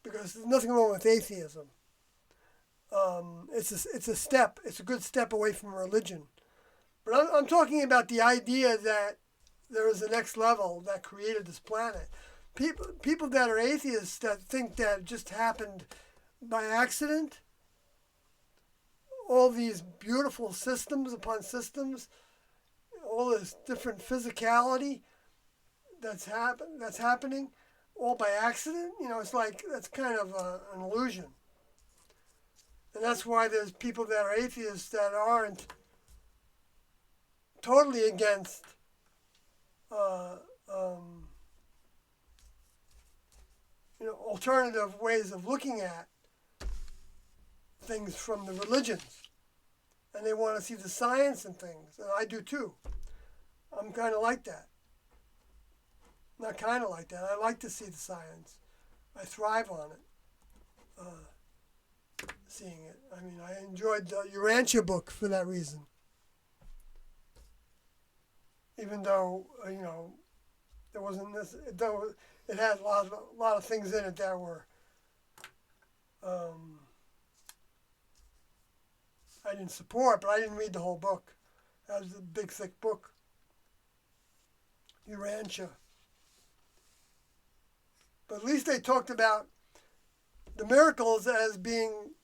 Because there's nothing wrong with atheism. It's a step. It's a good step away from religion. But I'm talking about the idea that there is a next level that created this planet. People that are atheists that think that it just happened by accident. All these beautiful systems upon systems, all this different physicality that's happening, all by accident. It's like that's kind of an illusion. And that's why there's people that are atheists that aren't totally against alternative ways of looking at things from the religions. And they want to see the science and things. And I do too. I'm kind of like that. Not kind of like that. I like to see the science. I thrive on it. Seeing it. I mean, I enjoyed the Urantia book for that reason. Even though, there wasn't this, though it had a lot of things in it that were, I didn't support, but I didn't read the whole book. That was a big, thick book. Urantia. But at least they talked about the miracles as being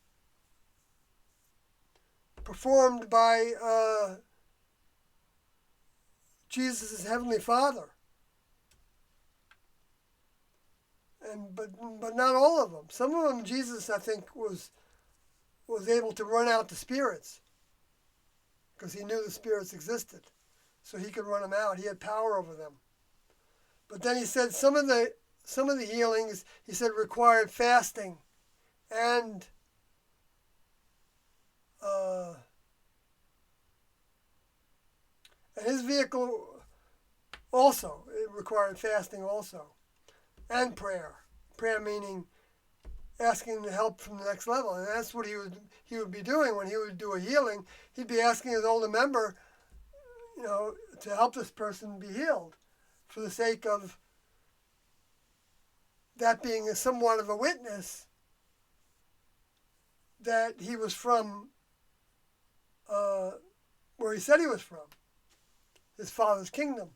performed by Jesus' Heavenly Father. But not all of them. Some of them Jesus, I think, was able to run out the spirits because he knew the spirits existed. So he could run them out. He had power over them. But then he said some of the healings, he said, required fasting and his vehicle also, it required fasting also, and prayer. Prayer meaning asking the help from the next level. And that's what he would be doing when he would do a healing. He'd be asking his older member, to help this person be healed for the sake of that being somewhat of a witness that he was from where he said he was from, his father's kingdom.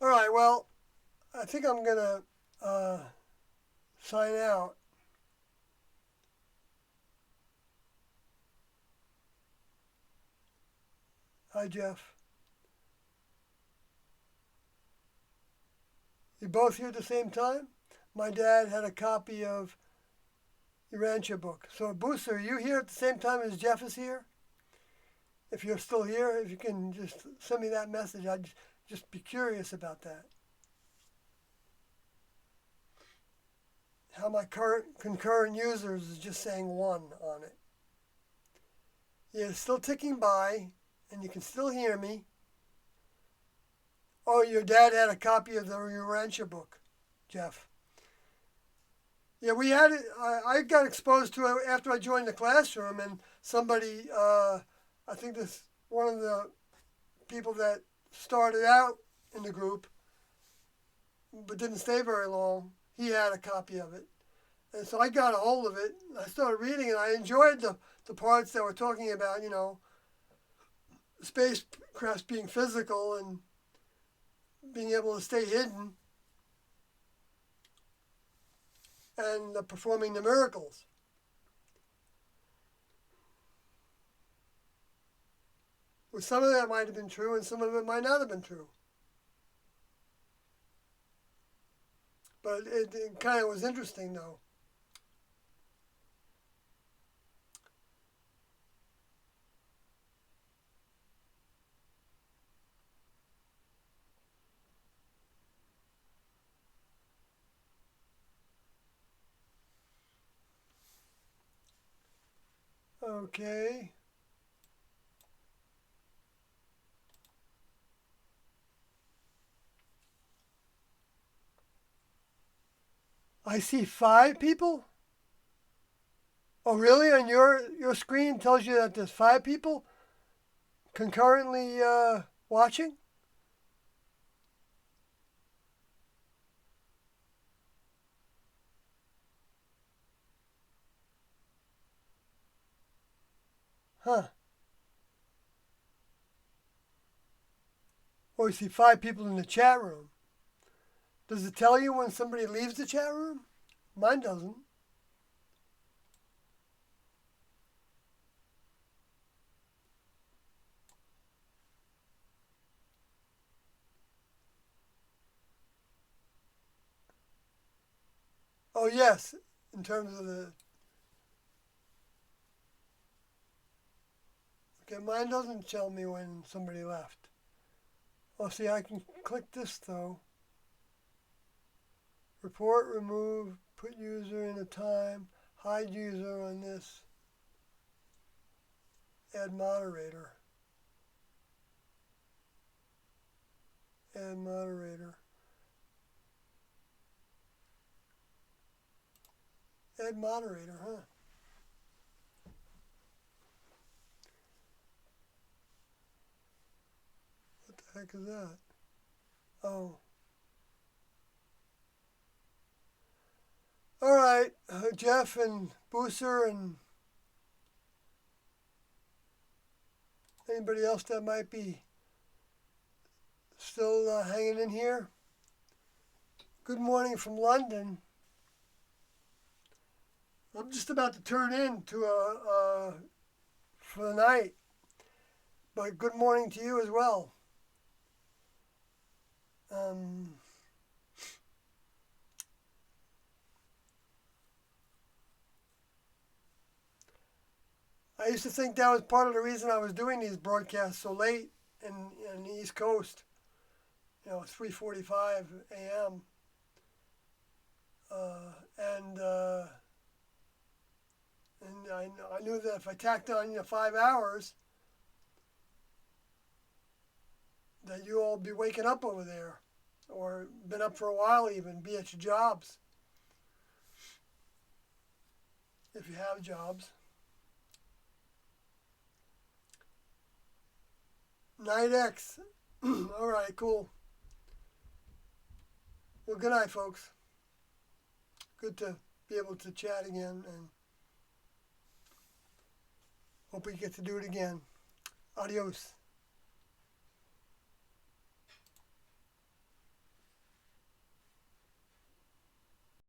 All right, well, I think I'm going to sign out. Hi, Jeff. You both here at the same time? My dad had a copy of the Rancher book. So, Booster, are you here at the same time as Jeff is here? If you're still here, if you can just send me that message, I'd just be curious about that. How my current concurrent users is just saying 1 on it. Yeah, it's still ticking by, and you can still hear me. Oh, your dad had a copy of the Rancher book, Jeff. Yeah, we had it. I got exposed to it after I joined the classroom, and somebody, I think this one of the people that started out in the group, but didn't stay very long. He had a copy of it, and so I got a hold of it. I started reading it. I enjoyed the parts that were talking about, spacecraft being physical and being able to stay hidden, and performing the miracles. Well, some of that might have been true, and some of it might not have been true. But it kind of was interesting, though. Okay. I see 5 people. Oh, really? On your screen tells you that there's 5 people concurrently watching? Huh. Or you see 5 people in the chat room. Does it tell you when somebody leaves the chat room? Mine doesn't. Oh, yes, in terms of the... Okay, mine doesn't tell me when somebody left. Oh, see, I can click this, though. Report, remove, put user in a time, hide user on this, add moderator. Add moderator. Add moderator, huh? What the heck is that? Oh. All right, Jeff and Booster and anybody else that might be still hanging in here. Good morning from London. I'm just about to turn in to for the night, but good morning to you as well. I used to think that was part of the reason I was doing these broadcasts so late in the East Coast. 3:45 a.m. And I knew that if I tacked on 5 hours, that you all be waking up over there, or been up for a while even, be at your jobs, if you have jobs. Night X. All right, cool. Well, good night, folks. Good to be able to chat again, and hope we get to do it again. Adios.